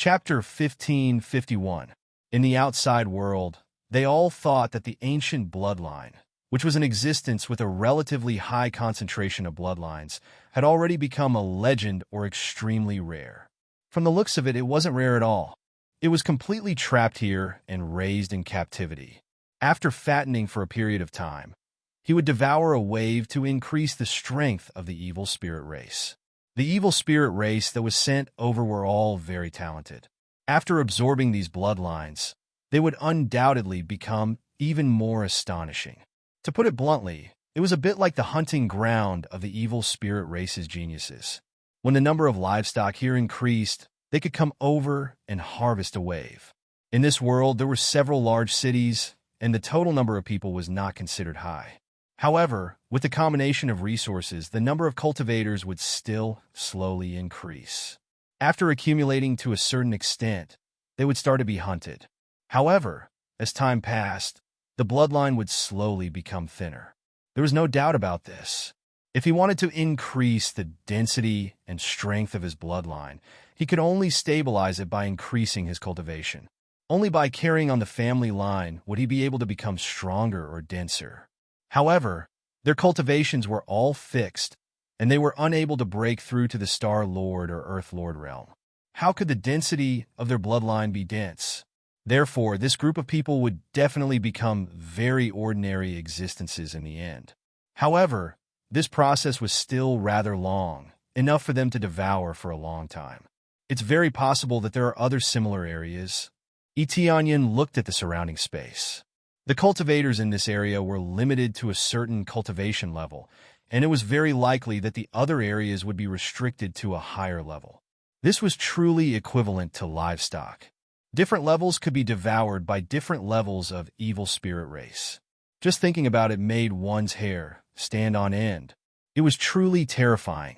Chapter 1551. In the outside world, they all thought that the ancient bloodline, which was in existence with a relatively high concentration of bloodlines, had already become a legend or extremely rare. From the looks of it, it wasn't rare at all. It was completely trapped here and raised in captivity. After fattening for a period of time, he would devour a wave to increase the strength of the evil spirit race. The evil spirit race that was sent over were all very talented. After absorbing these bloodlines, they would undoubtedly become even more astonishing. To put it bluntly, it was a bit like the hunting ground of the evil spirit race's geniuses. When the number of livestock here increased, they could come over and harvest a wave. In this world, there were several large cities, and the total number of people was not considered high. However, with the combination of resources, the number of cultivators would still slowly increase. After accumulating to a certain extent, they would start to be hunted. However, as time passed, the bloodline would slowly become thinner. There was no doubt about this. If he wanted to increase the density and strength of his bloodline, he could only stabilize it by increasing his cultivation. Only by carrying on the family line would he be able to become stronger or denser. However, their cultivations were all fixed, and they were unable to break through to the Star Lord or Earth Lord realm. How could the density of their bloodline be dense? Therefore, this group of people would definitely become very ordinary existences in the end. However, this process was still rather long, enough for them to devour for a long time. It's very possible that there are other similar areas. Etianyan looked at the surrounding space. The cultivators in this area were limited to a certain cultivation level, and it was very likely that the other areas would be restricted to a higher level. This was truly equivalent to livestock. Different levels could be devoured by different levels of evil spirit race. Just thinking about it made one's hair stand on end. It was truly terrifying.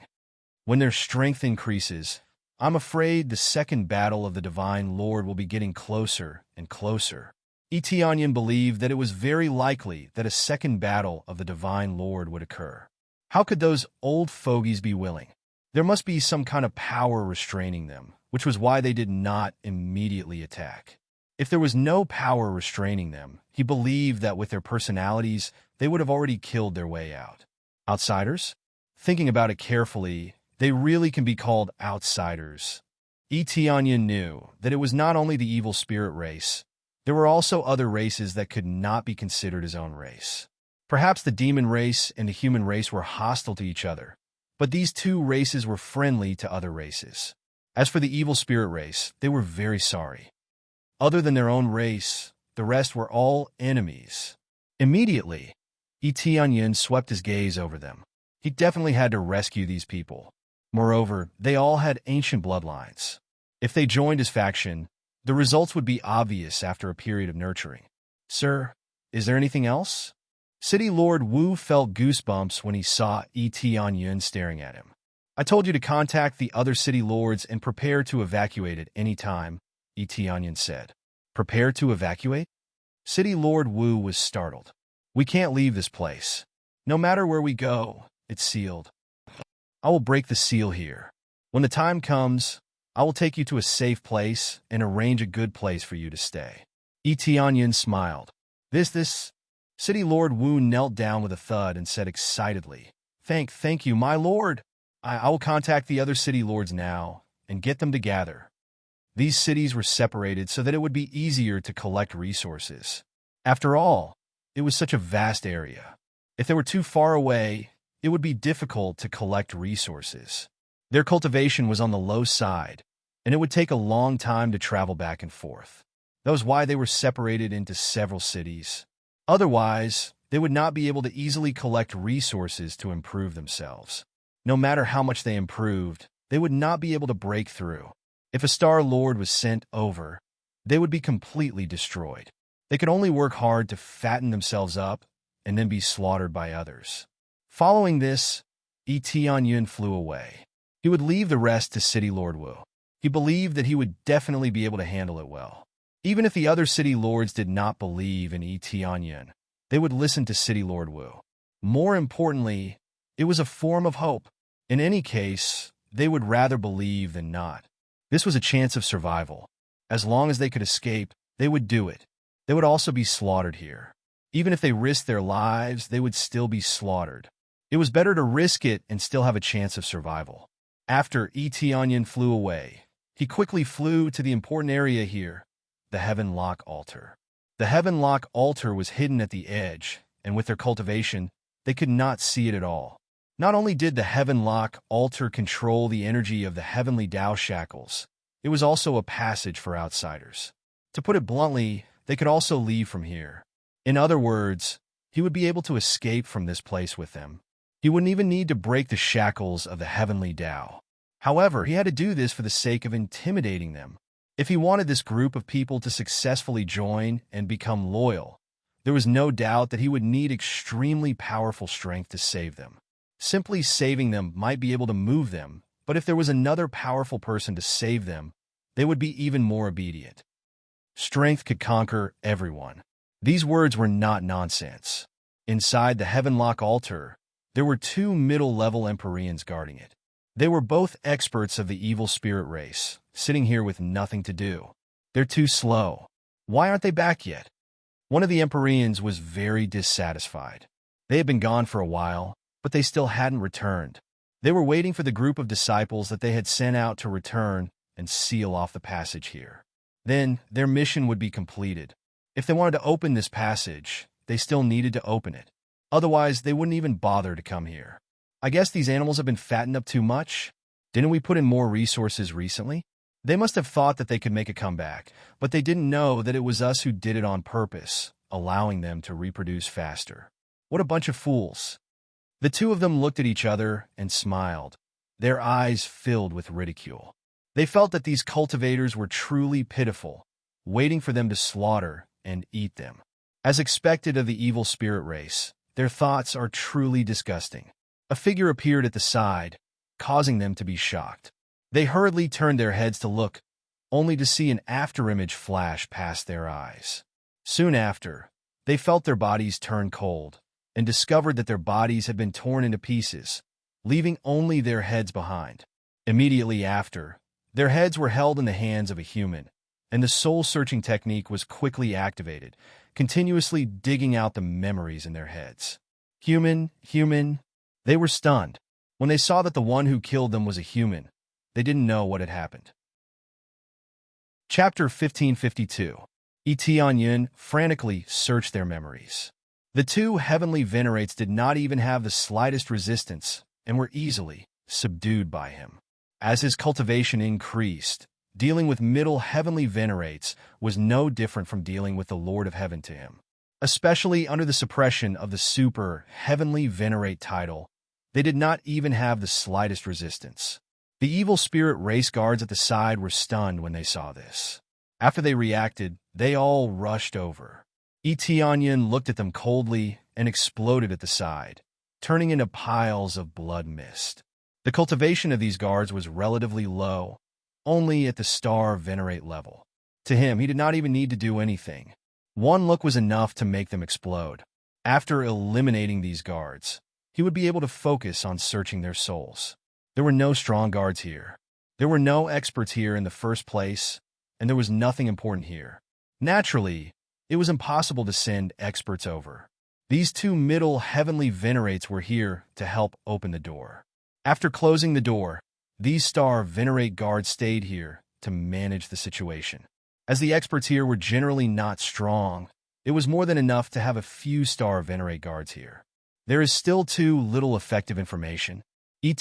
When their strength increases, I'm afraid the second battle of the Divine Lord will be getting closer and closer. Etianyan believed that it was very likely that a second battle of the Divine Lord would occur. How could those old fogies be willing? There must be some kind of power restraining them, which was why they did not immediately attack. If there was no power restraining them, he believed that with their personalities, they would have already killed their way out. Outsiders? Thinking about it carefully, they really can be called outsiders. Etianyan knew that it was not only the evil spirit race. There were also other races that could not be considered his own race. Perhaps the demon race and the human race were hostile to each other, but these two races were friendly to other races. As for the evil spirit race, they were very sorry. Other than their own race, the rest were all enemies. Immediately, Etianyan swept his gaze over them. He definitely had to rescue these people. Moreover, they all had ancient bloodlines. If they joined his faction, the results would be obvious after a period of nurturing. Sir, is there anything else? City Lord Wu felt goosebumps when he saw Etianyan staring at him. I told you to contact the other city lords and prepare to evacuate at any time, Etianyan said. Prepare to evacuate? City Lord Wu was startled. We can't leave this place. No matter where we go, it's sealed. I will break the seal here. When the time comes, I will take you to a safe place and arrange a good place for you to stay. Etianyan smiled. This. City Lord Wu knelt down with a thud and said excitedly, Thank you, my lord. I will contact the other city lords now and get them to gather. These cities were separated so that it would be easier to collect resources. After all, it was such a vast area. If they were too far away, it would be difficult to collect resources. Their cultivation was on the low side, and it would take a long time to travel back and forth. That was why they were separated into several cities. Otherwise, they would not be able to easily collect resources to improve themselves. No matter how much they improved, they would not be able to break through. If a Star Lord was sent over, they would be completely destroyed. They could only work hard to fatten themselves up and then be slaughtered by others. Following this, Etianyan flew away. He would leave the rest to City Lord Wu. He believed that he would definitely be able to handle it well. Even if the other city lords did not believe in Etianyan, they would listen to City Lord Wu. More importantly, it was a form of hope. In any case, they would rather believe than not. This was a chance of survival. As long as they could escape, they would do it. They would also be slaughtered here. Even if they risked their lives, they would still be slaughtered. It was better to risk it and still have a chance of survival. After Onion flew away, he quickly flew to the important area here, the Heavenlock altar. The Heavenlock altar was hidden at the edge, and with their cultivation, they could not see it at all. Not only did the Heavenlock altar control the energy of the heavenly Tao shackles, it was also a passage for outsiders. To put it bluntly, they could also leave from here. In other words, he would be able to escape from this place with them. He wouldn't even need to break the shackles of the heavenly Tao. However, he had to do this for the sake of intimidating them. If he wanted this group of people to successfully join and become loyal, there was no doubt that he would need extremely powerful strength to save them. Simply saving them might be able to move them, but if there was another powerful person to save them, they would be even more obedient. Strength could conquer everyone. These words were not nonsense. Inside the Heavenlock altar, there were two middle-level Empyreans guarding it. They were both experts of the evil spirit race, sitting here with nothing to do. They're too slow. Why aren't they back yet? One of the Empyreans was very dissatisfied. They had been gone for a while, but they still hadn't returned. They were waiting for the group of disciples that they had sent out to return and seal off the passage here. Then their mission would be completed. If they wanted to open this passage, they still needed to open it. Otherwise, they wouldn't even bother to come here. I guess these animals have been fattened up too much. Didn't we put in more resources recently? They must have thought that they could make a comeback, but they didn't know that it was us who did it on purpose, allowing them to reproduce faster. What a bunch of fools. The two of them looked at each other and smiled, their eyes filled with ridicule. They felt that these cultivators were truly pitiful, waiting for them to slaughter and eat them. As expected of the evil spirit race, their thoughts are truly disgusting. A figure appeared at the side, causing them to be shocked. They hurriedly turned their heads to look, only to see an afterimage flash past their eyes. Soon after, they felt their bodies turn cold and discovered that their bodies had been torn into pieces, leaving only their heads behind. Immediately after, their heads were held in the hands of a human, and the soul-searching technique was quickly activated, continuously digging out the memories in their heads. Human. They were stunned. When they saw that the one who killed them was a human, they didn't know what had happened. Chapter 1552. Onion frantically searched their memories. The two heavenly venerates did not even have the slightest resistance and were easily subdued by him. As his cultivation increased, dealing with middle heavenly venerates was no different from dealing with the Lord of Heaven to him. Especially under the suppression of the super heavenly venerate title, they did not even have the slightest resistance. The evil spirit race guards at the side were stunned when they saw this. After they reacted, they all rushed over. Onion looked at them coldly and exploded at the side, turning into piles of blood mist. The cultivation of these guards was relatively low, only at the star venerate level. To him, he did not even need to do anything. One look was enough to make them explode. After eliminating these guards, he would be able to focus on searching their souls. There were no strong guards here. There were no experts here in the first place, and there was nothing important here. Naturally, it was impossible to send experts over. These two middle heavenly venerates were here to help open the door. After closing the door, these star venerate guards stayed here to manage the situation. As the experts here were generally not strong, it was more than enough to have a few star venerate guards here. There is still too little effective information.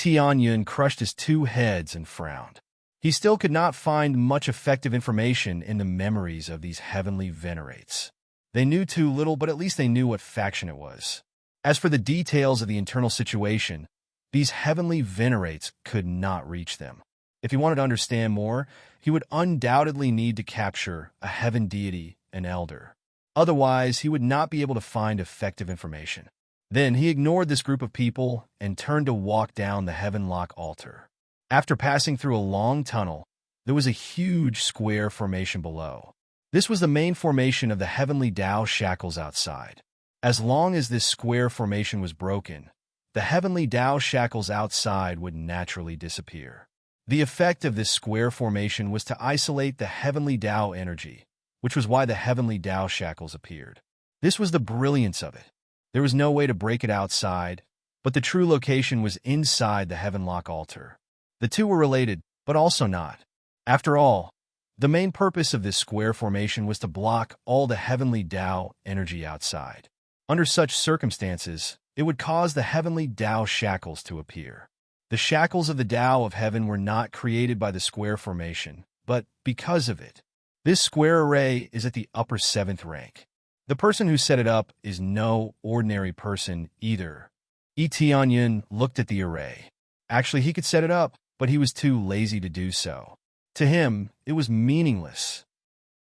Onion crushed his two heads and frowned. He still could not find much effective information in the memories of these heavenly venerates. They knew too little, but at least they knew what faction it was. As for the details of the internal situation, these heavenly venerates could not reach them. If he wanted to understand more, he would undoubtedly need to capture a heaven deity, an elder. Otherwise, he would not be able to find effective information. Then he ignored this group of people and turned to walk down the Heavenlock altar. After passing through a long tunnel, there was a huge square formation below. This was the main formation of the heavenly Tao shackles outside. As long as this square formation was broken, the heavenly Tao shackles outside would naturally disappear. The effect of this square formation was to isolate the heavenly Tao energy, which was why the heavenly Tao shackles appeared. This was the brilliance of it. There was no way to break it outside, but the true location was inside the Heavenlock altar. The two were related, but also not. After all, the main purpose of this square formation was to block all the heavenly Tao energy outside. Under such circumstances, it would cause the heavenly Tao shackles to appear. The shackles of the Tao of heaven were not created by the square formation, but because of it. This square array is at the upper 7th rank. The person who set it up is no ordinary person either. Tianyun looked at the array. Actually, he could set it up, but he was too lazy to do so. To him, it was meaningless.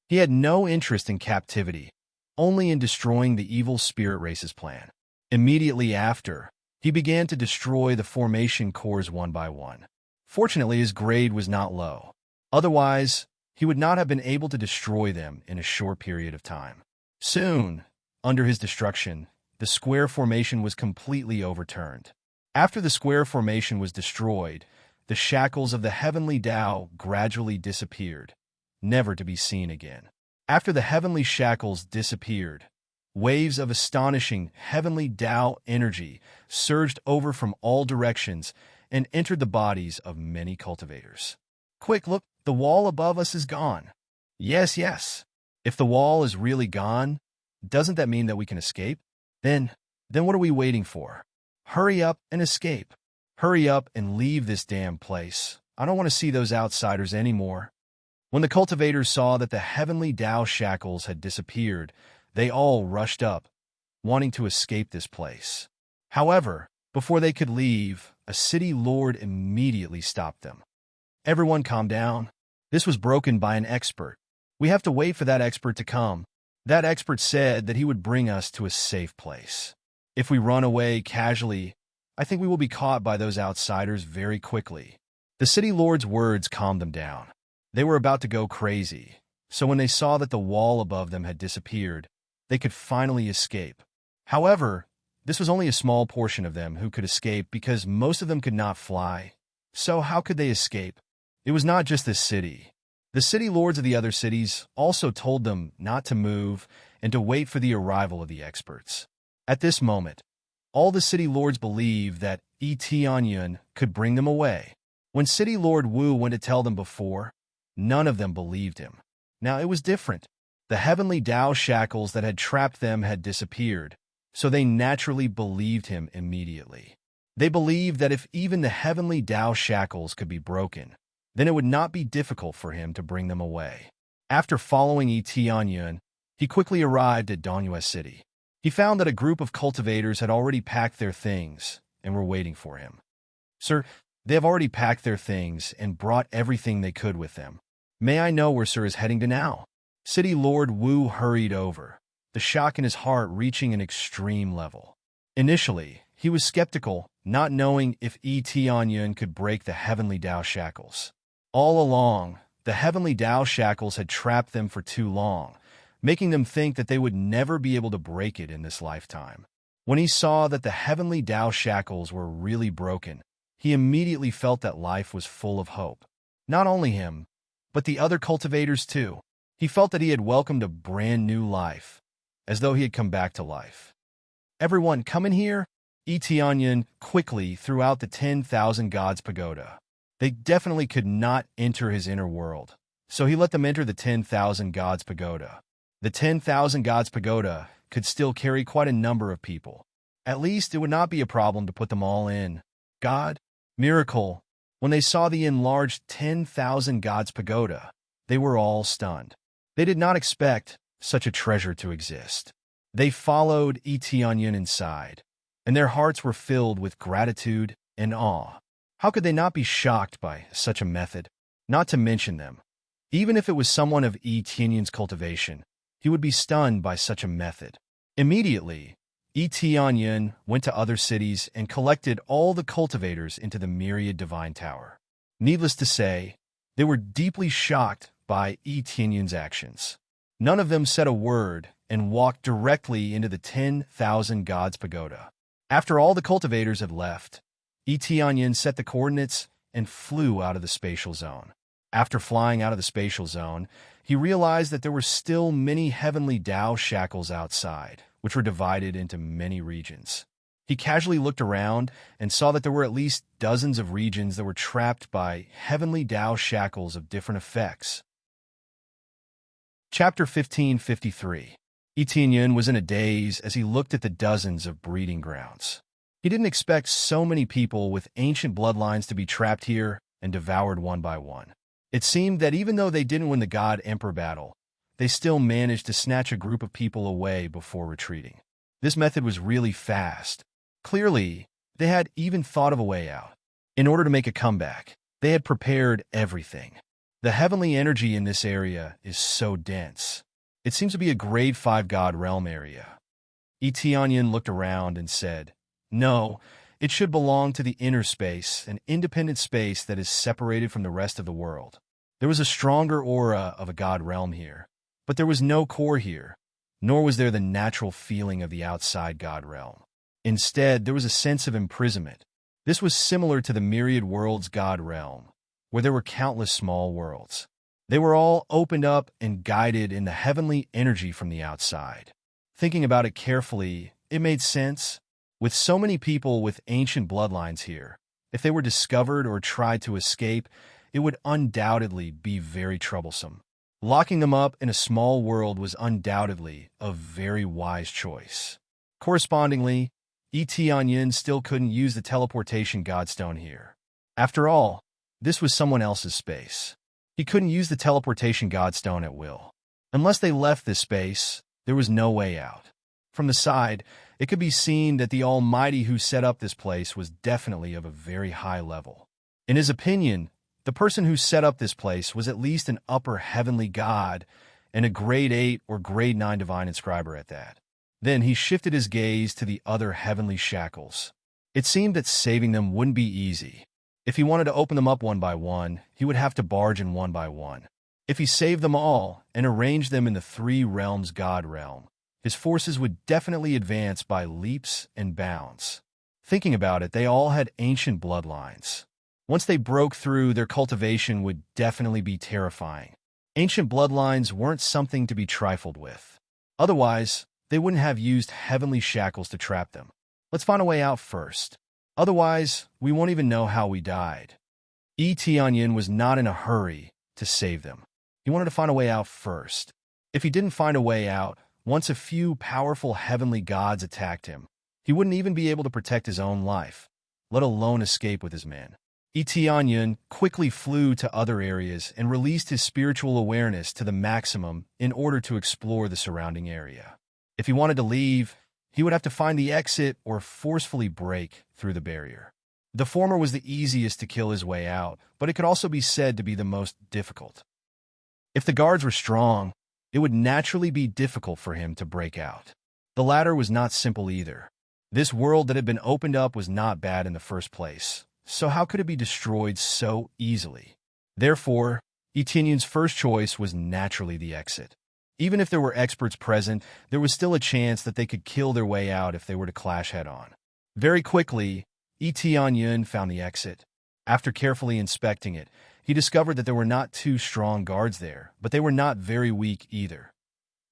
He had no interest in captivity, only in destroying the evil spirit race's plan. Immediately after, he began to destroy the formation cores one by one. Fortunately, his grade was not low. Otherwise, he would not have been able to destroy them in a short period of time. Soon, under his destruction, the square formation was completely overturned. After the square formation was destroyed, the shackles of the heavenly Tao gradually disappeared, never to be seen again. After the heavenly shackles disappeared, waves of astonishing heavenly Tao energy surged over from all directions and entered the bodies of many cultivators. Quick, look, the wall above us is gone. Yes, yes. If the wall is really gone, doesn't that mean that we can escape? Then what are we waiting for? Hurry up and escape. Hurry up and leave this damn place. I don't want to see those outsiders anymore. When the cultivators saw that the heavenly Tao shackles had disappeared, they all rushed up, wanting to escape this place. However, before they could leave, a city lord immediately stopped them. Everyone calm down. This was broken by an expert. We have to wait for that expert to come. That expert said that he would bring us to a safe place. If we run away casually, I think we will be caught by those outsiders very quickly. The city lord's words calmed them down. They were about to go crazy, so when they saw that the wall above them had disappeared, they could finally escape. However, this was only a small portion of them who could escape because most of them could not fly. So how could they escape? It was not just this city. The city lords of the other cities also told them not to move and to wait for the arrival of the experts. At this moment, all the city lords believed that Tianyun could bring them away. When City Lord Wu went to tell them before, none of them believed him. Now it was different. The heavenly Tao shackles that had trapped them had disappeared, so they naturally believed him immediately. They believed that if even the heavenly Tao shackles could be broken, then it would not be difficult for him to bring them away. After following Tianyun, he quickly arrived at Dongyue City. He found that a group of cultivators had already packed their things and were waiting for him. Sir, they have already packed their things and brought everything they could with them. May I know where Sir is heading to now? City Lord Wu hurried over, the shock in his heart reaching an extreme level. Initially, he was skeptical, not knowing if Tianyun could break the heavenly Tao shackles. All along, the heavenly Tao shackles had trapped them for too long, making them think that they would never be able to break it in this lifetime. When he saw that the heavenly Tao shackles were really broken, he immediately felt that life was full of hope. Not only him, but the other cultivators too. He felt that he had welcomed a brand new life, as though he had come back to life. Everyone, come in here! Tianyun quickly threw out the 10,000 gods pagoda. They definitely could not enter his inner world, so he let them enter the 10,000 gods pagoda. The 10,000 gods pagoda could still carry quite a number of people. At least it would not be a problem to put them all in. God, miracle. When they saw the enlarged 10,000 gods pagoda, they were all stunned. They did not expect such a treasure to exist. They followed Tianyun inside, and their hearts were filled with gratitude and awe. How could they not be shocked by such a method? Not to mention them. Even if it was someone of Tianyun's cultivation, he would be stunned by such a method. Immediately, Tianyun went to other cities and collected all the cultivators into the myriad divine tower. Needless to say, they were deeply shocked by Tianyun's actions. None of them said a word and walked directly into the 10,000 gods pagoda. After all the cultivators had left, Tianyun set the coordinates and flew out of the spatial zone. After flying out of the spatial zone, he realized that there were still many heavenly Tao shackles outside, which were divided into many regions. He casually looked around and saw that there were at least dozens of regions that were trapped by heavenly Tao shackles of different effects. Chapter 1553. Etienne was in a daze as he looked at the dozens of breeding grounds. He didn't expect so many people with ancient bloodlines to be trapped here and devoured one by one. It seemed that even though they didn't win the God-Emperor battle, they still managed to snatch a group of people away before retreating. This method was really fast. Clearly, they had even thought of a way out. In order to make a comeback, they had prepared everything. The heavenly energy in this area is so dense. It seems to be a grade 5 God realm area. Etienne looked around and said, "No, it should belong to the inner space, an independent space that is separated from the rest of the world." There was a stronger aura of a God realm here, but there was no core here, nor was there the natural feeling of the outside God realm. Instead, there was a sense of imprisonment. This was similar to the myriad worlds God realm, where there were countless small worlds. They were all opened up and guided in the heavenly energy from the outside. Thinking about it carefully, it made sense. With so many people with ancient bloodlines here, if they were discovered or tried to escape, it would undoubtedly be very troublesome. Locking them up in a small world was undoubtedly a very wise choice. Correspondingly, Etienne still couldn't use the teleportation godstone here. After all, this was someone else's space. He couldn't use the teleportation godstone at will. Unless they left this space, there was no way out. From the side, it could be seen that the Almighty who set up this place was definitely of a very high level. In his opinion, the person who set up this place was at least an upper heavenly God and a grade 8 or grade 9 divine inscriber at that. Then he shifted his gaze to the other heavenly shackles. It seemed that saving them wouldn't be easy. If he wanted to open them up one by one, he would have to barge in one by one. If he saved them all and arranged them in the 3 realms God realm, his forces would definitely advance by leaps and bounds. Thinking about it, they all had ancient bloodlines. Once they broke through, their cultivation would definitely be terrifying. Ancient bloodlines weren't something to be trifled with. Otherwise, they wouldn't have used heavenly shackles to trap them. Let's find a way out first. Otherwise, we won't even know how we died. Etienne was not in a hurry to save them. He wanted to find a way out first. If he didn't find a way out, once a few powerful heavenly gods attacked him, he wouldn't even be able to protect his own life, let alone escape with his men. Etienne quickly flew to other areas and released his spiritual awareness to the maximum in order to explore the surrounding area. If he wanted to leave, he would have to find the exit or forcefully break through the barrier. The former was the easiest to kill his way out, but it could also be said to be the most difficult. If the guards were strong, it would naturally be difficult for him to break out. The latter was not simple either. This world that had been opened up was not bad in the first place, so how could it be destroyed so easily? Therefore, Etienne's first choice was naturally the exit. Even if there were experts present, there was still a chance that they could kill their way out if they were to clash head-on. Very quickly, Etienne found the exit. After carefully inspecting it, he discovered that there were not 2 strong guards there, but they were not very weak either.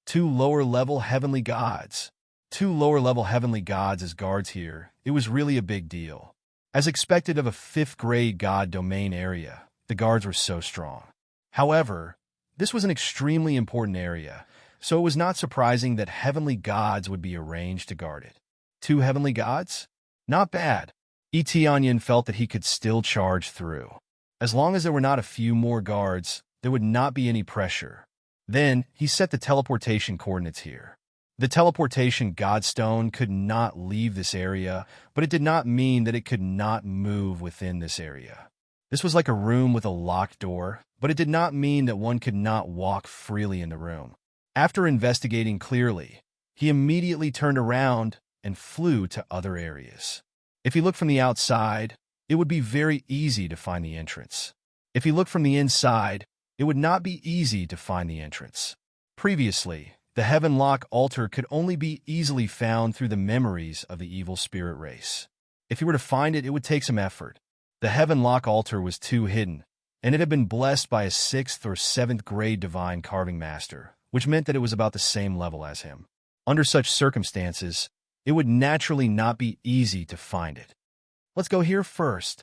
2 lower-level heavenly gods. 2 lower-level heavenly gods as guards here, it was really a big deal. As expected of a 5th-grade god domain area, the guards were so strong. However, this was an extremely important area, so it was not surprising that heavenly gods would be arranged to guard it. 2 heavenly gods? Not bad. Etienne felt that he could still charge through. As long as there were not a few more guards, there would not be any pressure. Then, he set the teleportation coordinates here. The teleportation godstone could not leave this area, but it did not mean that it could not move within this area. This was like a room with a locked door, but it did not mean that one could not walk freely in the room. After investigating clearly, he immediately turned around and flew to other areas. If he looked from the outside, it would be very easy to find the entrance. If he looked from the inside, it would not be easy to find the entrance. Previously, the Heavenlock altar could only be easily found through the memories of the evil spirit race. If he were to find it, it would take some effort. The Heavenlock altar was too hidden, and it had been blessed by a 6th or 7th grade divine carving master, which meant that it was about the same level as him. Under such circumstances, it would naturally not be easy to find it. Let's go here first.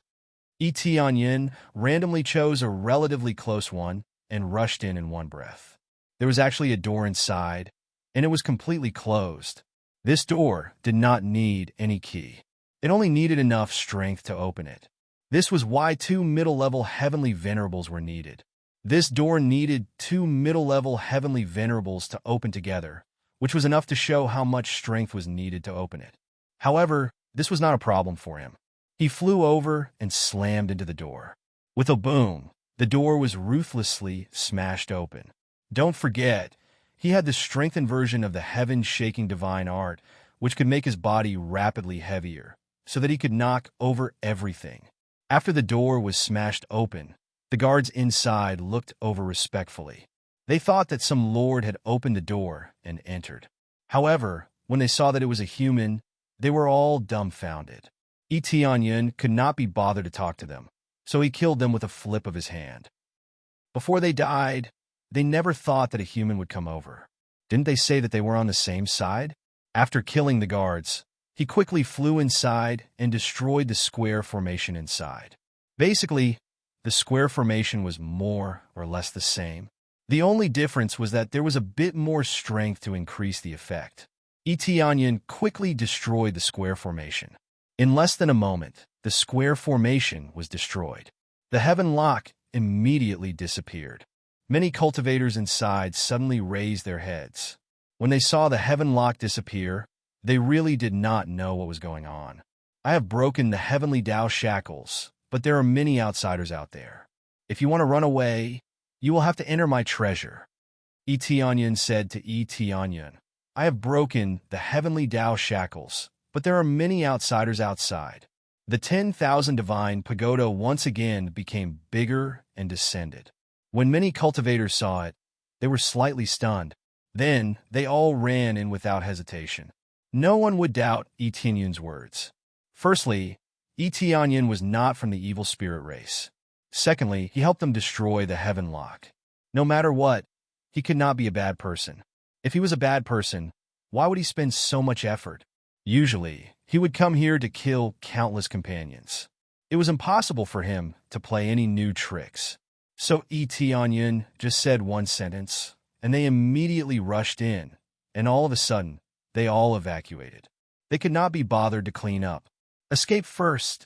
Etienne randomly chose a relatively close one and rushed in one breath. There was actually a door inside, and it was completely closed. This door did not need any key. It only needed enough strength to open it. This was why 2 middle-level heavenly venerables were needed. This door needed 2 middle-level heavenly venerables to open together, which was enough to show how much strength was needed to open it. However, this was not a problem for him. He flew over and slammed into the door. With a boom, the door was ruthlessly smashed open. Don't forget, he had the strengthened version of the heaven-shaking divine art, which could make his body rapidly heavier, so that he could knock over everything. After the door was smashed open, the guards inside looked over respectfully. They thought that some lord had opened the door and entered. However, when they saw that it was a human, they were all dumbfounded. Etienne could not be bothered to talk to them, so he killed them with a flip of his hand. Before they died, they never thought that a human would come over. Didn't they say that they were on the same side? After killing the guards, he quickly flew inside and destroyed the square formation inside. Basically, the square formation was more or less the same. The only difference was that there was a bit more strength to increase the effect. Etienne quickly destroyed the square formation. In less than a moment, the square formation was destroyed. The Heavenlock immediately disappeared. Many cultivators inside suddenly raised their heads. When they saw the Heavenlock disappear, they really did not know what was going on. I have broken the heavenly Tao shackles, but there are many outsiders out there. If you want to run away, you will have to enter my treasure. Etienne said to Etienne, I have broken the heavenly Tao shackles, but there are many outsiders outside. The 10,000 divine pagoda once again became bigger and descended. When many cultivators saw it, they were slightly stunned. Then they all ran in without hesitation. No one would doubt Etienne's words. Firstly, Etienne was not from the evil spirit race. Secondly, he helped them destroy the Heavenlock. No matter what, he could not be a bad person. If he was a bad person, why would he spend so much effort? Usually, he would come here to kill countless companions. It was impossible for him to play any new tricks. So Etienne just said one sentence, and they immediately rushed in, and all of a sudden, they all evacuated. They could not be bothered to clean up. Escape first.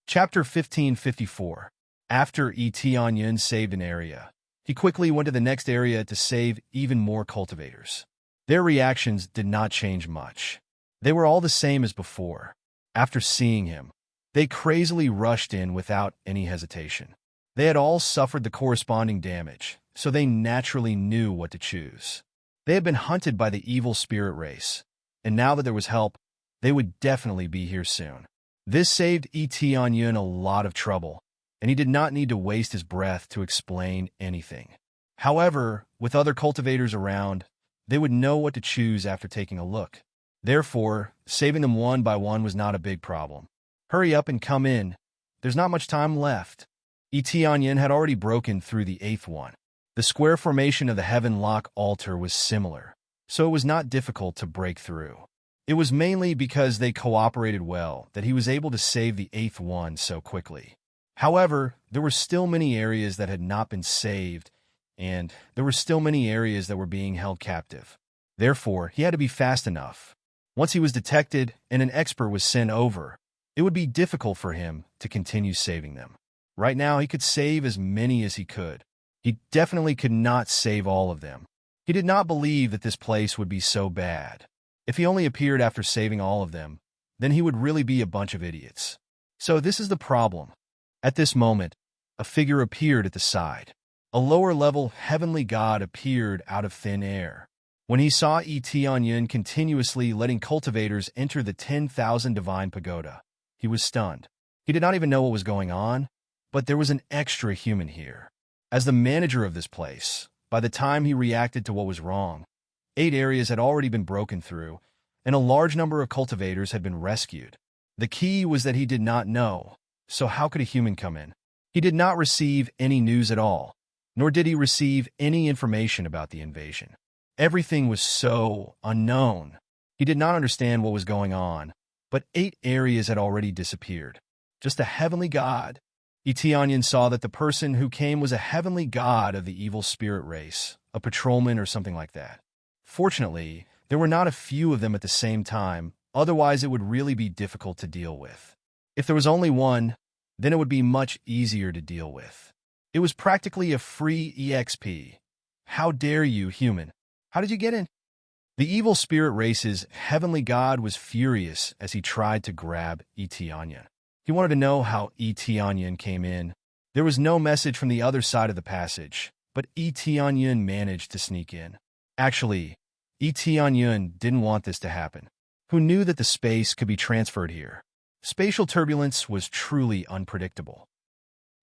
Chapter 1554. After Etienne saved an area, he quickly went to the next area to save even more cultivators. Their reactions did not change much. They were all the same as before. After seeing him, they crazily rushed in without any hesitation. They had all suffered the corresponding damage, so they naturally knew what to choose. They had been hunted by the evil spirit race, and now that there was help, they would definitely be here soon. This saved Etienne a lot of trouble, and he did not need to waste his breath to explain anything. However, with other cultivators around, they would know what to choose after taking a look. Therefore, saving them one by one was not a big problem. Hurry up and come in. There's not much time left. Etienne had already broken through the 8th one. The square formation of the Heavenlock altar was similar, so it was not difficult to break through. It was mainly because they cooperated well that he was able to save the 8th one so quickly. However, there were still many areas that had not been saved, and there were still many areas that were being held captive. Therefore, he had to be fast enough. Once he was detected and an expert was sent over, it would be difficult for him to continue saving them. Right now, he could save as many as he could. He definitely could not save all of them. He did not believe that this place would be so bad. If he only appeared after saving all of them, then he would really be a bunch of idiots. So this is the problem. At this moment, a figure appeared at the side. A lower-level heavenly god appeared out of thin air. When he saw Etienne continuously letting cultivators enter the 10,000 divine pagoda, he was stunned. He did not even know what was going on, but there was an extra human here. As the manager of this place, by the time he reacted to what was wrong, 8 areas had already been broken through, and a large number of cultivators had been rescued. The key was that he did not know. So how could a human come in? He did not receive any news at all, nor did he receive any information about the invasion. Everything was so unknown. He did not understand what was going on, but 8 areas had already disappeared. Just a heavenly god. Etionyan saw that the person who came was a heavenly god of the evil spirit race, a patrolman or something like that. Fortunately, there were not a few of them at the same time, otherwise it would really be difficult to deal with. If there was only one, then it would be much easier to deal with. It was practically a free EXP. How dare you, human? How did you get in? The evil spirit race's heavenly god was furious as he tried to grab Etionyan. He wanted to know how Etionyan came in. There was no message from the other side of the passage, but Etionyan managed to sneak in. Actually, Etionyan didn't want this to happen. Who knew that the space could be transferred here? Spatial turbulence was truly unpredictable.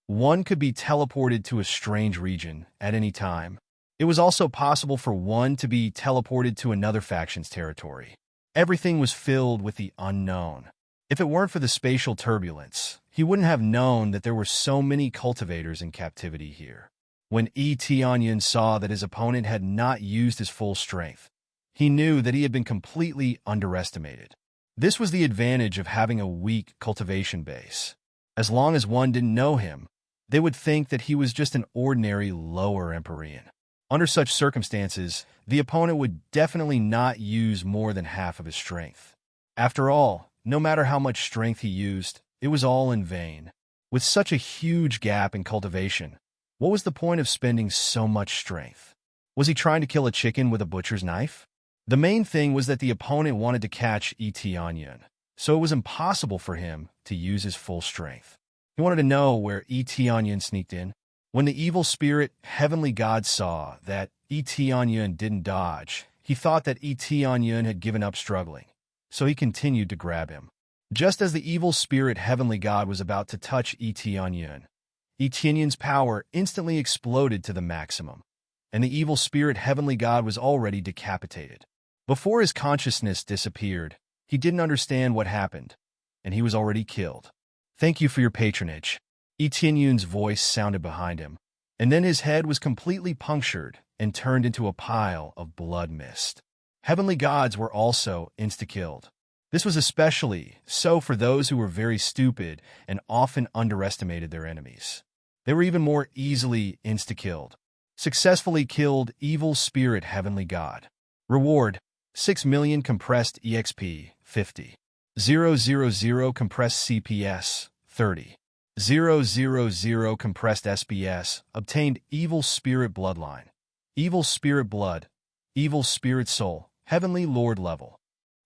One could be teleported to a strange region at any time. It was also possible for one to be teleported to another faction's territory. Everything was filled with the unknown. If it weren't for the spatial turbulence, he wouldn't have known that there were so many cultivators in captivity here. When Etionyan saw that his opponent had not used his full strength, he knew that he had been completely underestimated. This was the advantage of having a weak cultivation base. As long as one didn't know him, they would think that he was just an ordinary lower Empyrean. Under such circumstances, the opponent would definitely not use more than half of his strength. After all, no matter how much strength he used, it was all in vain. With such a huge gap in cultivation, what was the point of spending so much strength? Was he trying to kill a chicken with a butcher's knife? The main thing was that the opponent wanted to catch Etionyan, so it was impossible for him to use his full strength. He wanted to know where Etionyan sneaked in. When the evil spirit heavenly god saw that Etionyan didn't dodge, he thought that Etionyan had given up struggling, so he continued to grab him. Just as the evil spirit heavenly god was about to touch Etionyan, Etionyan's power instantly exploded to the maximum, and the evil spirit heavenly god was already decapitated. Before his consciousness disappeared, he didn't understand what happened, and he was already killed. "Thank you for your patronage." Etionyan's voice sounded behind him, and then his head was completely punctured and turned into a pile of blood mist. Heavenly gods were also insta-killed. This was especially so for those who were very stupid and often underestimated their enemies. They were even more easily insta-killed. Successfully killed evil spirit heavenly god. Reward: 6 million compressed EXP, 50. 000 compressed CPS, 30. 000 compressed SBS, obtained evil spirit bloodline. Evil spirit blood, evil spirit soul, heavenly lord level.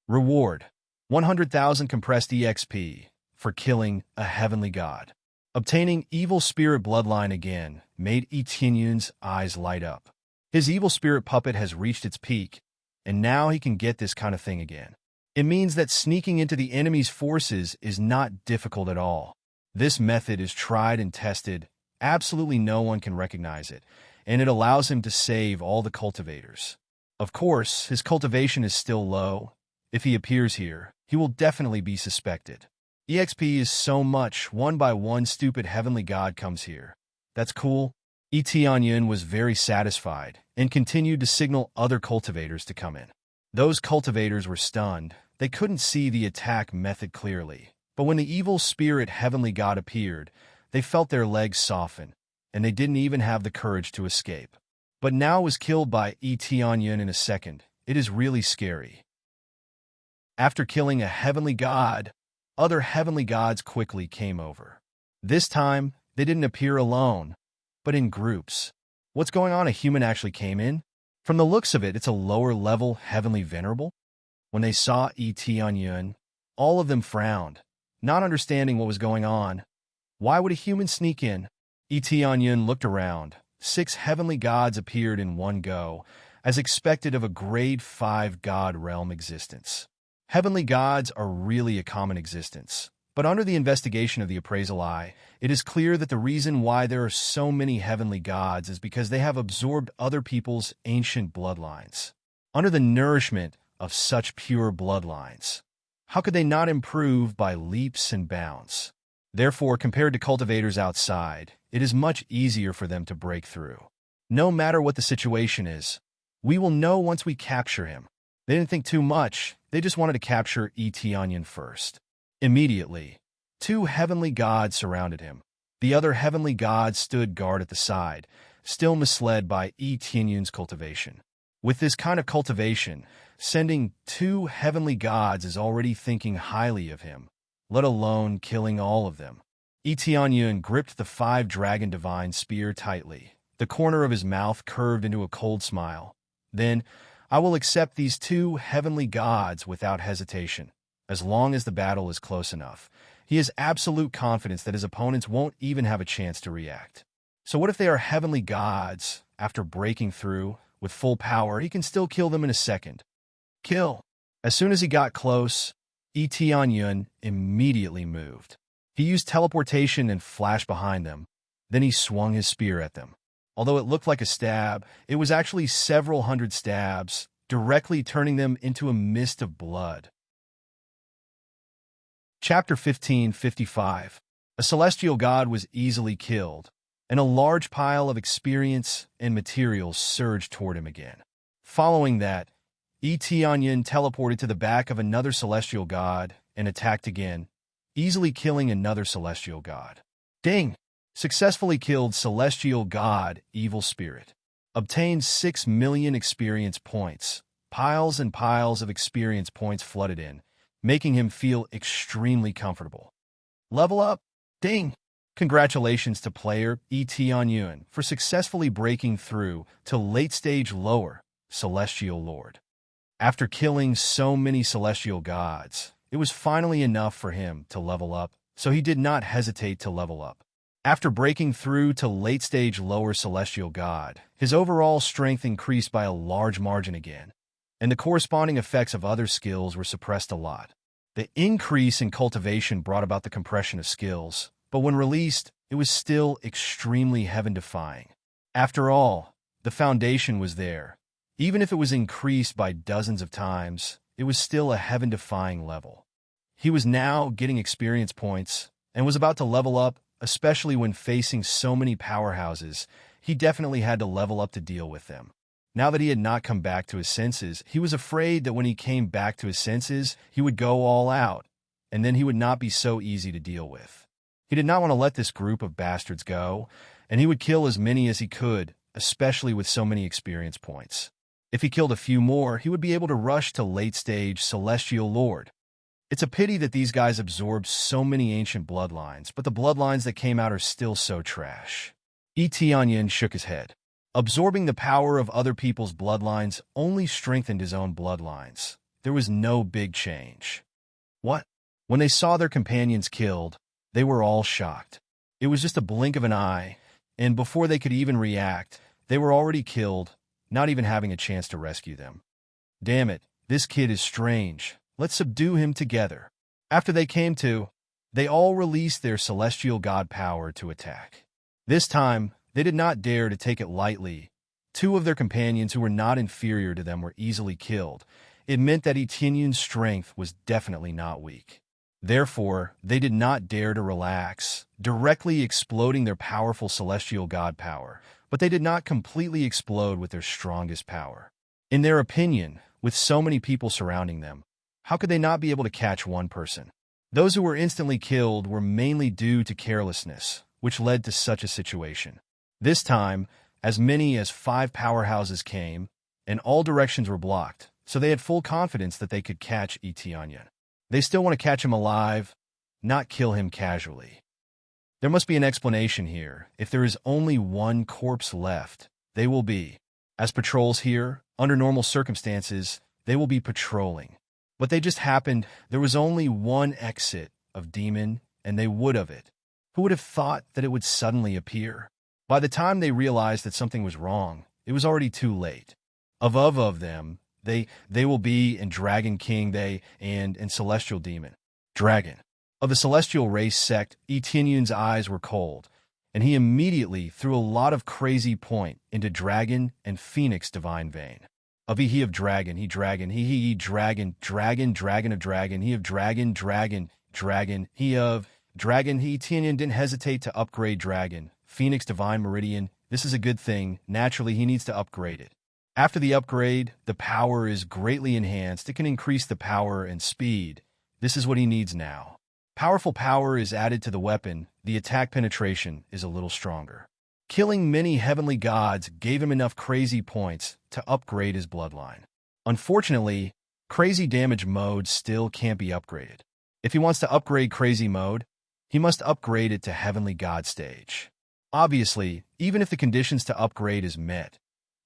Reward: 100,000 compressed EXP for killing a heavenly god. Obtaining evil spirit bloodline again made Etionyan's eyes light up. His evil spirit puppet has reached its peak, and now he can get this kind of thing again. It means that sneaking into the enemy's forces is not difficult at all. This method is tried and tested. Absolutely no one can recognize it, and it allows him to save all the cultivators. Of course, his cultivation is still low. If he appears here, he will definitely be suspected. EXP is so much, one by one stupid heavenly god comes here. That's cool. Etionyan was very satisfied and continued to signal other cultivators to come in. Those cultivators were stunned. They couldn't see the attack method clearly, but when the evil spirit heavenly god appeared, they felt their legs soften, and they didn't even have the courage to escape. But now was killed by Etionyan in a second. It is really scary. After killing a heavenly god, other heavenly gods quickly came over. This time, they didn't appear alone, but in groups. What's going on? A human actually came in? From the looks of it, it's a lower-level heavenly venerable. When they saw Etionyan, all of them frowned, not understanding what was going on. Why would a human sneak in? Etionyan looked around. 6 heavenly gods appeared in one go, as expected of a grade 5 god realm existence. Heavenly gods are really a common existence, but under the investigation of the appraisal eye, it is clear that the reason why there are so many heavenly gods is because they have absorbed other people's ancient bloodlines. Under the nourishment of such pure bloodlines, how could they not improve by leaps and bounds? Therefore, compared to cultivators outside, it is much easier for them to break through. No matter what the situation is, we will know once we capture him. They didn't think too much, they just wanted to capture Etienne first. Immediately, two heavenly gods surrounded him. The other heavenly god stood guard at the side, still misled by Etienne's cultivation. With this kind of cultivation, sending two heavenly gods is already thinking highly of him, let alone killing all of them. Etienne gripped the five-dragon divine spear tightly. The corner of his mouth curved into a cold smile. Then, I will accept these two heavenly gods without hesitation, as long as the battle is close enough. He has absolute confidence that his opponents won't even have a chance to react. So what if they are heavenly gods? After breaking through, with full power, he can still kill them in a second. Kill! As soon as he got close, Etienne immediately moved. He used teleportation and flashed behind them. Then he swung his spear at them. Although it looked like a stab, it was actually several hundred stabs, directly turning them into a mist of blood. Chapter 1555. A celestial god was easily killed, and a large pile of experience and materials surged toward him again. Following that, Etienne teleported to the back of another celestial god and attacked again, easily killing another celestial god. Ding! Successfully killed celestial god evil spirit. Obtained 6 million experience points. Piles and piles of experience points flooded in, making him feel extremely comfortable. Level up! Ding! Congratulations to player Etienne for successfully breaking through to late-stage lower Celestial Lord. After killing so many celestial gods, it was finally enough for him to level up, so he did not hesitate to level up. After breaking through to late-stage lower celestial god, his overall strength increased by a large margin again, and the corresponding effects of other skills were suppressed a lot. The increase in cultivation brought about the compression of skills, but when released, it was still extremely heaven-defying. After all, the foundation was there. Even if it was increased by dozens of times, it was still a heaven-defying level. He was now getting experience points and was about to level up, especially when facing so many powerhouses. He definitely had to level up to deal with them. Now that he had not come back to his senses, he was afraid that when he came back to his senses, he would go all out, and then he would not be so easy to deal with. He did not want to let this group of bastards go, and he would kill as many as he could, especially with so many experience points. If he killed a few more, he would be able to rush to late-stage Celestial Lord. It's a pity that these guys absorbed so many ancient bloodlines, but the bloodlines that came out are still so trash. Etienne shook his head. Absorbing the power of other people's bloodlines only strengthened his own bloodlines. There was no big change. What? When they saw their companions killed, they were all shocked. It was just a blink of an eye, and before they could even react, they were already killed, not even having a chance to rescue them. Damn it, this kid is strange. Let's subdue him together. After they came to, they all released their celestial god power to attack. This time, they did not dare to take it lightly. Two of their companions who were not inferior to them were easily killed. It meant that Etienne's strength was definitely not weak. Therefore, they did not dare to relax, directly exploding their powerful celestial god power, but they did not completely explode with their strongest power. In their opinion, with so many people surrounding them, how could they not be able to catch one person? Those who were instantly killed were mainly due to carelessness, which led to such a situation. This time, as many as 5 powerhouses came, and all directions were blocked, so they had full confidence that they could catch Etienne. They still want to catch him alive, not kill him casually. There must be an explanation here. If there is only one corpse left, they will be. As patrols here, under normal circumstances, they will be patrolling. But they just happened, there was only one exit of demon, and they would of it. Who would have thought that it would suddenly appear? By the time they realized that something was wrong, it was already too late. Of them, they will be in Dragon King, and Celestial Demon. Dragon. Of the Celestial Race sect, Etienne's eyes were cold, and he immediately threw a lot of crazy point into Dragon and Phoenix Divine Vein. Of he of dragon, he dragon, he dragon, dragon, dragon of dragon, he of dragon, dragon, dragon, he of dragon, he Tianyan didn't hesitate to upgrade dragon, Phoenix Divine Meridian. This is a good thing. Naturally, he needs to upgrade it. After the upgrade, the power is greatly enhanced. It can increase the power and speed. This is what he needs now. Powerful power is added to the weapon. The attack penetration is a little stronger. Killing many heavenly gods gave him enough crazy points to upgrade his bloodline. Unfortunately, crazy damage mode still can't be upgraded. If he wants to upgrade crazy mode, he must upgrade it to heavenly god stage. Obviously, even if the conditions to upgrade is met,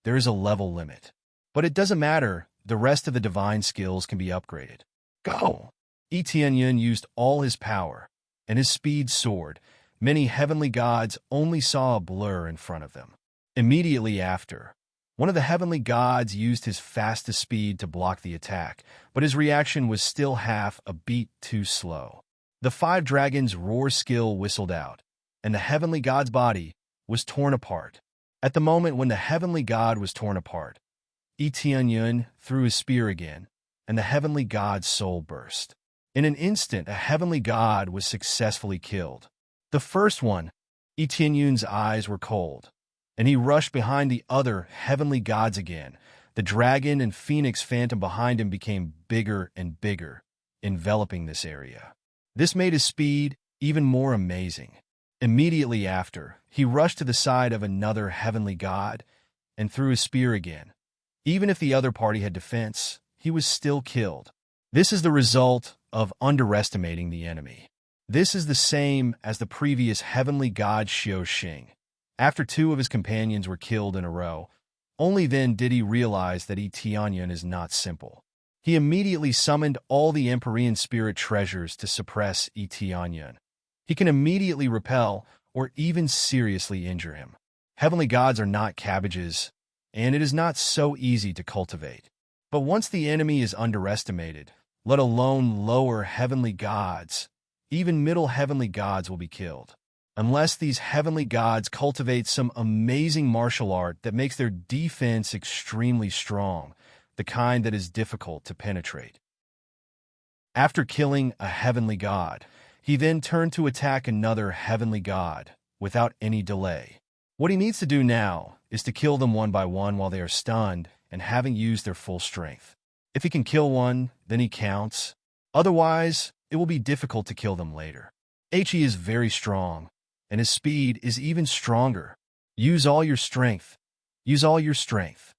there is a level limit. But it doesn't matter, the rest of the divine skills can be upgraded. Go! Tianyan used all his power, and his speed soared. Many heavenly gods only saw a blur in front of them. Immediately after, one of the heavenly gods used his fastest speed to block the attack, but his reaction was still half a beat too slow. The 5 dragons' roar skill whistled out, and the heavenly god's body was torn apart. At the moment when the heavenly god was torn apart, Tianyan threw his spear again, and the heavenly god's soul burst. In an instant, a heavenly god was successfully killed. The first one, Tianyan's eyes were cold, and he rushed behind the other heavenly gods again. The dragon and phoenix phantom behind him became bigger and bigger, enveloping this area. This made his speed even more amazing. Immediately after, he rushed to the side of another heavenly god and threw his spear again. Even if the other party had defense, he was still killed. This is the result of underestimating the enemy. This is the same as the previous heavenly god Xiao Xing. After 2 of his companions were killed in a row, only then did he realize that Tianyan is not simple. He immediately summoned all the Empyrean spirit treasures to suppress Tianyan. He can immediately repel or even seriously injure him. Heavenly gods are not cabbages, and it is not so easy to cultivate. But once the enemy is underestimated, let alone lower heavenly gods, even middle heavenly gods will be killed. Unless these heavenly gods cultivate some amazing martial art that makes their defense extremely strong, the kind that is difficult to penetrate. After killing a heavenly god, he then turned to attack another heavenly god without any delay. What he needs to do now is to kill them one by one while they are stunned and having used their full strength. If he can kill one, then he counts. Otherwise, it will be difficult to kill them later. He is very strong, and his speed is even stronger. Use all your strength. Use all your strength.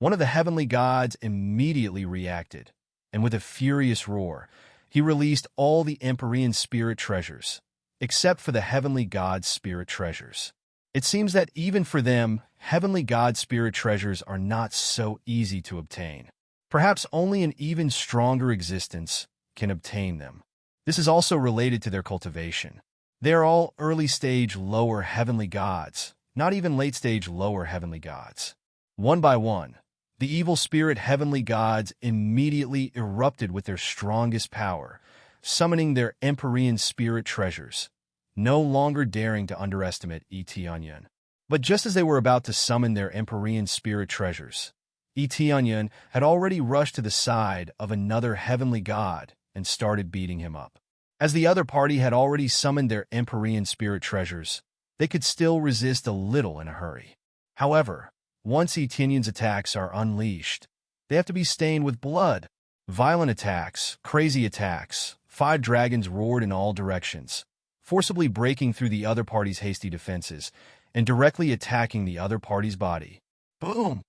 One of the heavenly gods immediately reacted, and with a furious roar, he released all the Empyrean spirit treasures, except for the heavenly god's spirit treasures. It seems that even for them, heavenly god spirit treasures are not so easy to obtain. Perhaps only an even stronger existence can obtain them. This is also related to their cultivation. They are all early-stage lower heavenly gods, not even late-stage lower heavenly gods. One by one, the evil spirit heavenly gods immediately erupted with their strongest power, summoning their Empyrean spirit treasures, no longer daring to underestimate Tianyan. But just as they were about to summon their Empyrean spirit treasures, Tianyan had already rushed to the side of another heavenly god and started beating him up. As the other party had already summoned their Empyrean spirit treasures, they could still resist a little in a hurry. However, once Tianyan's attacks are unleashed, they have to be stained with blood. Violent attacks, crazy attacks, 5 dragons roared in all directions, forcibly breaking through the other party's hasty defenses and directly attacking the other party's body. Boom!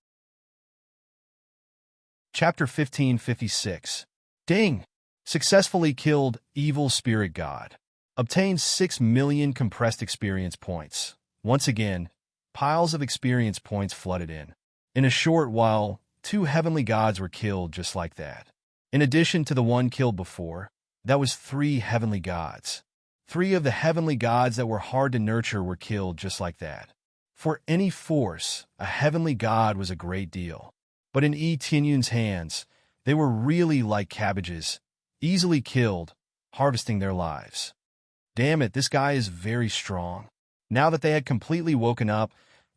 Chapter 1556. Ding! Successfully killed Evil Spirit God. Obtained 6 million compressed experience points. Once again, piles of experience points flooded in. In a short while, 2 heavenly gods were killed just like that. In addition to the one killed before, that was 3 heavenly gods. 3 of the heavenly gods that were hard to nurture were killed just like that. For any force, a heavenly god was a great deal. But in Tianyan's hands, they were really like cabbages, easily killed, harvesting their lives. Damn it, this guy is very strong. Now that they had completely woken up,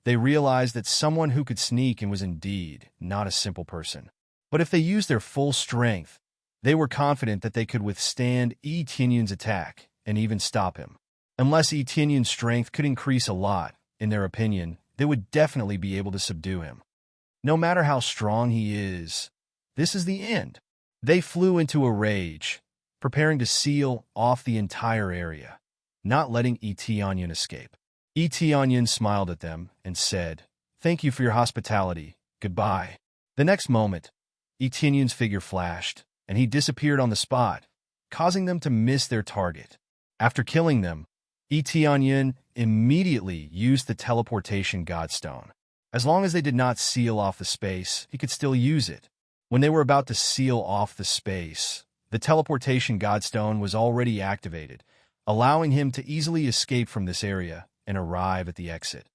They realized that someone who could sneak and was indeed not a simple person. But if they used their full strength, they were confident that they could withstand Etienne's attack and even stop him. Unless Etienne's strength could increase a lot, in their opinion, they would definitely be able to subdue him. No matter how strong he is, this is the end. They flew into a rage, preparing to seal off the entire area, not letting Etienne escape. Etienne smiled at them and said, "Thank you for your hospitality. Goodbye." The next moment, Etienne's figure flashed, and he disappeared on the spot, causing them to miss their target. After killing them, Etienne immediately used the teleportation godstone. As long as they did not seal off the space, he could still use it. When they were about to seal off the space, the teleportation godstone was already activated, allowing him to easily escape from this area and arrive at the exit.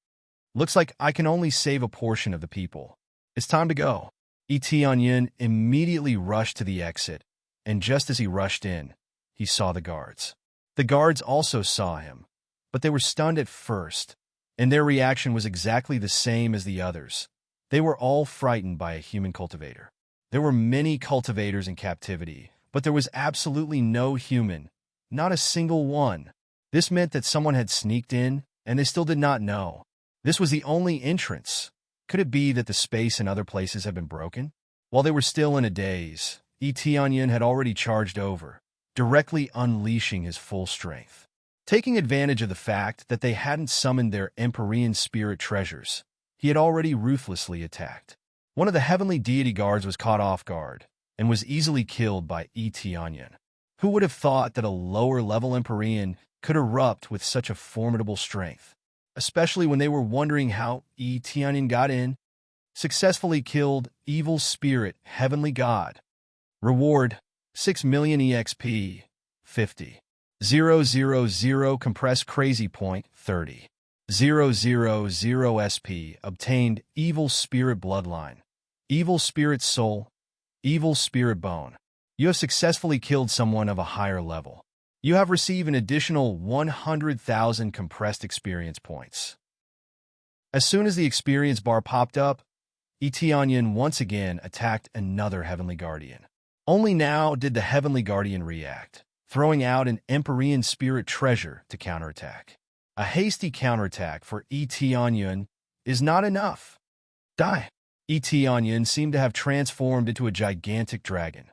Looks like I can only save a portion of the people. It's time to go. Etienne immediately rushed to the exit, and just as he rushed in, he saw the guards. The guards also saw him, but they were stunned at first, and their reaction was exactly the same as the others. They were all frightened by a human cultivator. There were many cultivators in captivity, but there was absolutely no human, not a single one. This meant that someone had sneaked in, and they still did not know. This was the only entrance. Could it be that the space in other places had been broken? While they were still in a daze, Etienne had already charged over, directly unleashing his full strength. Taking advantage of the fact that they hadn't summoned their Empyrean spirit treasures, he had already ruthlessly attacked. One of the heavenly deity guards was caught off guard and was easily killed by Etienne. Who would have thought that a lower-level Empyrean could erupt with such a formidable strength? Especially when they were wondering how Etienne got in. Successfully killed evil spirit heavenly god. Reward 6 million EXP 50. 000 compressed crazy point 30. 000 SP obtained evil spirit bloodline. Evil spirit soul. Evil spirit bone. You have successfully killed someone of a higher level. You have received an additional 100,000 compressed experience points. As soon as the experience bar popped up, Etienne once again attacked another heavenly guardian. Only now did the heavenly guardian react, throwing out an Empyrean spirit treasure to counterattack. A hasty counterattack for Etienne is not enough. Die! Etienne seemed to have transformed into a gigantic dragon.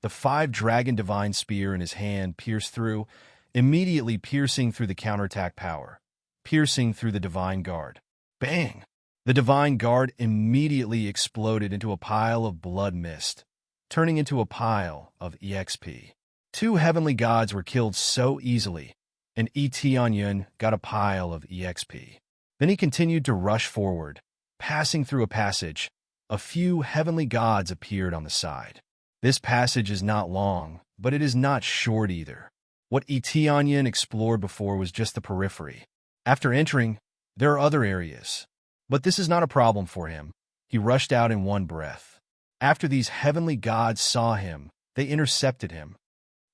The 5-dragon divine spear in his hand pierced through, immediately piercing through the counterattack power, piercing through the divine guard. Bang! The divine guard immediately exploded into a pile of blood mist, turning into a pile of EXP. 2 heavenly gods were killed so easily, and Etienne got a pile of EXP. Then he continued to rush forward. Passing through a passage, a few heavenly gods appeared on the side. This passage is not long, but it is not short either. What Etienne explored before was just the periphery. After entering, there are other areas. But this is not a problem for him. He rushed out in one breath. After these heavenly gods saw him, they intercepted him.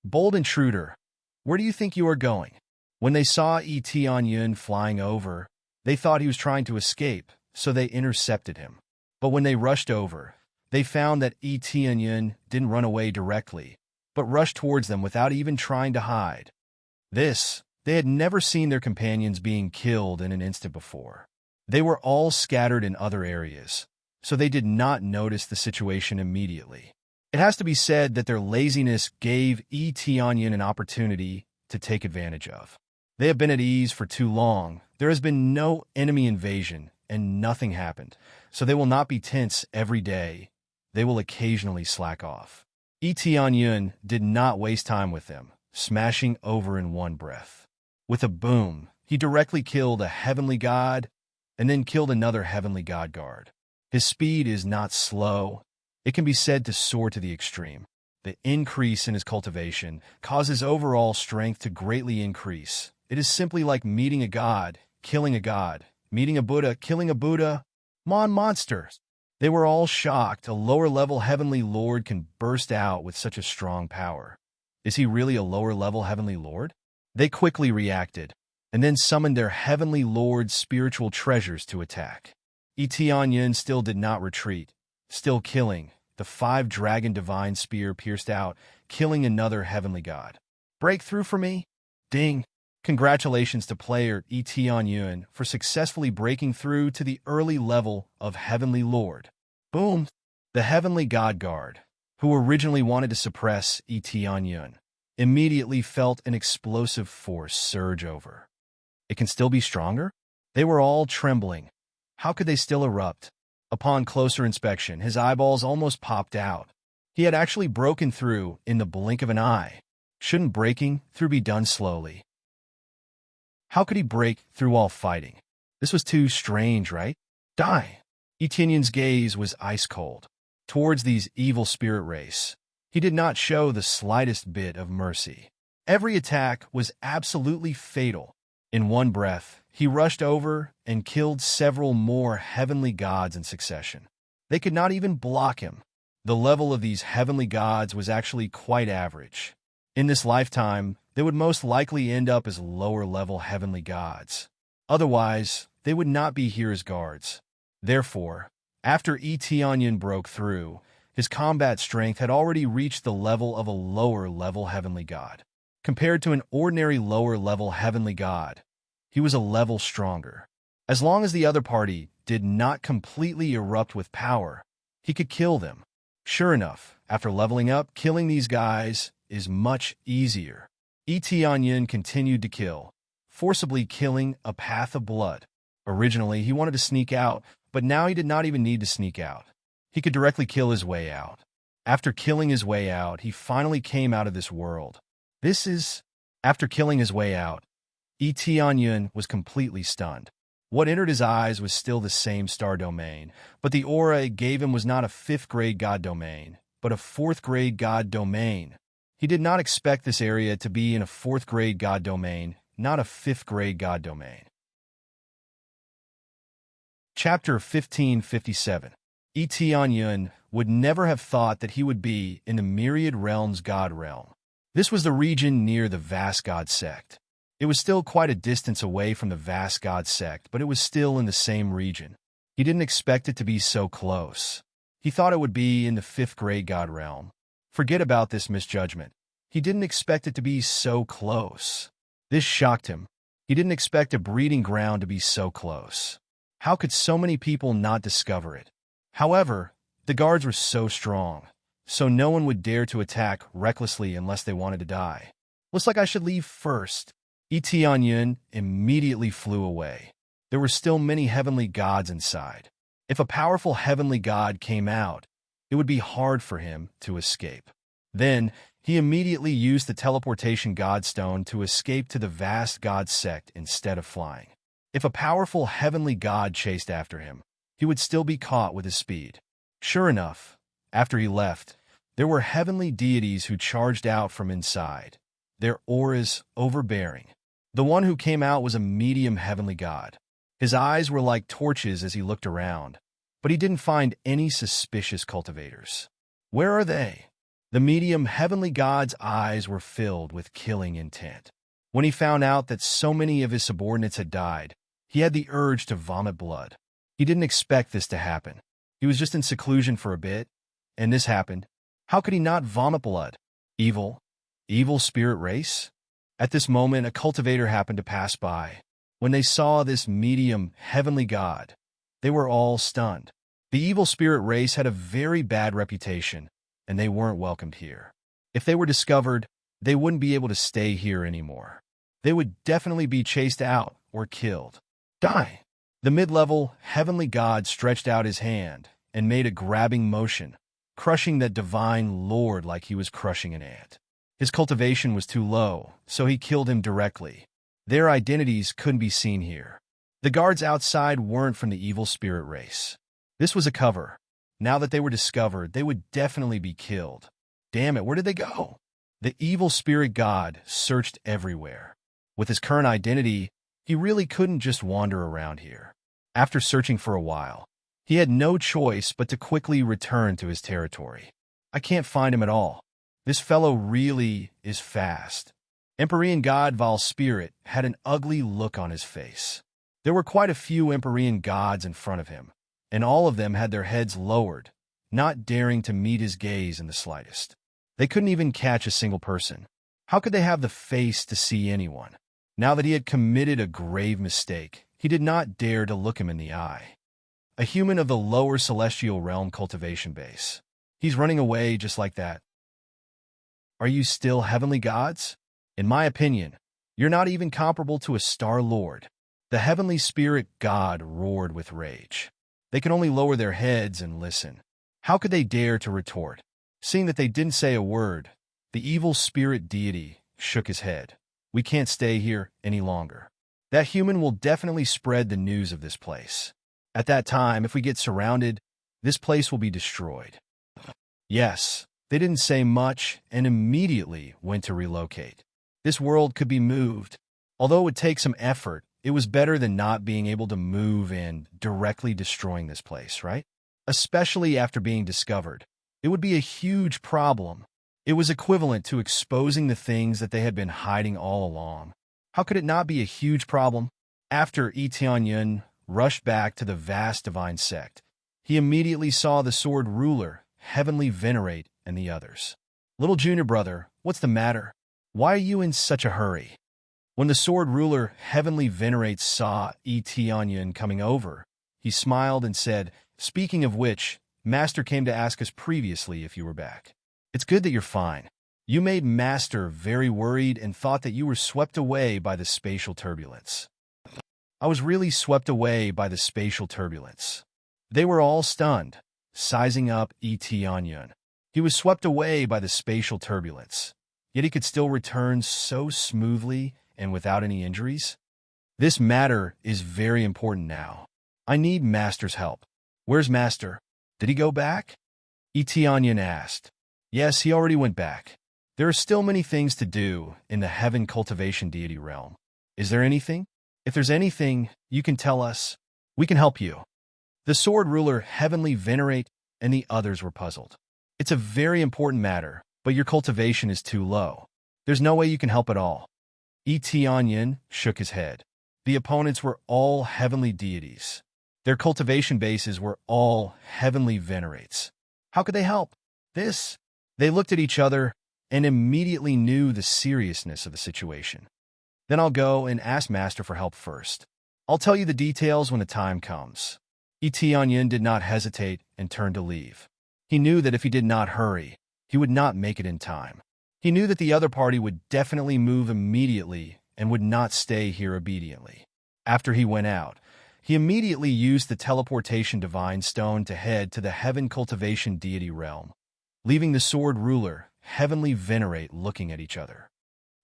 Bold intruder, where do you think you are going? When they saw Etienne flying over, they thought he was trying to escape, so they intercepted him. But when they rushed over, they found that Etienne didn't run away directly, but rushed towards them without even trying to hide. They had never seen their companions being killed in an instant before. They were all scattered in other areas, so they did not notice the situation immediately. It has to be said that their laziness gave Etienne an opportunity to take advantage of. They have been at ease for too long. There has been no enemy invasion, and nothing happened, so they will not be tense every day. They will occasionally slack off. Etienne did not waste time with them, smashing over in one breath. With a boom, he directly killed a heavenly god and then killed another heavenly god guard. His speed is not slow. It can be said to soar to the extreme. The increase in his cultivation causes overall strength to greatly increase. It is simply like meeting a god, killing a god, meeting a Buddha, killing a Buddha. Monsters! They were all shocked. A lower-level heavenly lord can burst out with such a strong power. Is he really a lower-level heavenly lord? They quickly reacted. and then summoned their heavenly lord's spiritual treasures to attack. Etianyun still did not retreat, still killing. The 5-dragon divine spear pierced out, killing another heavenly god. Breakthrough for me? Ding! Congratulations to player Etianyun for successfully breaking through to the early level of Heavenly Lord. Boom! The Heavenly God Guard, who originally wanted to suppress Etianyun, immediately felt an explosive force surge over. It can still be stronger? They were all trembling. How could they still erupt? Upon closer inspection, his eyeballs almost popped out. He had actually broken through in the blink of an eye. Shouldn't breaking through be done slowly? How could he break through while fighting? This was too strange, right? Die! Etienne's gaze was ice cold towards these evil spirit race. He did not show the slightest bit of mercy. Every attack was absolutely fatal. In one breath, he rushed over and killed several more heavenly gods in succession. They could not even block him. The level of these heavenly gods was actually quite average. In this lifetime, they would most likely end up as lower-level heavenly gods. Otherwise, they would not be here as guards. Therefore, after Etianyun broke through, his combat strength had already reached the level of a lower-level heavenly god. Compared to an ordinary lower-level heavenly god, he was a level stronger. As long as the other party did not completely erupt with power, he could kill them. Sure enough, after leveling up, killing these guys is much easier. Etianyun continued to kill, forcibly killing a path of blood. Originally, he wanted to sneak out, but now he did not even need to sneak out. He could directly kill his way out. After killing his way out, he finally came out of this world. After killing his way out, Etianyun was completely stunned. What entered his eyes was still the same star domain, but the aura it gave him was not a 5th-grade god domain, but a 4th-grade god domain. He did not expect this area to be in a 4th-grade god domain, not a 5th-grade god domain. Chapter 1557. Etianyun would never have thought that he would be in the Myriad Realms God Realm. This was the region near the Vast God Sect. It was still quite a distance away from the Vast God Sect, but it was still in the same region. He didn't expect it to be so close. He thought it would be in the 5th-grade God Realm. Forget about this misjudgment. He didn't expect it to be so close. This shocked him. He didn't expect a breeding ground to be so close. How could so many people not discover it? However, the guards were so strong, so no one would dare to attack recklessly unless they wanted to die. Looks like I should leave first. Etianyun immediately flew away. There were still many heavenly gods inside. If a powerful heavenly god came out, it would be hard for him to escape. Then, he immediately used the teleportation godstone to escape to the Vast God Sect instead of flying. If a powerful heavenly god chased after him, he would still be caught with his speed. Sure enough, after he left, there were heavenly deities who charged out from inside, their auras overbearing. The one who came out was a medium heavenly god. His eyes were like torches as he looked around, but he didn't find any suspicious cultivators. Where are they? The medium heavenly god's eyes were filled with killing intent. When he found out that so many of his subordinates had died, he had the urge to vomit blood. He didn't expect this to happen. He was just in seclusion for a bit, and this happened. How could he not vomit blood? Evil spirit race? At this moment, a cultivator happened to pass by. When they saw this medium heavenly god, they were all stunned. The evil spirit race had a very bad reputation, and they weren't welcomed here. If they were discovered, they wouldn't be able to stay here anymore. They would definitely be chased out or killed. Die! The mid-level heavenly god stretched out his hand and made a grabbing motion, crushing that divine lord like he was crushing an ant. His cultivation was too low, so he killed him directly. Their identities couldn't be seen here. The guards outside weren't from the evil spirit race. This was a cover. Now that they were discovered, they would definitely be killed. Damn it, where did they go? The evil spirit god searched everywhere. With his current identity, he really couldn't just wander around here. After searching for a while, he had no choice but to quickly return to his territory. I can't find him at all. This fellow really is fast. Empyrean god Val's spirit had an ugly look on his face. There were quite a few Empyrean gods in front of him, and all of them had their heads lowered, not daring to meet his gaze in the slightest. They couldn't even catch a single person. How could they have the face to see anyone? Now that he had committed a grave mistake, he did not dare to look him in the eye. A human of the lower celestial realm cultivation base. He's running away just like that. Are you still heavenly gods? In my opinion, you're not even comparable to a star lord. The heavenly spirit god roared with rage. They could only lower their heads and listen. How could they dare to retort? Seeing that they didn't say a word, the evil spirit deity shook his head. We can't stay here any longer. That human will definitely spread the news of this place. At that time, if we get surrounded, this place will be destroyed. Yes, they didn't say much and immediately went to relocate. This world could be moved. Although it would take some effort, it was better than not being able to move and directly destroying this place, right? Especially after being discovered. It would be a huge problem. It was equivalent to exposing the things that they had been hiding all along. How could it not be a huge problem? After Tianyun rushed back to the vast divine sect, he immediately saw the sword ruler, heavenly venerate, and the others. Little junior brother, what's the matter? Why are you in such a hurry? When the sword ruler, heavenly venerate, saw Tianyun coming over, he smiled and said, "Speaking of which, Master came to ask us previously if you were back. It's good that you're fine. You made Master very worried and thought that you were swept away by the spatial turbulence." I was really swept away by the spatial turbulence. They were all stunned, sizing up Tianyun. He was swept away by the spatial turbulence, yet he could still return so smoothly and without any injuries. This matter is very important now. I need Master's help. Where's Master? Did he go back? Tianyun asked. Yes, he already went back. There are still many things to do in the heaven cultivation deity realm. Is there anything? If there's anything, you can tell us. We can help you. The sword ruler, heavenly venerate, and the others were puzzled. It's a very important matter, but your cultivation is too low. There's no way you can help at all. Tianyun shook his head. The opponents were all heavenly deities. Their cultivation bases were all heavenly venerates. How could they help? They looked at each other and immediately knew the seriousness of the situation. Then I'll go and ask Master for help first. I'll tell you the details when the time comes. Tianyun did not hesitate and turned to leave. He knew that if he did not hurry, he would not make it in time. He knew that the other party would definitely move immediately and would not stay here obediently. After he went out, he immediately used the teleportation divine stone to head to the heaven cultivation deity realm, leaving the sword ruler, heavenly venerate, looking at each other.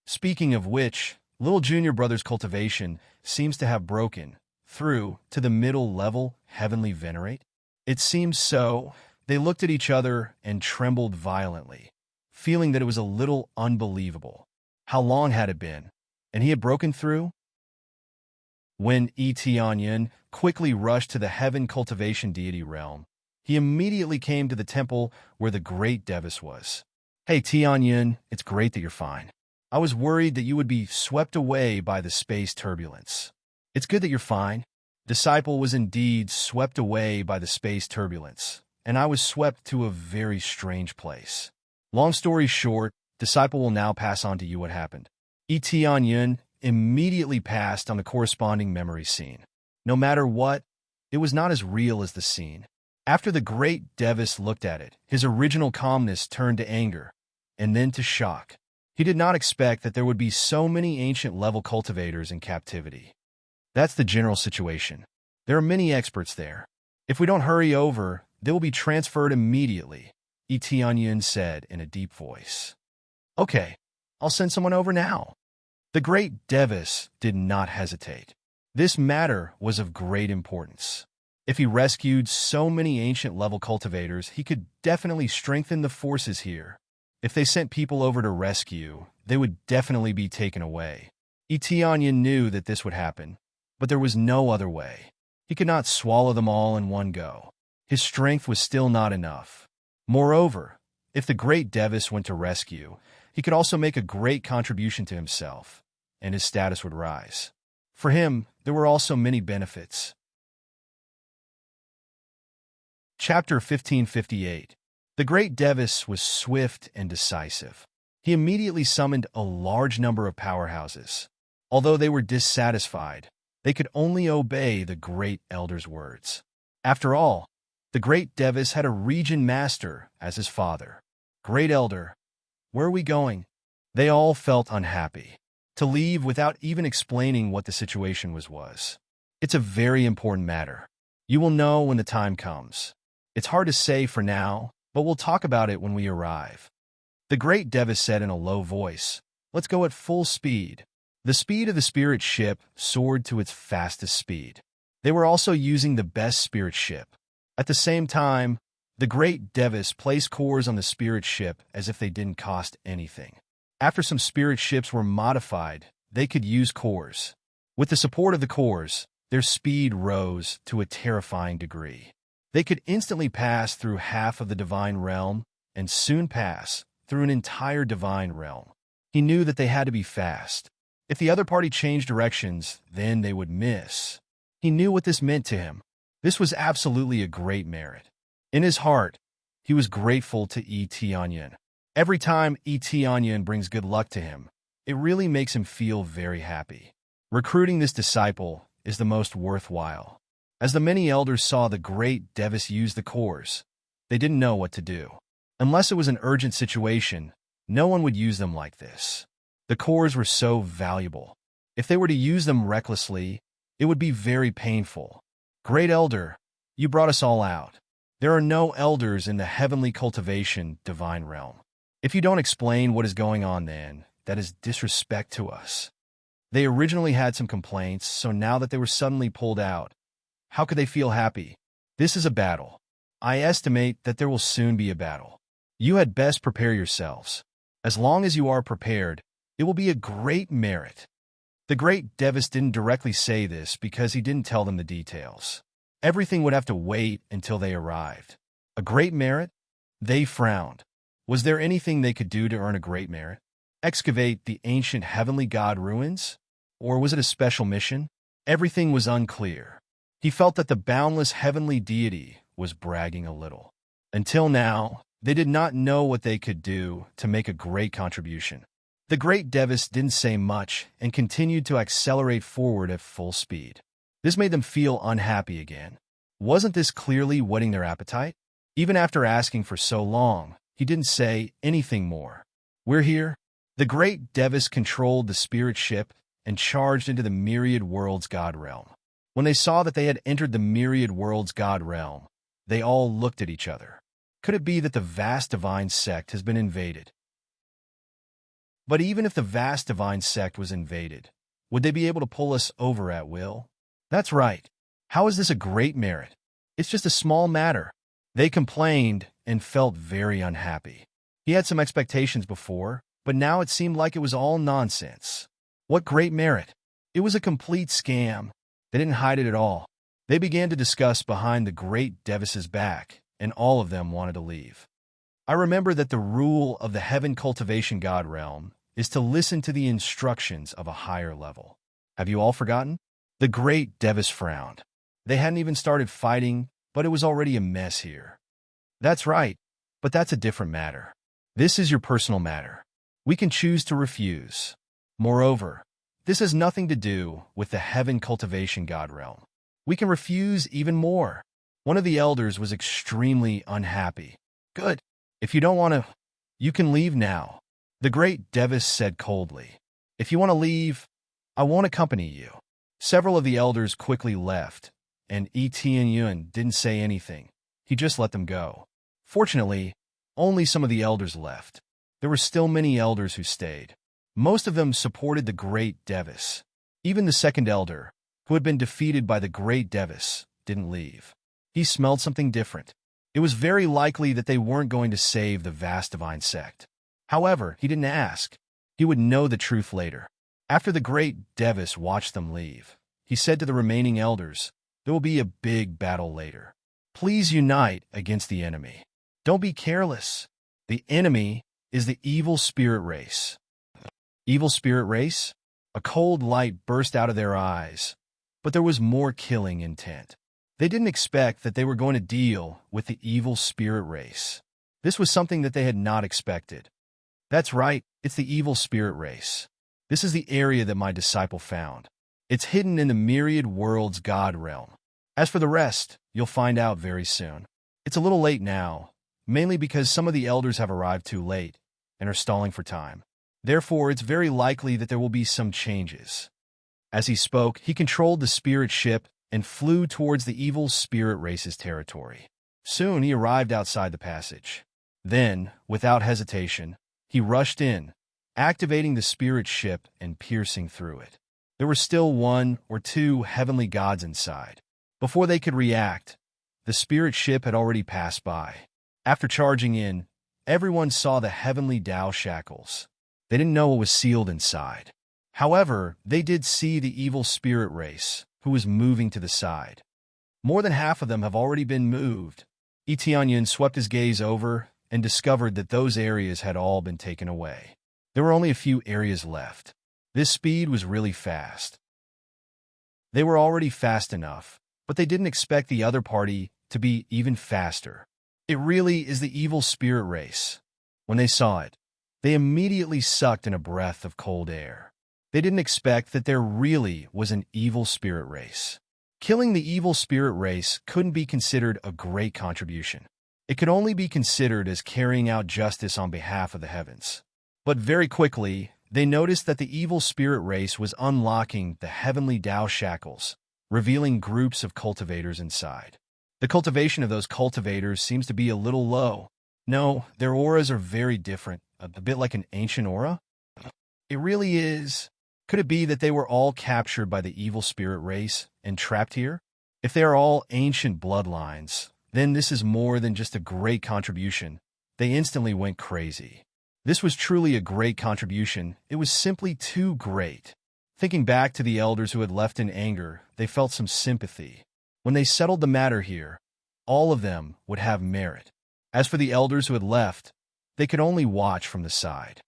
Speaking of which, little junior brother's cultivation seems to have broken through to the middle level heavenly venerate. It seems so. They looked at each other and trembled violently, feeling that it was a little unbelievable. How long had it been? And he had broken through? When Tianyun quickly rushed to the heaven cultivation deity realm, he immediately came to the temple where the great Devis was. Hey Tianyun, it's great that you're fine. I was worried that you would be swept away by the space turbulence. It's good that you're fine. Disciple was indeed swept away by the space turbulence, and I was swept to a very strange place. Long story short, Disciple will now pass on to you what happened. Tianyun immediately passed on the corresponding memory scene. No matter what, it was not as real as the scene. After the great Devis looked at it, his original calmness turned to anger, and then to shock. He did not expect that there would be so many ancient-level cultivators in captivity. That's the general situation. There are many experts there. If we don't hurry over, they will be transferred immediately, Tianyun said in a deep voice. Okay, I'll send someone over now. The great Devis did not hesitate. This matter was of great importance. If he rescued so many ancient-level cultivators, he could definitely strengthen the forces here. If they sent people over to rescue, they would definitely be taken away. Tianyun knew that this would happen, but there was no other way. He could not swallow them all in one go. His strength was still not enough. Moreover, if the great Devis went to rescue, he could also make a great contribution to himself, and his status would rise. For him, there were also many benefits. Chapter 1558. The great Devis was swift and decisive. He immediately summoned a large number of powerhouses. Although they were dissatisfied, they could only obey the great elder's words. After all, the great Devis had a region master as his father. Great elder, where are we going? They all felt unhappy. To leave without even explaining what the situation was. It's a very important matter. You will know when the time comes. It's hard to say for now, but we'll talk about it when we arrive. The great Devis said in a low voice, "Let's go at full speed." The speed of the spirit ship soared to its fastest speed. They were also using the best spirit ship. At the same time, the great Devis placed cores on the spirit ship as if they didn't cost anything. After some spirit ships were modified, they could use cores. With the support of the cores, their speed rose to a terrifying degree. They could instantly pass through half of the divine realm and soon pass through an entire divine realm. He knew that they had to be fast. If the other party changed directions, then they would miss. He knew what this meant to him. This was absolutely a great merit. In his heart, he was grateful to Etianyan. Every time Etianyan brings good luck to him, it really makes him feel very happy. Recruiting this disciple is the most worthwhile. As the many elders saw the great Devis use the cores, they didn't know what to do. Unless it was an urgent situation, no one would use them like this. The cores were so valuable. If they were to use them recklessly, it would be very painful. Great elder, you brought us all out. There are no elders in the heavenly cultivation divine realm. If you don't explain what is going on then, that is disrespect to us. They originally had some complaints, so now that they were suddenly pulled out, how could they feel happy? This is a battle. I estimate that there will soon be a battle. You had best prepare yourselves. As long as you are prepared, it will be a great merit. The great Devis didn't directly say this because he didn't tell them the details. Everything would have to wait until they arrived. A great merit? They frowned. Was there anything they could do to earn a great merit? Excavate the ancient heavenly god ruins? Or was it a special mission? Everything was unclear. He felt that the boundless heavenly deity was bragging a little. Until now, they did not know what they could do to make a great contribution. The great Devis didn't say much and continued to accelerate forward at full speed. This made them feel unhappy again. Wasn't this clearly whetting their appetite? Even after asking for so long, he didn't say anything more. We're here. The great Devis controlled the spirit ship and charged into the myriad worlds god realm. When they saw that they had entered the myriad worlds god realm, they all looked at each other. Could it be that the vast divine sect has been invaded? But even if the vast divine sect was invaded, would they be able to pull us over at will? That's right. How is this a great merit? It's just a small matter. They complained and felt very unhappy. He had some expectations before, but now it seemed like it was all nonsense. What great merit! It was a complete scam. They didn't hide it at all. They began to discuss behind the great Devis's back, and all of them wanted to leave. I remember that the rule of the heaven cultivation god realm is to listen to the instructions of a higher level. Have you all forgotten? The great Devis frowned. They hadn't even started fighting, but it was already a mess here. That's right, but that's a different matter. This is your personal matter. We can choose to refuse. Moreover, this has nothing to do with the heaven cultivation god realm. We can refuse even more. One of the elders was extremely unhappy. Good. If you don't want to, you can leave now. The great Devis said coldly. If you want to leave, I won't accompany you. Several of the elders quickly left, and Etianyan didn't say anything. He just let them go. Fortunately, only some of the elders left. There were still many elders who stayed. Most of them supported the great Devis. Even the second elder, who had been defeated by the great Devis, didn't leave. He smelled something different. It was very likely that they weren't going to save the vast divine sect. However, he didn't ask. He would know the truth later. After the great Devis watched them leave, he said to the remaining elders, "There will be a big battle later. Please unite against the enemy. Don't be careless. The enemy is the evil spirit race. Evil spirit race? A cold light burst out of their eyes, but there was more killing intent. They didn't expect that they were going to deal with the evil spirit race. This was something that they had not expected. That's right, it's the evil spirit race. This is the area that my disciple found. It's hidden in the myriad worlds God realm. As for the rest, you'll find out very soon. It's a little late now, mainly because some of the elders have arrived too late and are stalling for time. Therefore, it's very likely that there will be some changes. As he spoke, he controlled the spirit ship and flew towards the evil spirit race's territory. Soon he arrived outside the passage. Then, without hesitation, he rushed in, activating the spirit ship and piercing through it. There were still 1 or 2 heavenly gods inside. Before they could react, the spirit ship had already passed by. After charging in, everyone saw the heavenly Tao shackles. They didn't know what was sealed inside. However, they did see the evil spirit race, who was moving to the side. More than half of them have already been moved. Etianyan swept his gaze over and discovered that those areas had all been taken away. There were only a few areas left. This speed was really fast. They were already fast enough, but they didn't expect the other party to be even faster. It really is the evil spirit race. When they saw it, they immediately sucked in a breath of cold air. They didn't expect that there really was an evil spirit race. Killing the evil spirit race couldn't be considered a great contribution. It could only be considered as carrying out justice on behalf of the heavens. But very quickly, they noticed that the evil spirit race was unlocking the heavenly Tao shackles, revealing groups of cultivators inside. The cultivation of those cultivators seems to be a little low. No, their auras are very different, a bit like an ancient aura. It really is. Could it be that they were all captured by the evil spirit race and trapped here? If they are all ancient bloodlines, then this is more than just a great contribution. They instantly went crazy. This was truly a great contribution. It was simply too great. Thinking back to the elders who had left in anger, they felt some sympathy. When they settled the matter here, all of them would have merit. As for the elders who had left, they could only watch from the side.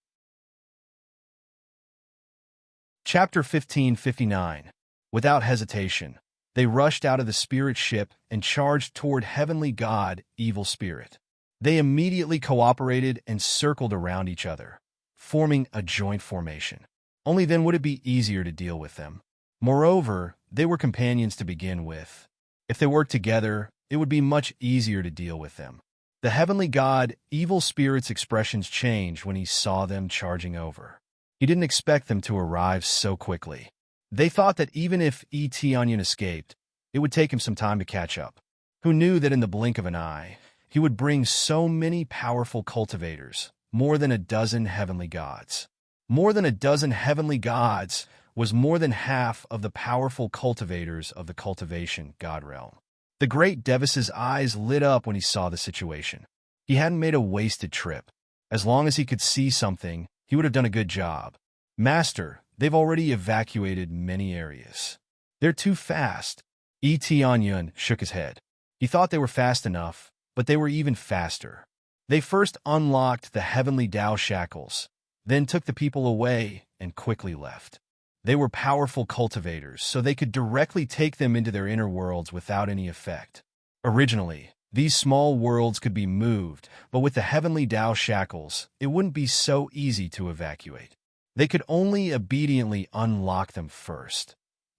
Chapter 1559. Without hesitation, they rushed out of the spirit ship and charged toward heavenly god, evil spirit. They immediately cooperated and circled around each other, forming a joint formation. Only then would it be easier to deal with them. Moreover, they were companions to begin with. If they worked together, it would be much easier to deal with them. The heavenly god, evil spirit's expressions changed when he saw them charging over. He didn't expect them to arrive so quickly. They thought that even if Etianyan escaped, it would take him some time to catch up. Who knew that in the blink of an eye, he would bring so many powerful cultivators, more than a dozen heavenly gods. More than a dozen heavenly gods was more than half of the powerful cultivators of the cultivation god realm. The great Devis's eyes lit up when he saw the situation. He hadn't made a wasted trip. As long as he could see something, he would have done a good job. Master, they've already evacuated many areas. They're too fast. Etianyan shook his head. He thought they were fast enough, but they were even faster. They first unlocked the heavenly Tao shackles, then took the people away and quickly left. They were powerful cultivators, so they could directly take them into their inner worlds without any effect. Originally, these small worlds could be moved, but with the heavenly Tao shackles, it wouldn't be so easy to evacuate. They could only obediently unlock them first,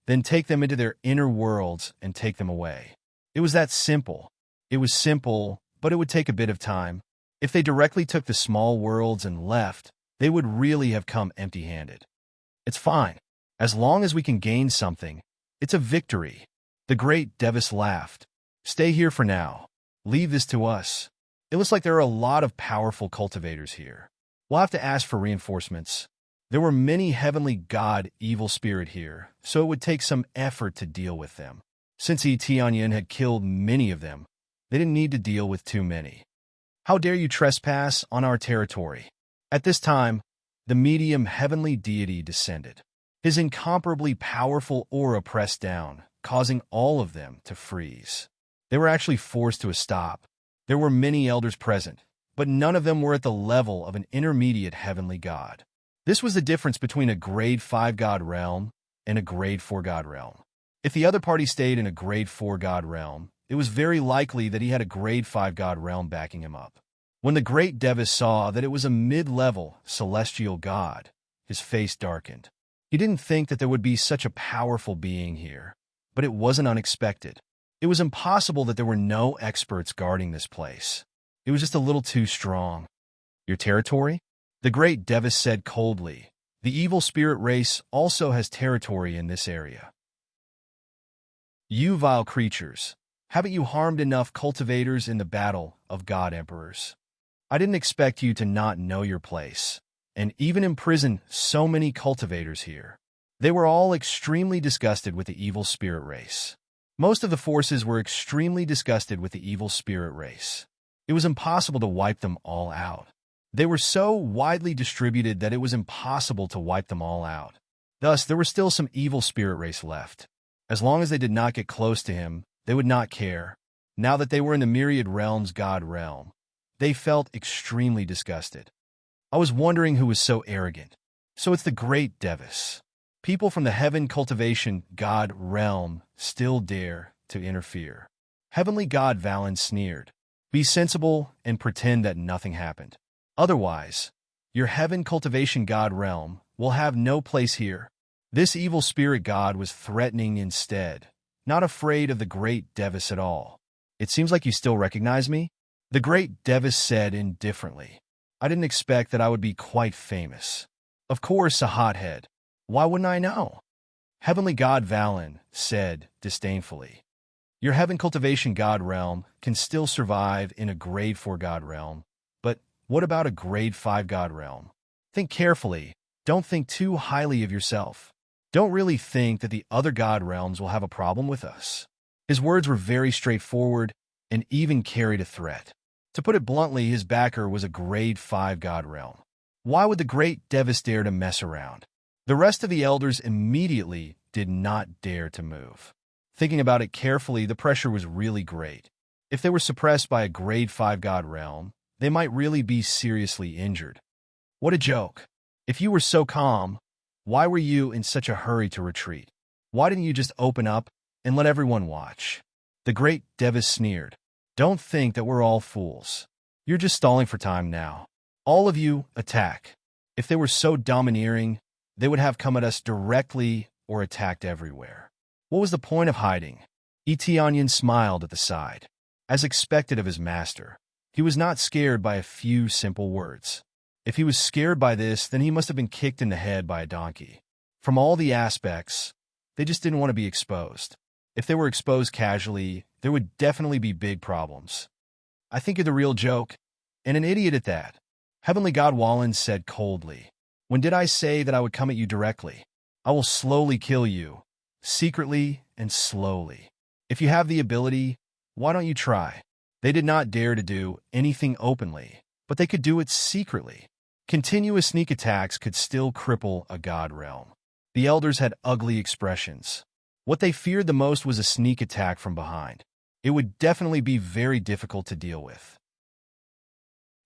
then take them into their inner worlds and take them away. It was that simple. It was simple, but it would take a bit of time. If they directly took the small worlds and left, they would really have come empty-handed. It's fine. As long as we can gain something, it's a victory. The great Devis laughed. Stay here for now. Leave this to us. It looks like there are a lot of powerful cultivators here. We'll have to ask for reinforcements. There were many heavenly god evil spirit here, so it would take some effort to deal with them. Since Etianyan had killed many of them, they didn't need to deal with too many. How dare you trespass on our territory? At this time, the medium heavenly deity descended. His incomparably powerful aura pressed down, causing all of them to freeze. They were actually forced to a stop. There were many elders present, but none of them were at the level of an intermediate heavenly god. This was the difference between a grade 5 god realm and a grade 4 god realm. If the other party stayed in a grade 4 god realm, it was very likely that he had a grade 5 god realm backing him up. When the great Devis saw that it was a mid-level celestial god, his face darkened. He didn't think that there would be such a powerful being here, but it wasn't unexpected. It was impossible that there were no experts guarding this place. It was just a little too strong. Your territory? The great Devis said coldly. The evil spirit race also has territory in this area. You vile creatures, haven't you harmed enough cultivators in the battle of god emperors? I didn't expect you to not know your place, and even imprison so many cultivators here. They were all extremely disgusted with the evil spirit race. Most of the forces were extremely disgusted with the evil spirit race. It was impossible to wipe them all out. They were so widely distributed that it was impossible to wipe them all out. Thus, there were still some evil spirit race left. As long as they did not get close to him, they would not care. Now that they were in the myriad realms god realm, they felt extremely disgusted. I was wondering who was so arrogant. So it's the great Devis. People from the heaven cultivation god realm still dare to interfere. Heavenly god Valen sneered. Be sensible and pretend that nothing happened. Otherwise, your heaven cultivation god realm will have no place here. This evil spirit god was threatening instead, not afraid of the great Devis at all. It seems like you still recognize me? The great Devis said indifferently. I didn't expect that I would be quite famous. Of course, a hothead. Why wouldn't I know? Heavenly god Valen said disdainfully. Your heaven cultivation god realm can still survive in a grade 4 god realm, but what about a grade 5 god realm? Think carefully. Don't think too highly of yourself. Don't really think that the other god realms will have a problem with us. His words were very straightforward and even carried a threat. To put it bluntly, his backer was a grade 5 god realm. Why would the great Devis dare to mess around? The rest of the elders immediately did not dare to move. Thinking about it carefully, the pressure was really great. If they were suppressed by a grade 5 god realm, they might really be seriously injured. What a joke. If you were so calm, why were you in such a hurry to retreat? Why didn't you just open up and let everyone watch? The great Devis sneered. Don't think that we're all fools. You're just stalling for time now. All of you, attack. If they were so domineering, they would have come at us directly or attacked everywhere. What was the point of hiding? Eteonian smiled at the side. As expected of his master, he was not scared by a few simple words. If he was scared by this, then he must have been kicked in the head by a donkey. From all the aspects, they just didn't want to be exposed. If they were exposed casually, there would definitely be big problems. I think you're the real joke, and an idiot at that. Heavenly God Wallen said coldly. When did I say that I would come at you directly? I will slowly kill you, secretly and slowly. If you have the ability, why don't you try? They did not dare to do anything openly, but they could do it secretly. Continuous sneak attacks could still cripple a god realm. The elders had ugly expressions. What they feared the most was a sneak attack from behind. It would definitely be very difficult to deal with.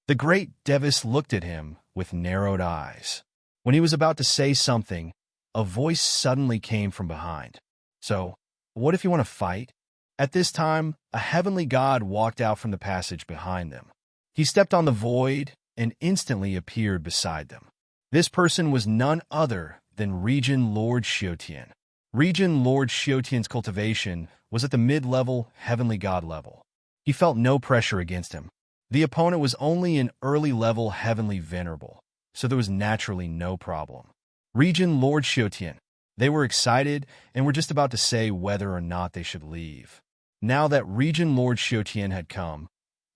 The great Devis looked at him with narrowed eyes. When he was about to say something, a voice suddenly came from behind. So, what if you want to fight? At this time, a heavenly god walked out from the passage behind them. He stepped on the void and instantly appeared beside them. This person was none other than Regent Lord Xiutian. Regent Lord Xiutian's cultivation was at the mid-level heavenly god level. He felt no pressure against him. The opponent was only an early-level heavenly venerable, so there was naturally no problem. Regent Lord Xiutian. They were excited and were just about to say whether or not they should leave. Now that Regent Lord Xiutian had come,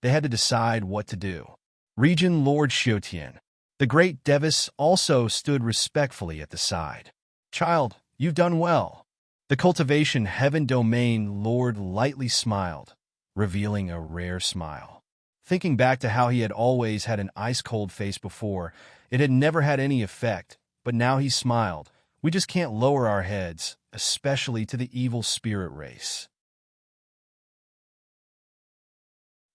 they had to decide what to do. Regent Lord Xiutian. The great Devis also stood respectfully at the side. Child, you've done well. The cultivation heaven domain lord lightly smiled, revealing a rare smile. Thinking back to how he had always had an ice-cold face before, it had never had any effect, but now he smiled. We just can't lower our heads, especially to the evil spirit race.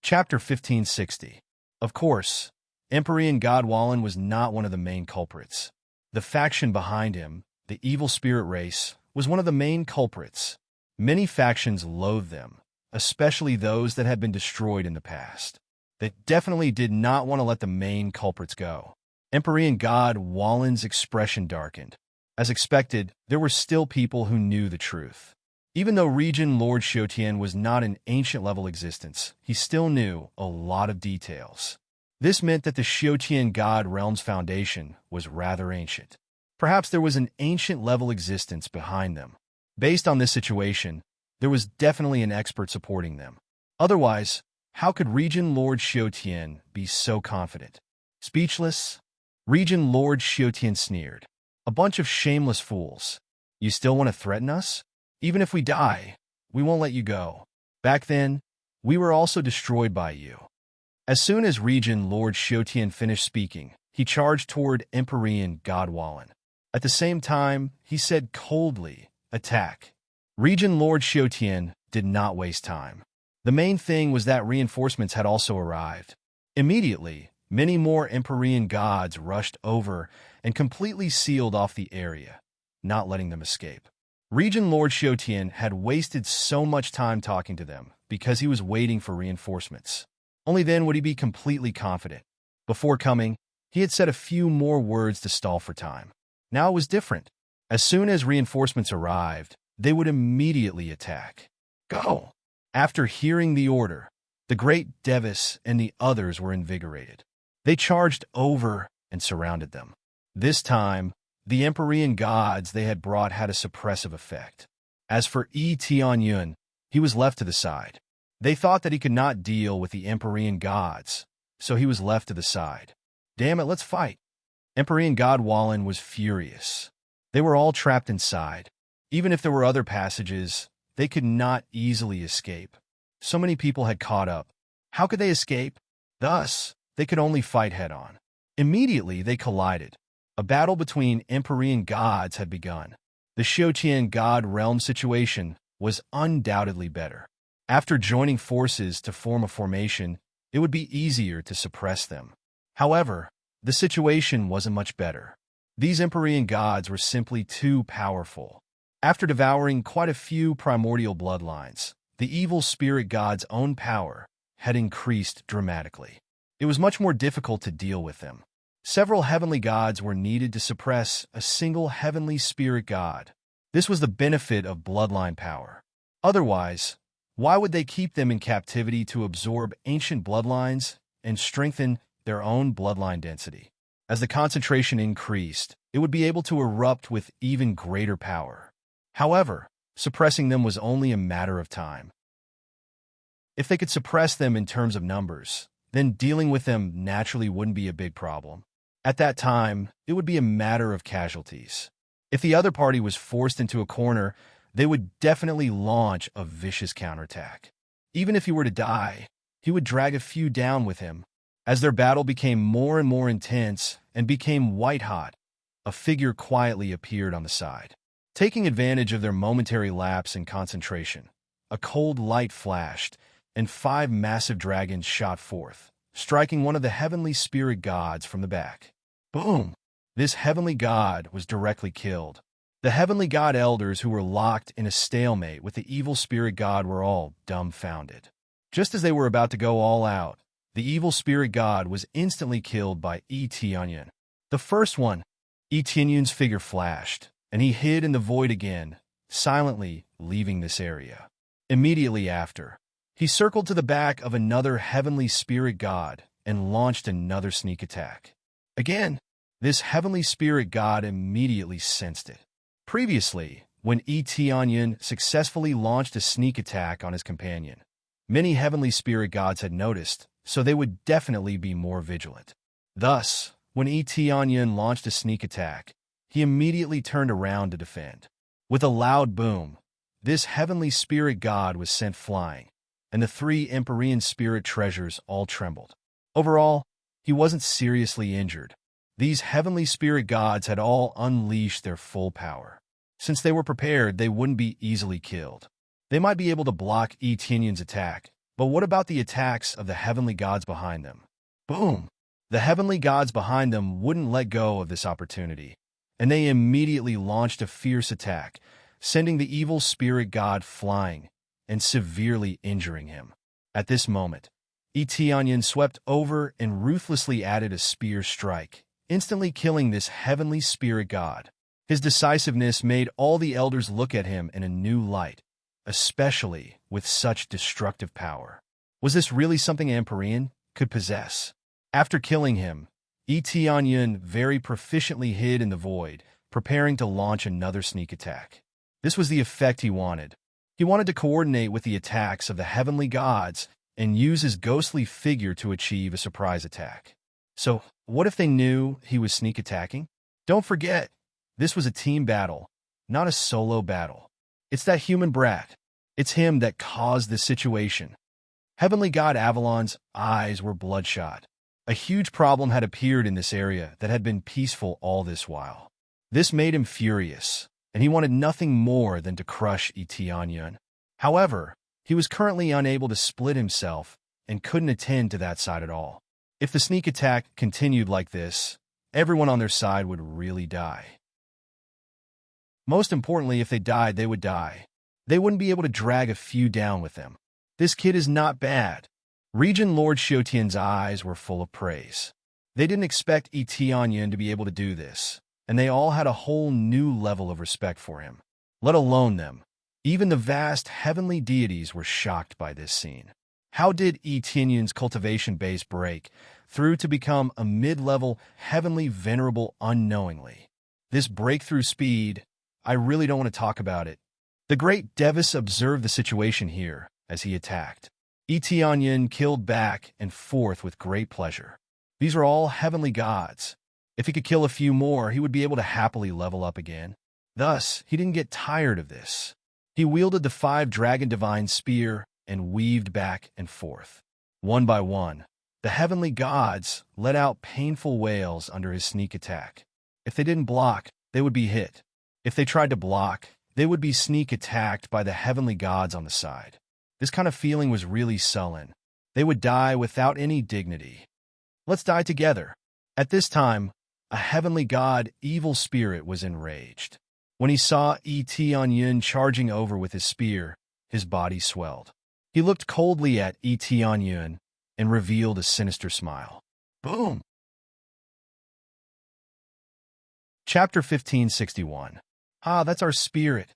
Chapter 1560. Of course, Empyrean god Wallen was not one of the main culprits. The faction behind him, the evil spirit race, was one of the main culprits. Many factions loathed them, especially those that had been destroyed in the past. They definitely did not want to let the main culprits go. Empyrean god Wallen's expression darkened. As expected, there were still people who knew the truth. Even though Region Lord Xiutian was not an ancient-level existence, he still knew a lot of details. This meant that the Xiutian God Realm's foundation was rather ancient. Perhaps there was an ancient-level existence behind them. Based on this situation, there was definitely an expert supporting them. Otherwise, how could Region Lord Xiutian be so confident? Speechless, Region Lord Xiutian sneered. A bunch of shameless fools. You still want to threaten us? Even if we die, we won't let you go. Back then, we were also destroyed by you. As soon as Region Lord Xiutian finished speaking, he charged toward Empyrean god Wallen. At the same time, he said coldly, "Attack." Region Lord Xiutian did not waste time. The main thing was that reinforcements had also arrived. Immediately, many more Empyrean gods rushed over and completely sealed off the area, not letting them escape. Region Lord Xiutian had wasted so much time talking to them because he was waiting for reinforcements. Only then would he be completely confident. Before coming, he had said a few more words to stall for time. Now it was different. As soon as reinforcements arrived, they would immediately attack. Go! After hearing the order, the great Devis and the others were invigorated. They charged over and surrounded them. This time, the Empyrean gods they had brought had a suppressive effect. As for Tianyun, he was left to the side. They thought that he could not deal with the Empyrean gods, so he was left to the side. Damn it, let's fight. Empyrean god Wallen was furious. They were all trapped inside. Even if there were other passages, they could not easily escape. So many people had caught up. How could they escape? Thus, they could only fight head-on. Immediately, they collided. A battle between Empyrean gods had begun. The Xiutian god realm situation was undoubtedly better. After joining forces to form a formation, it would be easier to suppress them. However, the situation wasn't much better. These Empyrean gods were simply too powerful. After devouring quite a few primordial bloodlines, the evil spirit god's own power had increased dramatically. It was much more difficult to deal with them. Several heavenly gods were needed to suppress a single heavenly spirit god. This was the benefit of bloodline power. Otherwise, why would they keep them in captivity to absorb ancient bloodlines and strengthen their own bloodline density? As the concentration increased, it would be able to erupt with even greater power. However, suppressing them was only a matter of time. If they could suppress them in terms of numbers, then dealing with them naturally wouldn't be a big problem. At that time, it would be a matter of casualties. If the other party was forced into a corner, they would definitely launch a vicious counterattack. Even if he were to die, he would drag a few down with him. As their battle became more and more intense and became white-hot, a figure quietly appeared on the side. Taking advantage of their momentary lapse in concentration, a cold light flashed, and 5 massive dragons shot forth, striking one of the heavenly spirit gods from the back. Boom! This heavenly god was directly killed. The heavenly god elders who were locked in a stalemate with the evil spirit god were all dumbfounded. Just as they were about to go all out, the evil spirit god was instantly killed by Tianyun. The first one, Tianyun's figure flashed, and he hid in the void again, silently leaving this area. Immediately after, he circled to the back of another heavenly spirit god and launched another sneak attack. Again, this heavenly spirit god immediately sensed it. Previously, when Tianyun successfully launched a sneak attack on his companion, many heavenly spirit gods had noticed, so they would definitely be more vigilant. Thus, when Tianyun launched a sneak attack, he immediately turned around to defend. With a loud boom, this heavenly spirit god was sent flying, and the 3 Empyrean spirit treasures all trembled. Overall, he wasn't seriously injured. These heavenly spirit gods had all unleashed their full power. Since they were prepared, they wouldn't be easily killed. They might be able to block Tianyun's attack, but what about the attacks of the heavenly gods behind them? Boom! The heavenly gods behind them wouldn't let go of this opportunity, and they immediately launched a fierce attack, sending the evil spirit god flying and severely injuring him. At this moment, Eteonyon swept over and ruthlessly added a spear strike, instantly killing this heavenly spirit god. His decisiveness made all the elders look at him in a new light, especially with such destructive power. Was this really something Empyrean could possess? After killing him, Eteonyon very proficiently hid in the void, preparing to launch another sneak attack. This was the effect he wanted. He wanted to coordinate with the attacks of the heavenly gods and use his ghostly figure to achieve a surprise attack. So, what if they knew he was sneak attacking? Don't forget, this was a team battle, not a solo battle. It's that human brat. It's him that caused this situation. Heavenly God Avalon's eyes were bloodshot. A huge problem had appeared in this area that had been peaceful all this while. This made him furious, and he wanted nothing more than to crush Eteonyon. However, he was currently unable to split himself and couldn't attend to that side at all. If the sneak attack continued like this, everyone on their side would really die. Most importantly, if they died, they would die. They wouldn't be able to drag a few down with them. This kid is not bad. Regent Lord Shotian's eyes were full of praise. They didn't expect Eteonyon to be able to do this, and they all had a whole new level of respect for him. Let alone them. Even the vast heavenly deities were shocked by this scene. How did Eteonyon's cultivation base break through to become a mid-level heavenly venerable unknowingly? This breakthrough speed, I really don't want to talk about it. The great Devis observed the situation here as he attacked. Eteonyon killed back and forth with great pleasure. These are all heavenly gods. If he could kill a few more, he would be able to happily level up again. Thus, he didn't get tired of this. He wielded the 5-dragon divine spear and weaved back and forth. One by one, the heavenly gods let out painful wails under his sneak attack. If they didn't block, they would be hit. If they tried to block, they would be sneak attacked by the heavenly gods on the side. This kind of feeling was really sullen. They would die without any dignity. Let's die together. At this time, a heavenly god, evil spirit, was enraged. When he saw Eteonyon charging over with his spear, his body swelled. He looked coldly at Eteonyon and revealed a sinister smile. Boom! Chapter 1561. Ah, that's our spirit.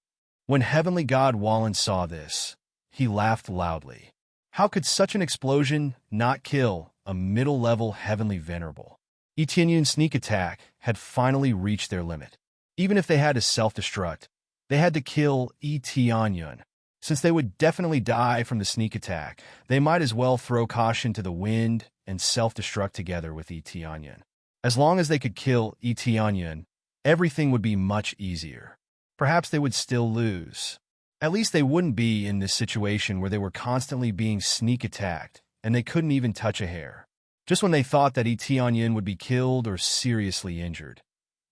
When heavenly god Wallen saw this, he laughed loudly. How could such an explosion not kill a middle-level heavenly venerable? Eteonyon's sneak attack had finally reached their limit. Even if they had to self-destruct, they had to kill Eteonyon. Since they would definitely die from the sneak attack, they might as well throw caution to the wind and self-destruct together with Eteonyon. As long as they could kill Eteonyon, everything would be much easier. Perhaps they would still lose. At least they wouldn't be in this situation where they were constantly being sneak attacked and they couldn't even touch a hair. Just when they thought that Eteonyon would be killed or seriously injured,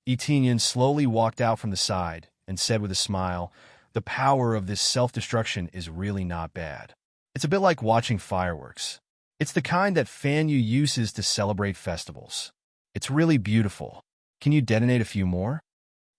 Eteonyon slowly walked out from the side and said with a smile, "The power of this self-destruction is really not bad. It's a bit like watching fireworks. It's the kind that Fanyu uses to celebrate festivals. It's really beautiful. Can you detonate a few more?"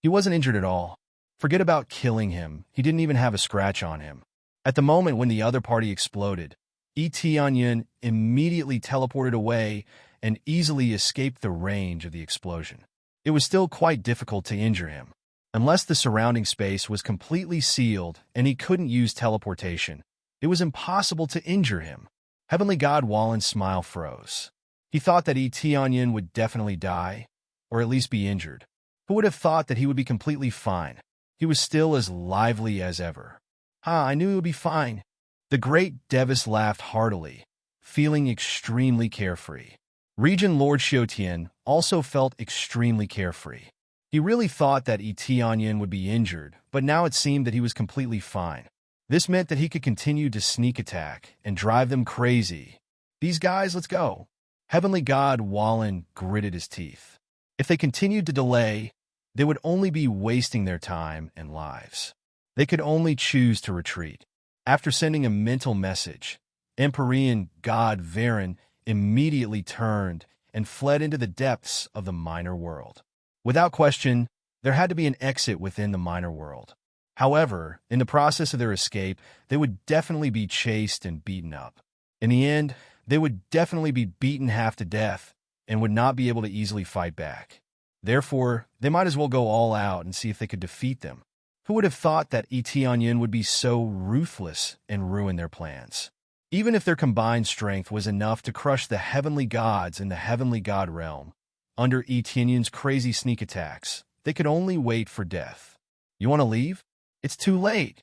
He wasn't injured at all. Forget about killing him. He didn't even have a scratch on him. At the moment when the other party exploded, Eteonyon immediately teleported away and easily escaped the range of the explosion. It was still quite difficult to injure him. Unless the surrounding space was completely sealed and he couldn't use teleportation, it was impossible to injure him. Heavenly God Wallen's smile froze. He thought that Eteonyon would definitely die, or at least be injured. Who would have thought that he would be completely fine? He was still as lively as ever. I knew he would be fine. The great Devis laughed heartily, feeling extremely carefree. Regent Lord Shotian also felt extremely carefree. He really thought that Eteonyon would be injured, but now it seemed that he was completely fine. This meant that he could continue to sneak attack and drive them crazy. These guys, let's go. Heavenly God Wallen gritted his teeth. If they continued to delay, they would only be wasting their time and lives. They could only choose to retreat. After sending a mental message, Empyrean God Varen immediately turned and fled into the depths of the minor world. Without question, there had to be an exit within the minor world. However, in the process of their escape, they would definitely be chased and beaten up. In the end, they would definitely be beaten half to death and would not be able to easily fight back. Therefore, they might as well go all out and see if they could defeat them. Who would have thought that Etion would be so ruthless and ruin their plans? Even if their combined strength was enough to crush the heavenly gods in the heavenly god realm, under Etion's crazy sneak attacks, they could only wait for death. You want to leave? It's too late.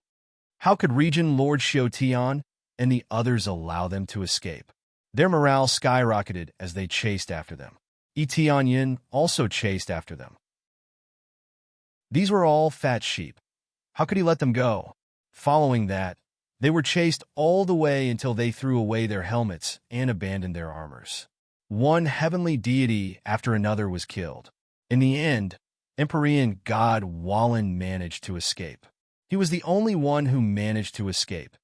How could Region Lord Xiaotian and the others allow them to escape? Their morale skyrocketed as they chased after them. Etion also chased after them. These were all fat sheep. How could he let them go? Following that, they were chased all the way until they threw away their helmets and abandoned their armors. One heavenly deity after another was killed. In the end, Empyrean god Wallen managed to escape. He was the only one who managed to escape.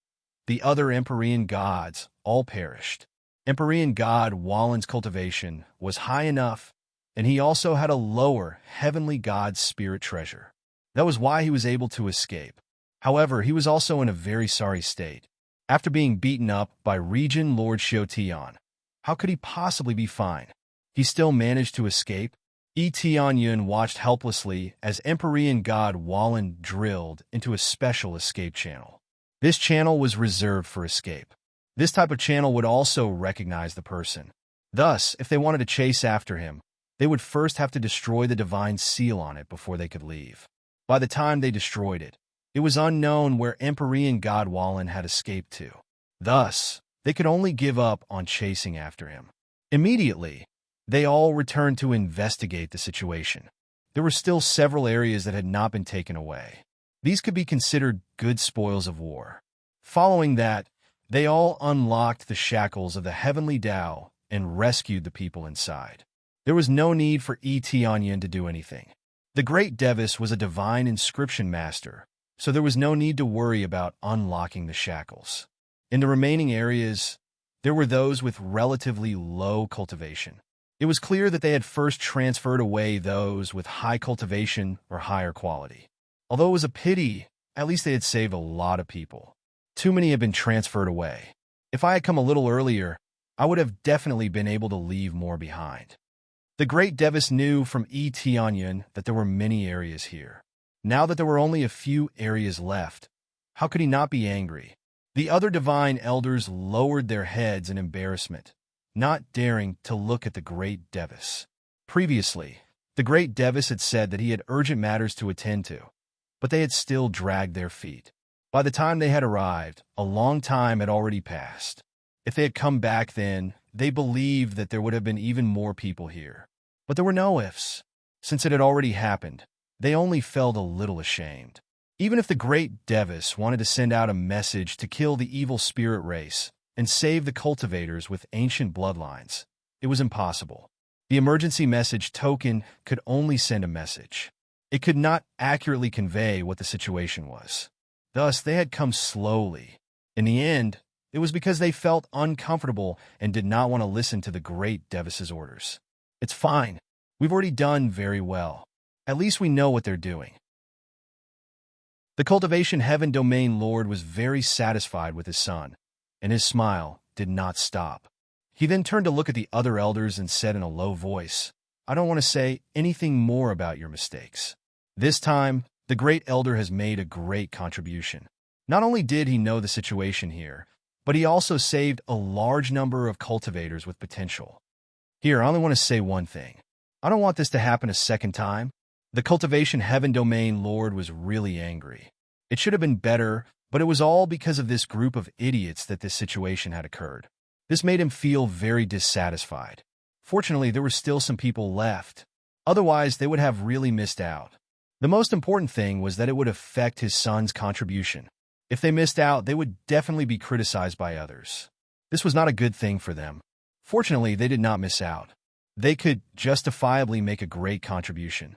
The other Empyrean gods all perished. Empyrean god Wallen's cultivation was high enough, and he also had a lower heavenly god spirit treasure. That was why he was able to escape. However, he was also in a very sorry state. After being beaten up by Region Lord Xiaotian, how could he possibly be fine? He still managed to escape. Etion watched helplessly as Empyrean god Wallen drilled into a special escape channel. This channel was reserved for escape. This type of channel would also recognize the person. Thus, if they wanted to chase after him, they would first have to destroy the divine seal on it before they could leave. By the time they destroyed it, it was unknown where Empyrean god Wallen had escaped to. Thus, they could only give up on chasing after him. Immediately, they all returned to investigate the situation. There were still several areas that had not been taken away. These could be considered good spoils of war. Following that, they all unlocked the shackles of the heavenly Tao and rescued the people inside. There was no need for Etion to do anything. The Great Devis was a divine inscription master, so there was no need to worry about unlocking the shackles. In the remaining areas, there were those with relatively low cultivation. It was clear that they had first transferred away those with high cultivation or higher quality. Although it was a pity, at least they had saved a lot of people. Too many had been transferred away. If I had come a little earlier, I would have definitely been able to leave more behind. The Great Devis knew from Etion that there were many areas here. Now that there were only a few areas left, how could he not be angry? The other divine elders lowered their heads in embarrassment, not daring to look at the Great Devis. Previously, the Great Devis had said that he had urgent matters to attend to, but they had still dragged their feet. By the time they had arrived, a long time had already passed. If they had come back then, they believed that there would have been even more people here. But there were no ifs. Since it had already happened, they only felt a little ashamed. Even if the Great Devis wanted to send out a message to kill the evil spirit race and save the cultivators with ancient bloodlines, it was impossible. The emergency message token could only send a message. It could not accurately convey what the situation was. Thus, they had come slowly. In the end, it was because they felt uncomfortable and did not want to listen to the Great Devis's orders. It's fine. We've already done very well. At least we know what they're doing. The Cultivation Heaven Domain Lord was very satisfied with his son, and his smile did not stop. He then turned to look at the other elders and said in a low voice, "I don't want to say anything more about your mistakes. This time, the Great Elder has made a great contribution. Not only did he know the situation here, but he also saved a large number of cultivators with potential. Here, I only want to say one thing. I don't want this to happen a second time." The Cultivation Heaven Domain Lord was really angry. It should have been better, but it was all because of this group of idiots that this situation had occurred. This made him feel very dissatisfied. Fortunately, there were still some people left. Otherwise, they would have really missed out. The most important thing was that it would affect his son's contribution. If they missed out, they would definitely be criticized by others. This was not a good thing for them. Fortunately, they did not miss out. They could justifiably make a great contribution.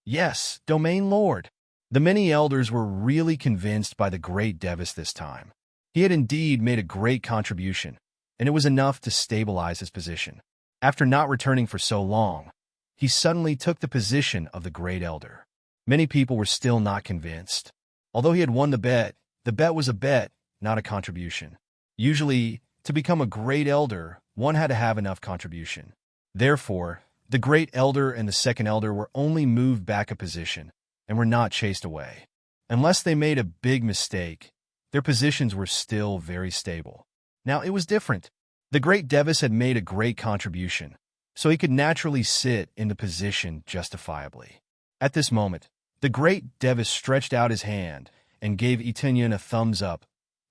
Yes, Domain Lord. The many elders were really convinced by the Great Devis this time. He had indeed made a great contribution. and it was enough to stabilize his position. After not returning for so long, he suddenly took the position of the Great Elder. Many people were still not convinced. Although he had won the bet was a bet, not a contribution. Usually, to become a Great Elder, one had to have enough contribution. Therefore, the Great Elder and the Second Elder were only moved back a position and were not chased away. Unless they made a big mistake, their positions were still very stable. Now, it was different. The Great Devis had made a great contribution, so he could naturally sit in the position justifiably. At this moment, the Great Devis stretched out his hand and gave Etinyon a thumbs up,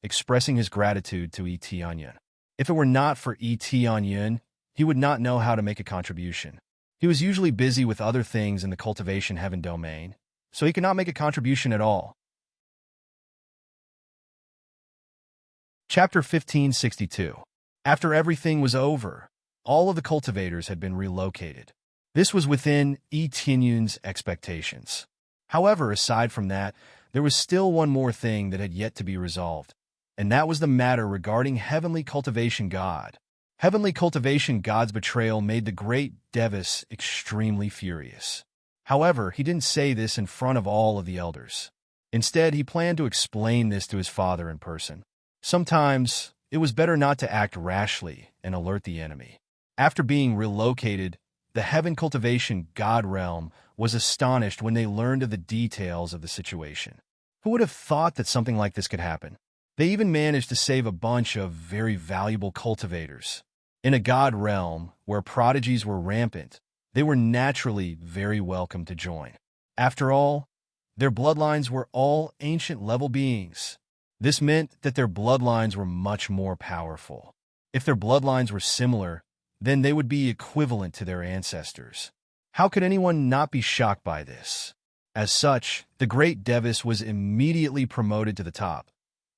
expressing his gratitude to Etinyon. If it were not for Etinyon, he would not know how to make a contribution. He was usually busy with other things in the cultivation heaven domain, so he could not make a contribution at all. Chapter 1562. After everything was over, all of the cultivators had been relocated. This was within Etinyon's expectations. However, aside from that, there was still one more thing that had yet to be resolved, and that was the matter regarding Heavenly Cultivation God. Heavenly Cultivation God's betrayal made the Great Devis extremely furious. However, he didn't say this in front of all of the elders. Instead, he planned to explain this to his father in person. Sometimes, it was better not to act rashly and alert the enemy. After being relocated, the Heaven Cultivation God realm was astonished when they learned of the details of the situation. Who would have thought that something like this could happen? They even managed to save a bunch of very valuable cultivators. In a God realm where prodigies were rampant, they were naturally very welcome to join. After all, their bloodlines were all ancient-level beings. This meant that their bloodlines were much more powerful. If their bloodlines were similar, then they would be equivalent to their ancestors. How could anyone not be shocked by this? As such, the Great Devis was immediately promoted to the top,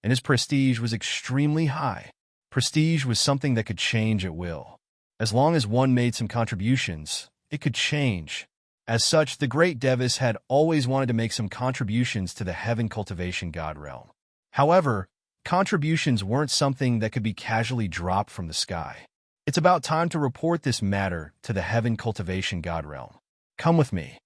and his prestige was extremely high. Prestige was something that could change at will. As long as one made some contributions, it could change. As such, the Great Devis had always wanted to make some contributions to the Heaven Cultivation God realm. However, contributions weren't something that could be casually dropped from the sky. It's about time to report this matter to the Heaven Cultivation God realm. Come with me.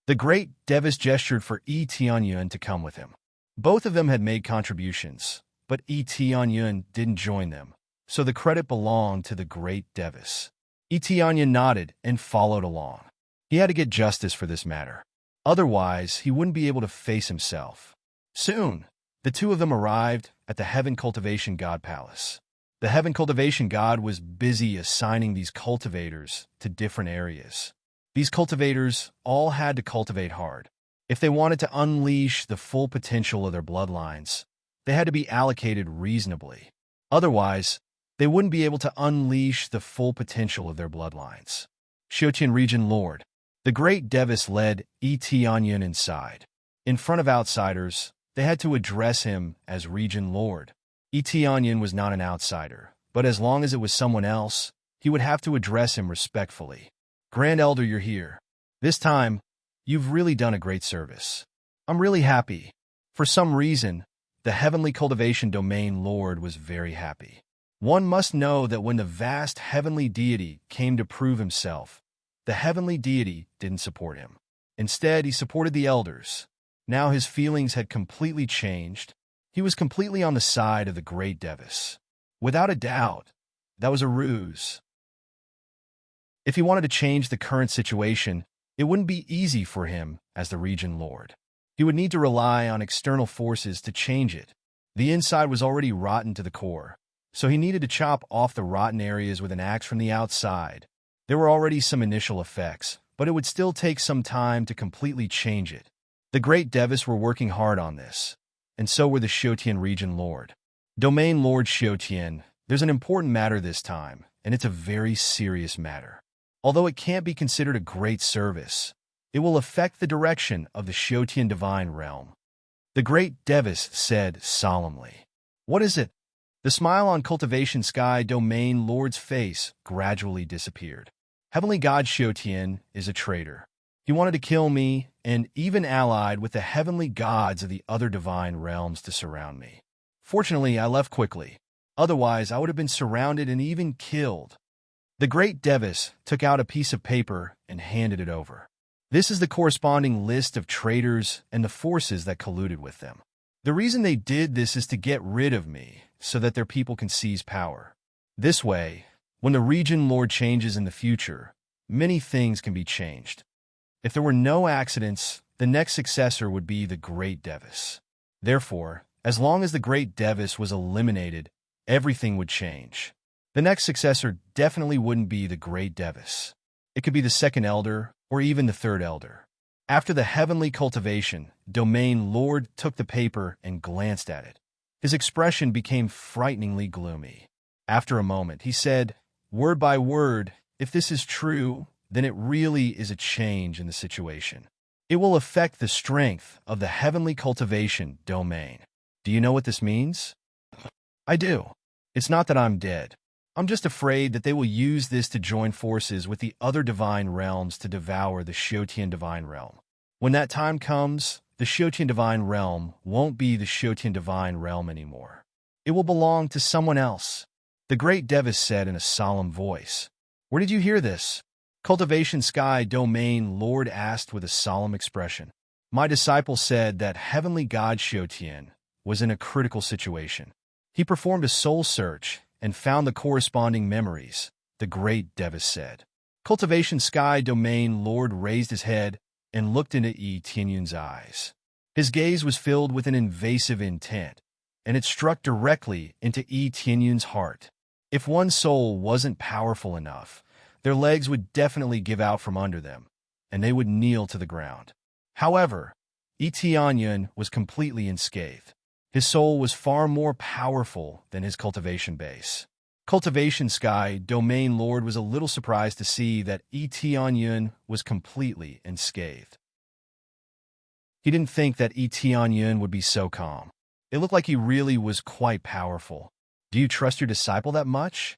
The Great Devis gestured for Etinyon to come with him. Both of them had made contributions, but Etinyon didn't join them, so the credit belonged to the Great Devis. Etinyon nodded and followed along. He had to get justice for this matter. Otherwise, he wouldn't be able to face himself. Soon, the two of them arrived at the Heaven Cultivation God Palace. The Heaven Cultivation God was busy assigning these cultivators to different areas. These cultivators all had to cultivate hard. If they wanted to unleash the full potential of their bloodlines, they had to be allocated reasonably. Otherwise, they wouldn't be able to unleash the full potential of their bloodlines. Shotian Region Lord. The Great Devis led Etinyon inside. In front of outsiders, they had to address him as Region Lord. Etinyon was not an outsider, but as long as it was someone else, he would have to address him respectfully. Grand Elder, you're here. This time, you've really done a great service. I'm really happy. For some reason, the Heavenly Cultivation Domain Lord was very happy. One must know that when the vast heavenly deity came to prove himself, the heavenly deity didn't support him. Instead, he supported the elders. Now his feelings had completely changed. He was completely on the side of the Great Devis. Without a doubt, that was a ruse. If he wanted to change the current situation, it wouldn't be easy for him as the Region Lord. He would need to rely on external forces to change it. The inside was already rotten to the core, so he needed to chop off the rotten areas with an axe from the outside. There were already some initial effects, but it would still take some time to completely change it. The Great Devis were working hard on this, and so were the Shotian Region Lord. Domain Lord Shotian, there's an important matter this time, and it's a very serious matter. Although it can't be considered a great service, it will affect the direction of the Shotian Divine Realm. The Great Devis said solemnly. What is it? The smile on Cultivation Sky Domain Lord's face gradually disappeared. Heavenly God Shotian is a traitor. He wanted to kill me, and even allied with the heavenly gods of the other divine realms to surround me. Fortunately, I left quickly. Otherwise, I would have been surrounded and even killed. The great Devis took out a piece of paper and handed it over. This is the corresponding list of traitors and the forces that colluded with them. The reason they did this is to get rid of me, so that their people can seize power. This way, when the region lord changes in the future, many things can be changed. If there were no accidents, the next successor would be the Great Devis. Therefore, as long as the Great Devis was eliminated, everything would change. The next successor definitely wouldn't be the Great Devis. It could be the second elder, or even the third elder. After the heavenly cultivation, Domain Lord took the paper and glanced at it. His expression became frighteningly gloomy. After a moment, he said, word by word, if this is true, then it really is a change in the situation. It will affect the strength of the heavenly cultivation domain. Do you know what this means? I do. It's not that I'm dead. I'm just afraid that they will use this to join forces with the other divine realms to devour the Shotian divine realm. When that time comes, the Shotian divine realm won't be the Shotian divine realm anymore. It will belong to someone else. The great Devis said in a solemn voice. Where did you hear this? Cultivation Sky Domain Lord asked with a solemn expression. My disciple said that heavenly god Shotian was in a critical situation. He performed a soul search and found the corresponding memories, the great Devis said. Cultivation Sky Domain Lord raised his head and looked into Yi Tianyun's eyes. His gaze was filled with an invasive intent, and it struck directly into Yi Tianyun's heart. If one soul wasn't powerful enough, their legs would definitely give out from under them, and they would kneel to the ground. However, Yi Tianyun was completely unscathed. His soul was far more powerful than his cultivation base. Cultivation Sky Domain Lord was a little surprised to see that Yi Tianyun was completely unscathed. He didn't think that Yi Tianyun would be so calm. It looked like he really was quite powerful. Do you trust your disciple that much?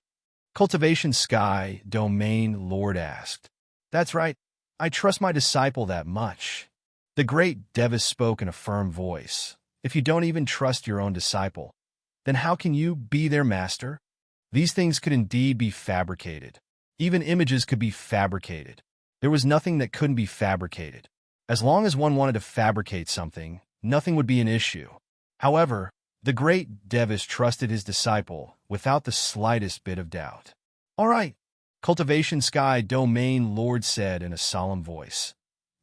Cultivation Sky Domain Lord asked. That's right. I trust my disciple that much. The great Devis spoke in a firm voice. If you don't even trust your own disciple, then how can you be their master? These things could indeed be fabricated. Even images could be fabricated. There was nothing that couldn't be fabricated. As long as one wanted to fabricate something, nothing would be an issue. However, the great Devis trusted his disciple without the slightest bit of doubt. All right, Cultivation Sky Domain Lord said in a solemn voice.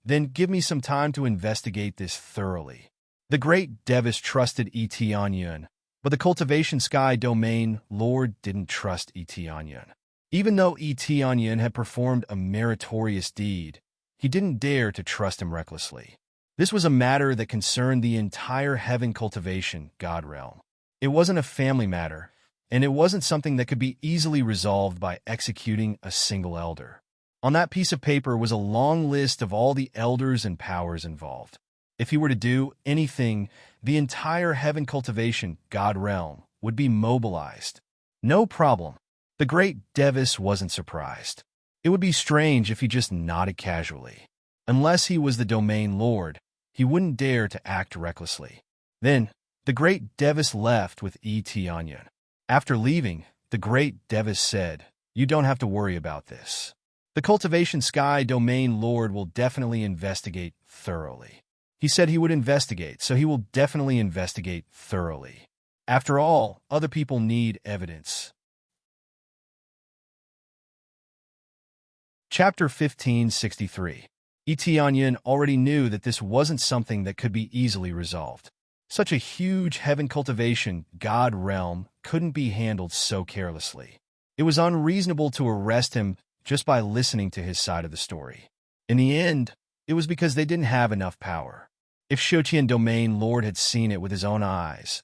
Then give me some time to investigate this thoroughly. The great Devis trusted Yi Tianyun, but the Cultivation Sky Domain Lord didn't trust Yi Tianyun. Even though Yi Tianyun had performed a meritorious deed, he didn't dare to trust him recklessly. This was a matter that concerned the entire heaven cultivation god realm. It wasn't a family matter, and it wasn't something that could be easily resolved by executing a single elder. On that piece of paper was a long list of all the elders and powers involved. If he were to do anything, the entire heaven cultivation god realm would be mobilized. No problem. The great Devis wasn't surprised. It would be strange if he just nodded casually. Unless he was the domain lord, he wouldn't dare to act recklessly. Then, the great Devis left with Yi Tianyun. After leaving, the great Devis said, You don't have to worry about this. The Cultivation Sky Domain Lord will definitely investigate thoroughly. He said he would investigate, so he will definitely investigate thoroughly. After all, other people need evidence. Chapter 1563. Yi Tianyun already knew that this wasn't something that could be easily resolved. Such a huge heaven cultivation god realm couldn't be handled so carelessly. It was unreasonable to arrest him just by listening to his side of the story. In the end, it was because they didn't have enough power. If Shotian Domain Lord had seen it with his own eyes,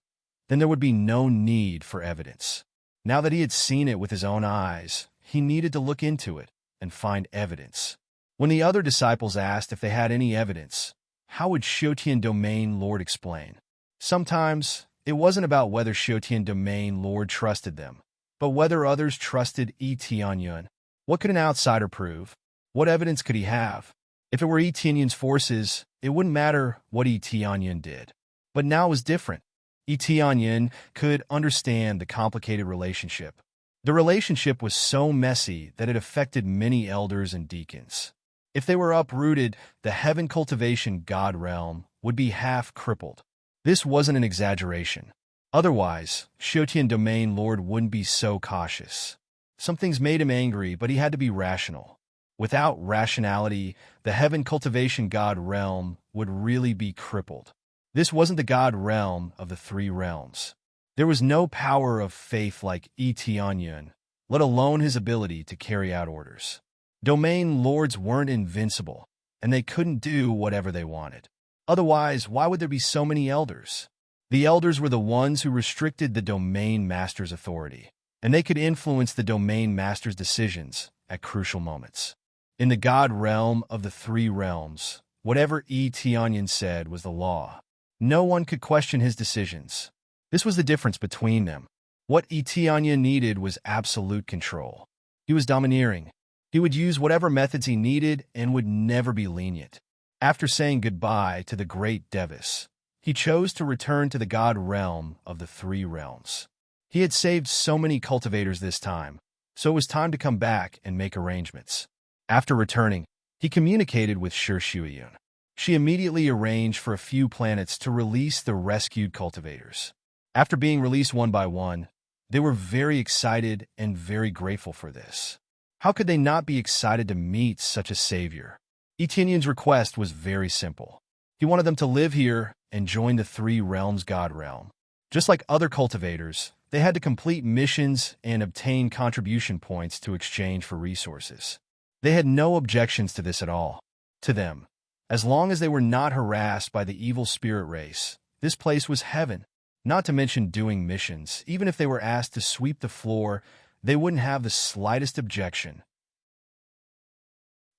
then there would be no need for evidence. Now that he had seen it with his own eyes, he needed to look into it and find evidence. When the other disciples asked if they had any evidence, how would Shotian Domain Lord explain? Sometimes, it wasn't about whether Shotian Domain Lord trusted them, but whether others trusted Yi Tianyun. What could an outsider prove? What evidence could he have? If it were Yi Tianyun's forces, it wouldn't matter what Yi Tianyun did. But now it was different. Etianyin could understand the complicated relationship. The relationship was so messy that it affected many elders and deacons. If they were uprooted, the heaven cultivation god realm would be half crippled. This wasn't an exaggeration. Otherwise, Shotian domain lord wouldn't be so cautious. Some things made him angry, but he had to be rational. Without rationality, the heaven cultivation god realm would really be crippled. This wasn't the god realm of the three realms. There was no power of faith like Etianyin, let alone his ability to carry out orders. Domain lords weren't invincible, and they couldn't do whatever they wanted. Otherwise, why would there be so many elders? The elders were the ones who restricted the domain master's authority, and they could influence the domain master's decisions at crucial moments. In the god realm of the three realms, whatever Etianyin said was the law. No one could question his decisions. This was the difference between them. What Etianyin needed was absolute control. He was domineering. He would use whatever methods he needed and would never be lenient. After saying goodbye to the great Devis, he chose to return to the god realm of the three realms. He had saved so many cultivators this time, so it was time to come back and make arrangements. After returning, he communicated with Shuiyun. She immediately arranged for a few planets to release the rescued cultivators. After being released one by one, they were very excited and very grateful for this. How could they not be excited to meet such a savior? Etianyen's request was very simple. He wanted them to live here and join the three realms god realm. Just like other cultivators, they had to complete missions and obtain contribution points to exchange for resources. They had no objections to this at all. To them, as long as they were not harassed by the evil spirit race, this place was heaven. Not to mention doing missions. Even if they were asked to sweep the floor, they wouldn't have the slightest objection.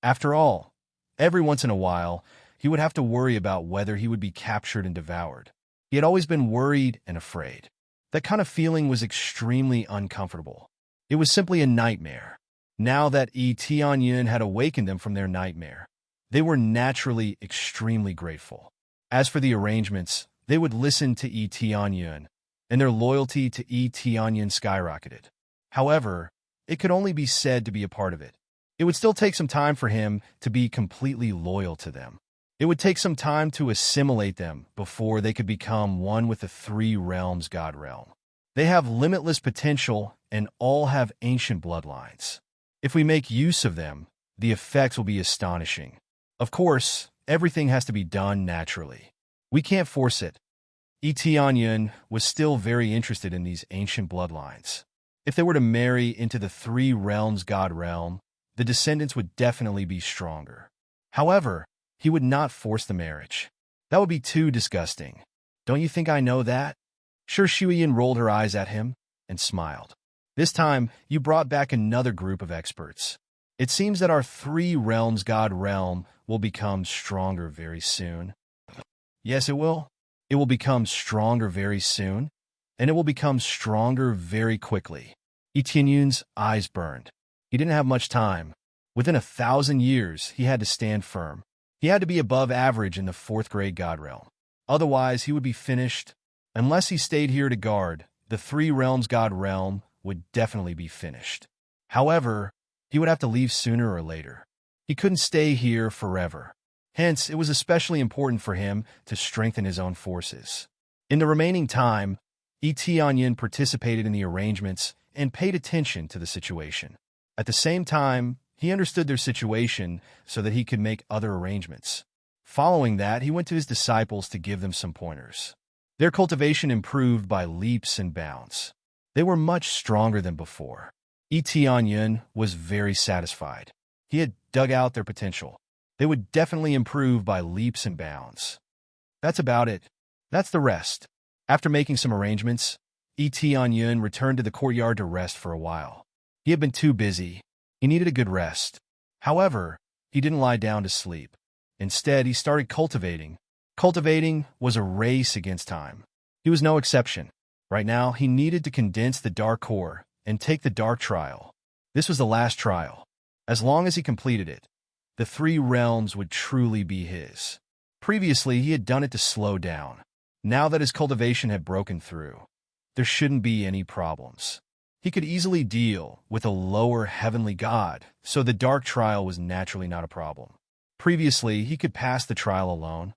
After all, every once in a while, he would have to worry about whether he would be captured and devoured. He had always been worried and afraid. That kind of feeling was extremely uncomfortable. It was simply a nightmare. Now that Etianyin had awakened them from their nightmare, they were naturally extremely grateful. As for the arrangements, they would listen to Etianyin, and their loyalty to Etianyin skyrocketed. However, it could only be said to be a part of it. It would still take some time for him to be completely loyal to them. It would take some time to assimilate them before they could become one with the three realms god realm. They have limitless potential and all have ancient bloodlines. If we make use of them, the effects will be astonishing. Of course, everything has to be done naturally. We can't force it. Etianyin was still very interested in these ancient bloodlines. If they were to marry into the three realms god realm, the descendants would definitely be stronger. However, he would not force the marriage. That would be too disgusting. Don't you think I know that? Shuiyun rolled her eyes at him and smiled. This time, you brought back another group of experts. It seems that our three realms god realm will become stronger very soon. Yes, it will. It will become stronger very soon, and it will become stronger very quickly. Etianyun's eyes burned. He didn't have much time. Within 1,000 years, he had to stand firm. He had to be above average in the fourth grade god realm. Otherwise, he would be finished. Unless he stayed here to guard, the three realms god realm would definitely be finished. However, he would have to leave sooner or later. He couldn't stay here forever. Hence, it was especially important for him to strengthen his own forces. In the remaining time, Etianyin participated in the arrangements and paid attention to the situation. At the same time, he understood their situation so that he could make other arrangements. Following that, he went to his disciples to give them some pointers. Their cultivation improved by leaps and bounds. They were much stronger than before. Etianyin was very satisfied. He had dug out their potential. They would definitely improve by leaps and bounds. That's about it. That's the rest. After making some arrangements, Etianyin returned to the courtyard to rest for a while. He had been too busy. He needed a good rest. However, he didn't lie down to sleep. Instead, he started cultivating. Cultivating was a race against time. He was no exception. Right now, he needed to condense the dark core and take the dark trial. This was the last trial. As long as he completed it, the three realms would truly be his. Previously, he had done it to slow down. Now that his cultivation had broken through, there shouldn't be any problems. He could easily deal with a lower heavenly god, so the dark trial was naturally not a problem. Previously, he could pass the trial alone.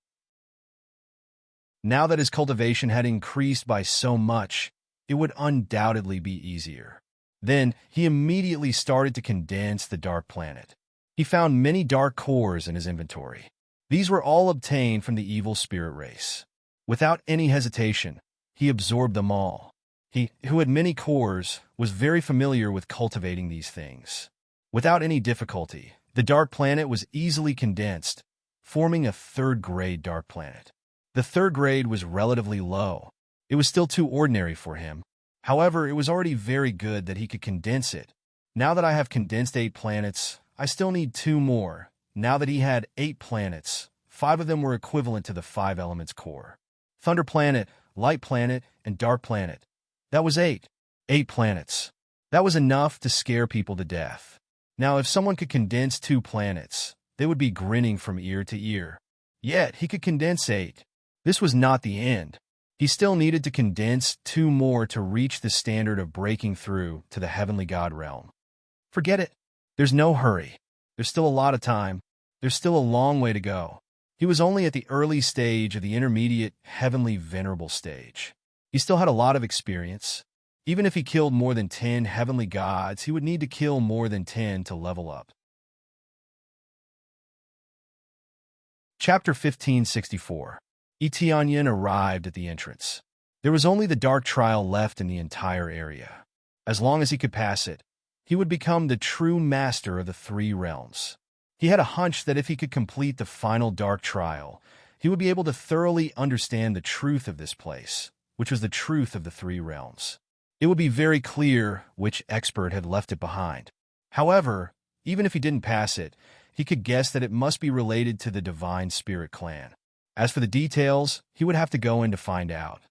Now that his cultivation had increased by so much, it would undoubtedly be easier. Then, he immediately started to condense the dark planet. He found many dark cores in his inventory. These were all obtained from the evil spirit race. Without any hesitation, he absorbed them all. He, who had many cores, was very familiar with cultivating these things. Without any difficulty, the dark planet was easily condensed, forming a third-grade dark planet. The third grade was relatively low. It was still too ordinary for him. However, it was already very good that he could condense it. Now that I have condensed 8 planets, I still need 2 more. Now that he had 8 planets, 5 of them were equivalent to the 5 elements core. Thunder planet, light planet, and dark planet. That was 8. 8 planets. That was enough to scare people to death. Now, if someone could condense 2 planets, they would be grinning from ear to ear. Yet, he could condense 8. This was not the end. He still needed to condense 2 more to reach the standard of breaking through to the heavenly god realm. Forget it. There's no hurry. There's still a lot of time. There's still a long way to go. He was only at the early stage of the intermediate heavenly venerable stage. He still had a lot of experience. Even if he killed more than 10 heavenly gods, he would need to kill more than 10 to level up. Chapter 1564. Etianyan arrived at the entrance. There was only the dark trial left in the entire area. As long as he could pass it, he would become the true master of the 3 realms. He had a hunch that if he could complete the final dark trial, he would be able to thoroughly understand the truth of this place, which was the truth of the 3 realms. It would be very clear which expert had left it behind. However, even if he didn't pass it, he could guess that it must be related to the Divine Spirit clan. As for the details, he would have to go in to find out.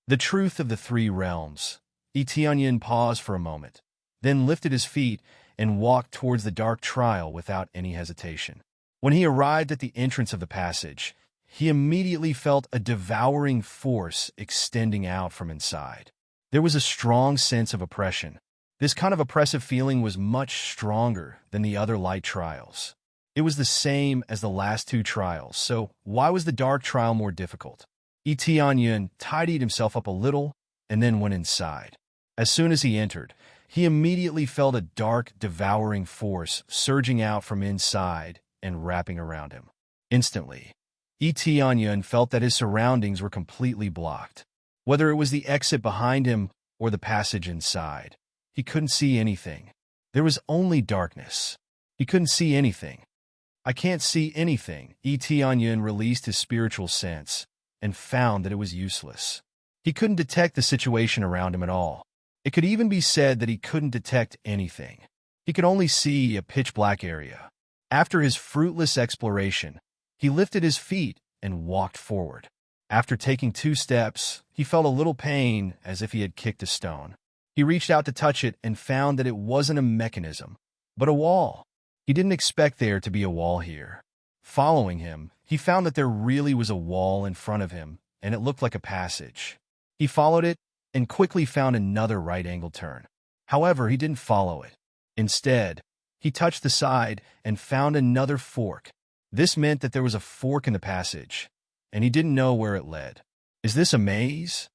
The truth of the 3 realms. Etianyan paused for a moment, then lifted his feet and walked towards the dark trial without any hesitation. When he arrived at the entrance of the passage, he immediately felt a devouring force extending out from inside. There was a strong sense of oppression. This kind of oppressive feeling was much stronger than the other light trials. It was the same as the last 2 trials, so why was the dark trial more difficult? Etianyan tidied himself up a little and then went inside. As soon as he entered, he immediately felt a dark, devouring force surging out from inside and wrapping around him. Instantly, Etianyan felt that his surroundings were completely blocked. Whether it was the exit behind him or the passage inside, he couldn't see anything. There was only darkness. He couldn't see anything. I can't see anything. Etianyan released his spiritual sense and found that it was useless. He couldn't detect the situation around him at all. It could even be said that he couldn't detect anything. He could only see a pitch-black area. After his fruitless exploration, he lifted his feet and walked forward. After taking 2 steps, he felt a little pain as if he had kicked a stone. He reached out to touch it and found that it wasn't a mechanism, but a wall. He didn't expect there to be a wall here. Following him, he found that there really was a wall in front of him, and it looked like a passage. He followed it and quickly found another right-angle turn. However, he didn't follow it. Instead, he touched the side and found another fork. This meant that there was a fork in the passage, and he didn't know where it led. Is this a maze?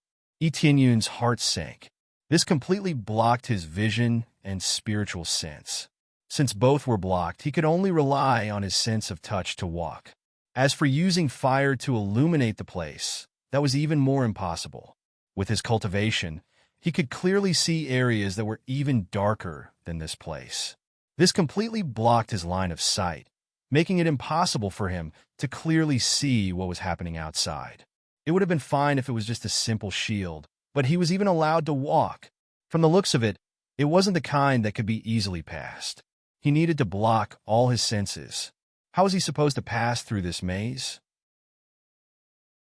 Etianyan's heart sank. This completely blocked his vision and spiritual sense. Since both were blocked, he could only rely on his sense of touch to walk. As for using fire to illuminate the place, that was even more impossible. With his cultivation, he could clearly see areas that were even darker than this place. This completely blocked his line of sight, making it impossible for him to clearly see what was happening outside. It would have been fine if it was just a simple shield, but he was even allowed to walk. From the looks of it, it wasn't the kind that could be easily passed. He needed to block all his senses. How was he supposed to pass through this maze?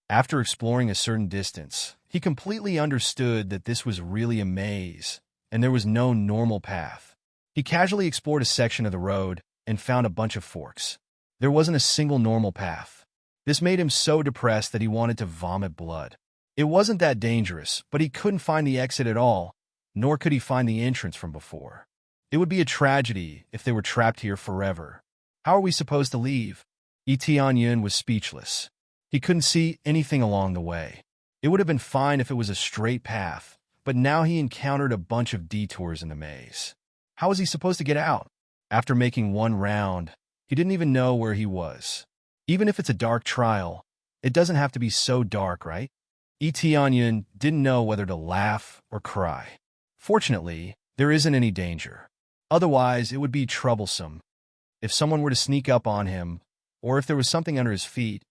After exploring a certain distance, he completely understood that this was really a maze, and there was no normal path. He casually explored a section of the road and found a bunch of forks. There wasn't a single normal path. This made him so depressed that he wanted to vomit blood. It wasn't that dangerous, but he couldn't find the exit at all, nor could he find the entrance from before. It would be a tragedy if they were trapped here forever. How are we supposed to leave? Yun was speechless. He couldn't see anything along the way. It would have been fine if it was a straight path, but now he encountered a bunch of detours in the maze. How was he supposed to get out? After making one round, he didn't even know where he was. Even if it's a dark trial, it doesn't have to be so dark, right? Yun didn't know whether to laugh or cry. Fortunately, there isn't any danger. Otherwise, it would be troublesome. If someone were to sneak up on him, or if there was something under his feet,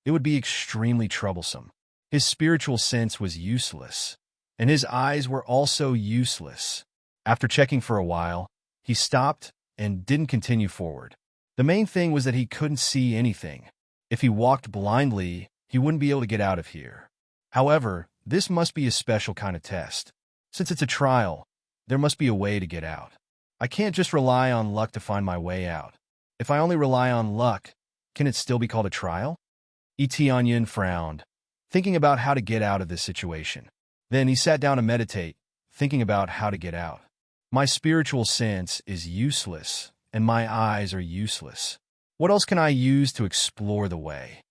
it would be extremely troublesome. His spiritual sense was useless, and his eyes were also useless. After checking for a while, he stopped and didn't continue forward. The main thing was that he couldn't see anything. If he walked blindly, he wouldn't be able to get out of here. However, this must be a special kind of test. Since it's a trial, there must be a way to get out. I can't just rely on luck to find my way out. If I only rely on luck, can it still be called a trial? Yun frowned, thinking about how to get out of this situation. Then he sat down to meditate, thinking about how to get out. My spiritual sense is useless, and my eyes are useless. What else can I use to explore the way?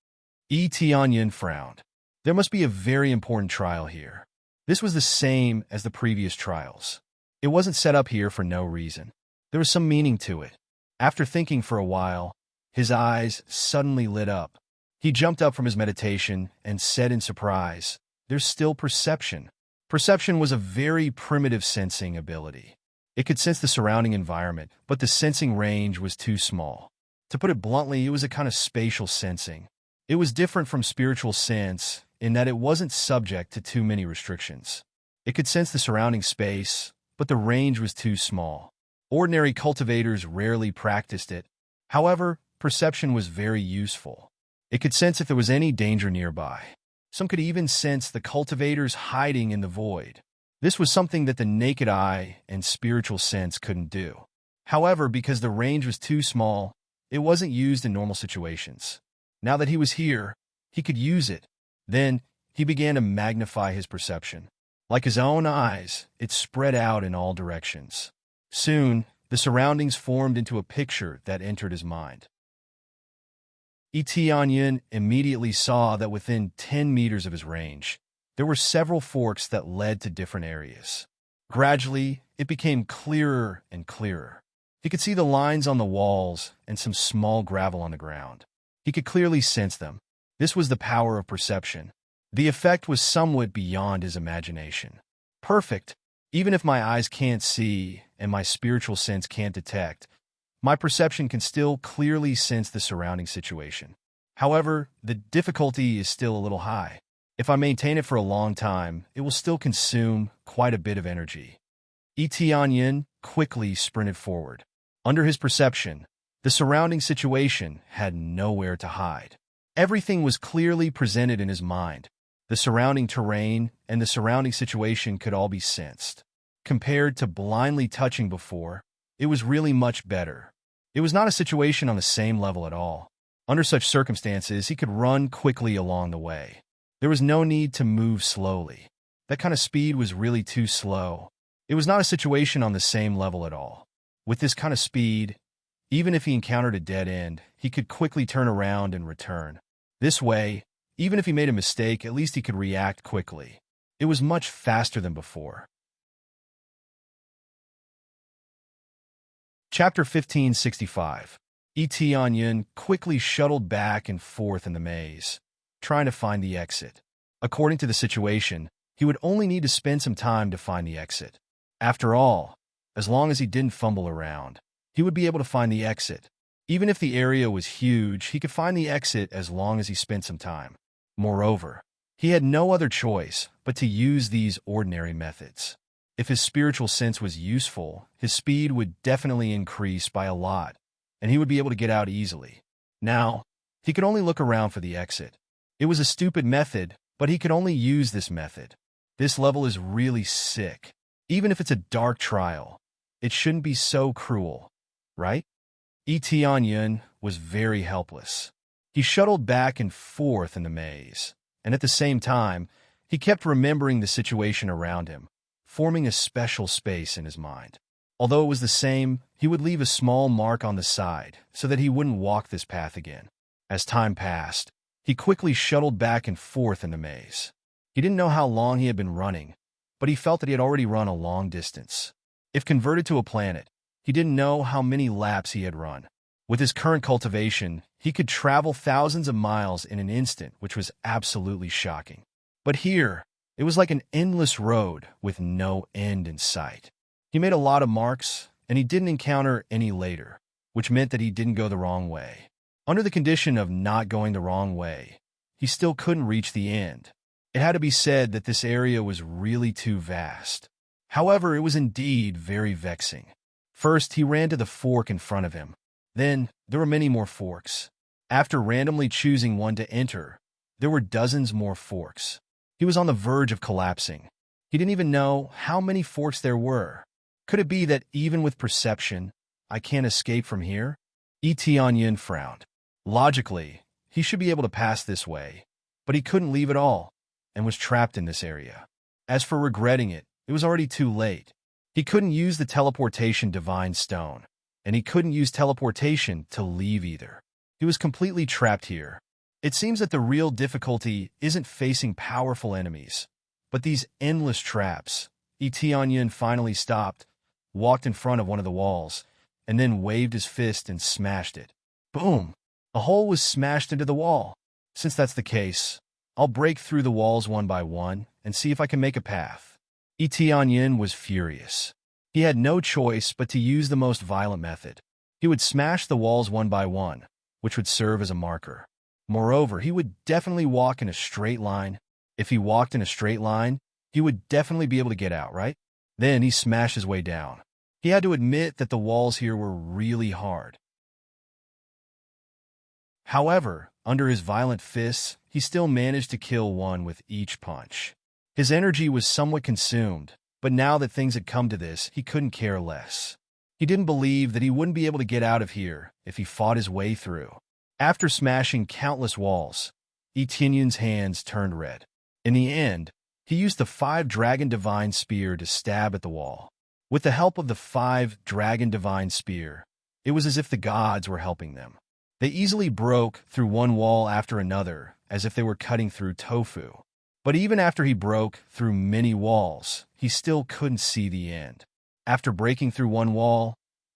Yun frowned. There must be a very important trial here. This was the same as the previous trials. It wasn't set up here for no reason. There was some meaning to it. After thinking for a while, his eyes suddenly lit up. He jumped up from his meditation and said in surprise, "There's still perception." Perception was a very primitive sensing ability. It could sense the surrounding environment, but the sensing range was too small. To put it bluntly, it was a kind of spatial sensing. It was different from spiritual sense in that it wasn't subject to too many restrictions. It could sense the surrounding space, but the range was too small. Ordinary cultivators rarely practiced it. However, perception was very useful. It could sense if there was any danger nearby. Some could even sense the cultivators hiding in the void. This was something that the naked eye and spiritual sense couldn't do. However, because the range was too small, it wasn't used in normal situations. Now that he was here, he could use it. Then, he began to magnify his perception. Like his own eyes, it spread out in all directions. Soon, the surroundings formed into a picture that entered his mind. Yun immediately saw that within 10 meters of his range, there were several forks that led to different areas. Gradually, it became clearer and clearer. He could see the lines on the walls and some small gravel on the ground. He could clearly sense them. This was the power of perception. The effect was somewhat beyond his imagination. Perfect. Even if my eyes can't see and my spiritual sense can't detect, my perception can still clearly sense the surrounding situation. However, the difficulty is still a little high. If I maintain it for a long time, it will still consume quite a bit of energy. Yun quickly sprinted forward. Under his perception, the surrounding situation had nowhere to hide. Everything was clearly presented in his mind. The surrounding terrain and the surrounding situation could all be sensed. Compared to blindly touching before, it was really much better. It was not a situation on the same level at all. Under such circumstances, he could run quickly along the way. There was no need to move slowly. That kind of speed was really too slow. It was not a situation on the same level at all. With this kind of speed, even if he encountered a dead end, he could quickly turn around and return. This way, even if he made a mistake, at least he could react quickly. It was much faster than before. Chapter 1565. Yun quickly shuttled back and forth in the maze, trying to find the exit. According to the situation, he would only need to spend some time to find the exit. After all, as long as he didn't fumble around, he would be able to find the exit. Even if the area was huge, he could find the exit as long as he spent some time. Moreover, he had no other choice but to use these ordinary methods. If his spiritual sense was useful, his speed would definitely increase by a lot, and he would be able to get out easily. Now, he could only look around for the exit. It was a stupid method, but he could only use this method. This level is really sick. Even if it's a dark trial, it shouldn't be so cruel, right? Yun was very helpless. He shuttled back and forth in the maze, and at the same time, He kept remembering the situation around him, forming a special space in his mind. Although it was the same, he would leave a small mark on the side so that he wouldn't walk this path again. As time passed, he quickly shuttled back and forth in the maze. He didn't know how long he had been running, but he felt that he had already run a long distance. If converted to a planet, he didn't know how many laps he had run. With his current cultivation, he could travel thousands of miles in an instant, which was absolutely shocking. But here, it was like an endless road with no end in sight. He made a lot of marks, and he didn't encounter any later, which meant that he didn't go the wrong way. Under the condition of not going the wrong way, he still couldn't reach the end. It had to be said that this area was really too vast. However, it was indeed very vexing. First, he ran to the fork in front of him. Then, there were many more forks. After randomly choosing one to enter, there were dozens more forks. He was on the verge of collapsing. He didn't even know how many forks there were. Could it be that even with perception, I can't escape from here? Etienne frowned. Logically, he should be able to pass this way, but he couldn't leave at all, and was trapped in this area. As for regretting it, it was already too late. He couldn't use the teleportation divine stone, and he couldn't use teleportation to leave either. He was completely trapped here. It seems that the real difficulty isn't facing powerful enemies, but these endless traps. Etienne finally stopped, walked in front of one of the walls, and then waved his fist and smashed it. Boom! A hole was smashed into the wall. Since that's the case, I'll break through the walls one by one and see if I can make a path. Etienne was furious. He had no choice but to use the most violent method. He would smash the walls one by one, which would serve as a marker. Moreover, he would definitely walk in a straight line. If he walked in a straight line, he would definitely be able to get out, right? Then he smashed his way down. He had to admit that the walls here were really hard. However, under his violent fists, he still managed to kill one with each punch. His energy was somewhat consumed, but now that things had come to this, he couldn't care less. He didn't believe that he wouldn't be able to get out of here if he fought his way through. After smashing countless walls, Etienne's hands turned red. In the end, he used the 5-dragon divine spear to stab at the wall. With the help of the 5-dragon divine spear, it was as if the gods were helping them. They easily broke through one wall after another, as if they were cutting through tofu. But even after he broke through many walls, he still couldn't see the end. After breaking through one wall,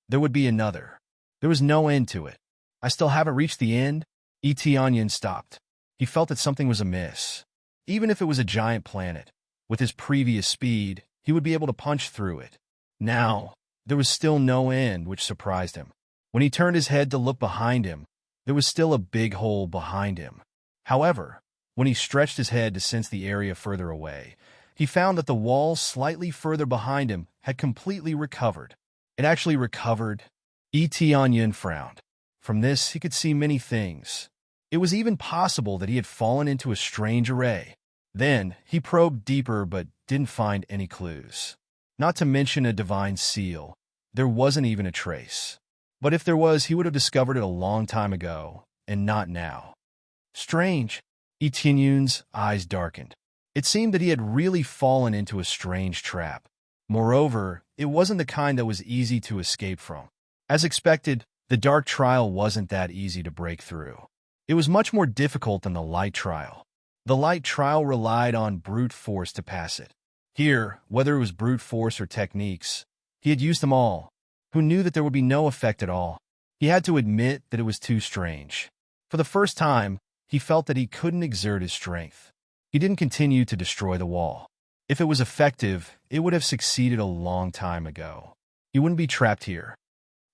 there would be another. There was no end to it. I still haven't reached the end? Etienne stopped. He felt that something was amiss. Even if it was a giant planet, with his previous speed, he would be able to punch through it. Now, there was still no end, which surprised him. When he turned his head to look behind him, there was still a big hole behind him. However, when he stretched his head to sense the area further away, he found that the wall slightly further behind him had completely recovered. It actually recovered. Etienne frowned. From this, he could see many things. It was even possible that he had fallen into a strange array. Then, he probed deeper but didn't find any clues. Not to mention a divine seal. There wasn't even a trace. But if there was, he would have discovered it a long time ago, and not now. Strange. Etienne's eyes darkened. It seemed that he had really fallen into a strange trap. Moreover, it wasn't the kind that was easy to escape from. As expected, the dark trial wasn't that easy to break through. It was much more difficult than the light trial. The light trial relied on brute force to pass it. Here, whether it was brute force or techniques, he had used them all. Who knew that there would be no effect at all? He had to admit that it was too strange. For the first time, he felt that he couldn't exert his strength. He didn't continue to destroy the wall. If it was effective, it would have succeeded a long time ago. He wouldn't be trapped here.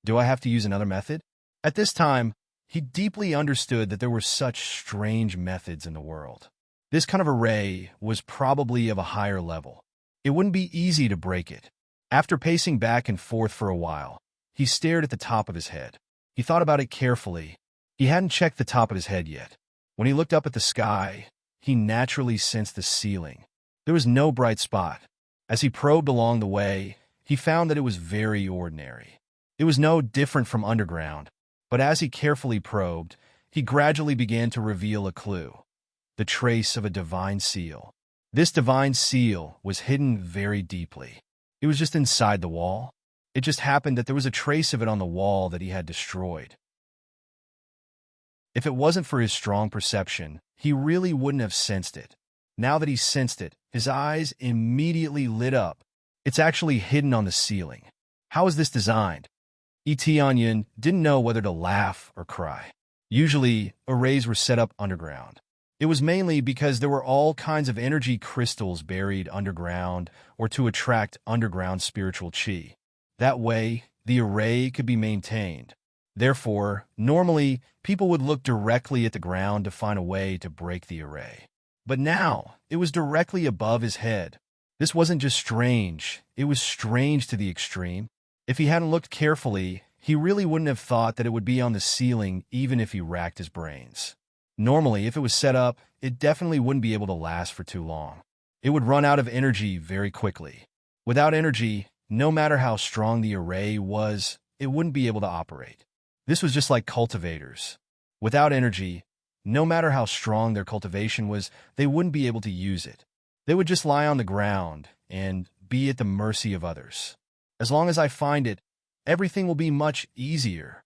Do I have to use another method? At this time, he deeply understood that there were such strange methods in the world. This kind of array was probably of a higher level. It wouldn't be easy to break it. After pacing back and forth for a while, he stared at the top of his head. He thought about it carefully. He hadn't checked the top of his head yet. When he looked up at the sky, he naturally sensed the ceiling. There was no bright spot. As he probed along the way, he found that it was very ordinary. It was no different from underground, but as he carefully probed, he gradually began to reveal a clue. The trace of a divine seal. This divine seal was hidden very deeply. It was just inside the wall. It just happened that there was a trace of it on the wall that he had destroyed. If it wasn't for his strong perception, he really wouldn't have sensed it. Now that he sensed it, his eyes immediately lit up. It's actually hidden on the ceiling. How is this designed? Etienne didn't know whether to laugh or cry. Usually, arrays were set up underground. It was mainly because there were all kinds of energy crystals buried underground or to attract underground spiritual chi. That way, the array could be maintained. Therefore, normally, people would look directly at the ground to find a way to break the array. But now, it was directly above his head. This wasn't just strange, it was strange to the extreme. If he hadn't looked carefully, he really wouldn't have thought that it would be on the ceiling even if he racked his brains. Normally, if it was set up, it definitely wouldn't be able to last for too long. It would run out of energy very quickly. Without energy, no matter how strong the array was, it wouldn't be able to operate. This was just like cultivators. Without energy, no matter how strong their cultivation was, they wouldn't be able to use it. They would just lie on the ground and be at the mercy of others. As long as I find it, everything will be much easier.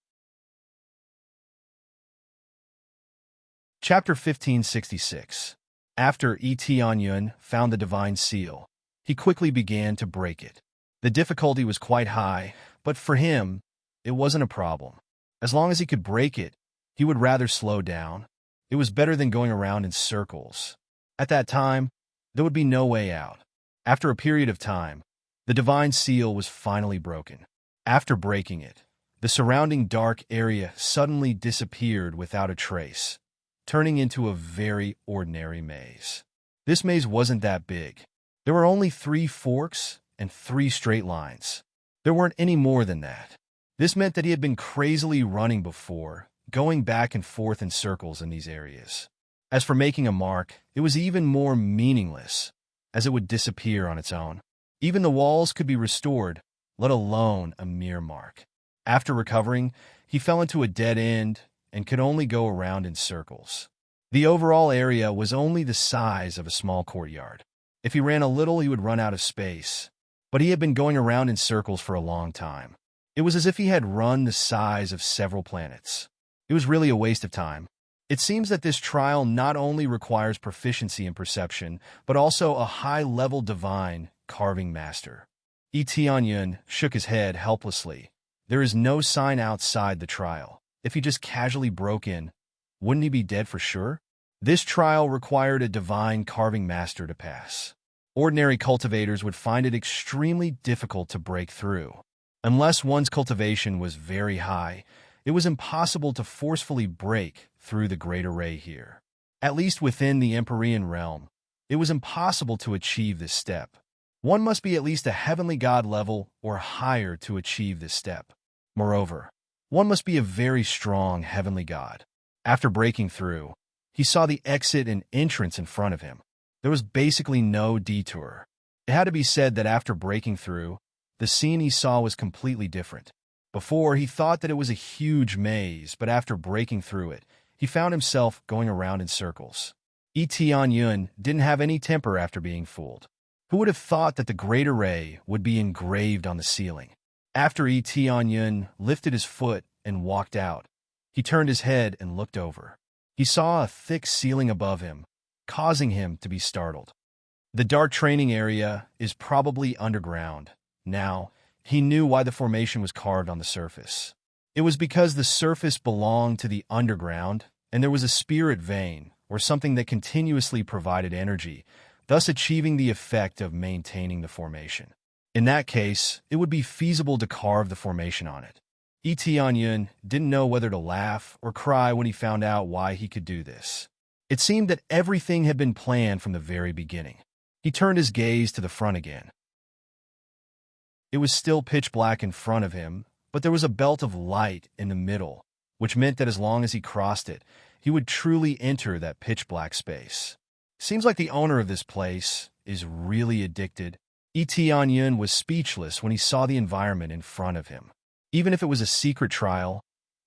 Chapter 1566. After Etienne found the divine seal, he quickly began to break it. The difficulty was quite high, but for him, it wasn't a problem. As long as he could break it, he would rather slow down. It was better than going around in circles. At that time, there would be no way out. After a period of time, the divine seal was finally broken. After breaking it, the surrounding dark area suddenly disappeared without a trace, turning into a very ordinary maze. This maze wasn't that big. There were only 3 forks and 3 straight lines. There weren't any more than that. This meant that he had been crazily running before, going back and forth in circles in these areas. As for making a mark, it was even more meaningless, as it would disappear on its own. Even the walls could be restored, let alone a mere mark. After recovering, he fell into a dead end and could only go around in circles. The overall area was only the size of a small courtyard. If he ran a little, he would run out of space. But he had been going around in circles for a long time. It was as if he had run the size of several planets. It was really a waste of time. It seems that this trial not only requires proficiency in perception, but also a high-level divine carving master. Etienne shook his head helplessly. There is no sign outside the trial. If he just casually broke in, wouldn't he be dead for sure? This trial required a divine carving master to pass. Ordinary cultivators would find it extremely difficult to break through. Unless one's cultivation was very high, it was impossible to forcefully break through the great array here. At least within the Empyrean realm, it was impossible to achieve this step. One must be at least a heavenly god level or higher to achieve this step. Moreover, one must be a very strong heavenly god. After breaking through, he saw the exit and entrance in front of him. There was basically no detour. It had to be said that after breaking through, the scene he saw was completely different. Before, he thought that it was a huge maze, but after breaking through it, he found himself going around in circles. Etienne didn't have any temper after being fooled. Who would have thought that the great array would be engraved on the ceiling? After Etienne lifted his foot and walked out, he turned his head and looked over. He saw a thick ceiling above him, causing him to be startled. The dark training area is probably underground. Now, he knew why the formation was carved on the surface. It was because the surface belonged to the underground, and there was a spirit vein, or something that continuously provided energy, thus achieving the effect of maintaining the formation. In that case, it would be feasible to carve the formation on it. Etienne didn't know whether to laugh or cry when he found out why he could do this. It seemed that everything had been planned from the very beginning. He turned his gaze to the front again. It was still pitch black in front of him, but there was a belt of light in the middle, which meant that as long as he crossed it, he would truly enter that pitch black space. Seems like the owner of this place is really addicted. Etienne was speechless when he saw the environment in front of him. Even if it was a secret trial,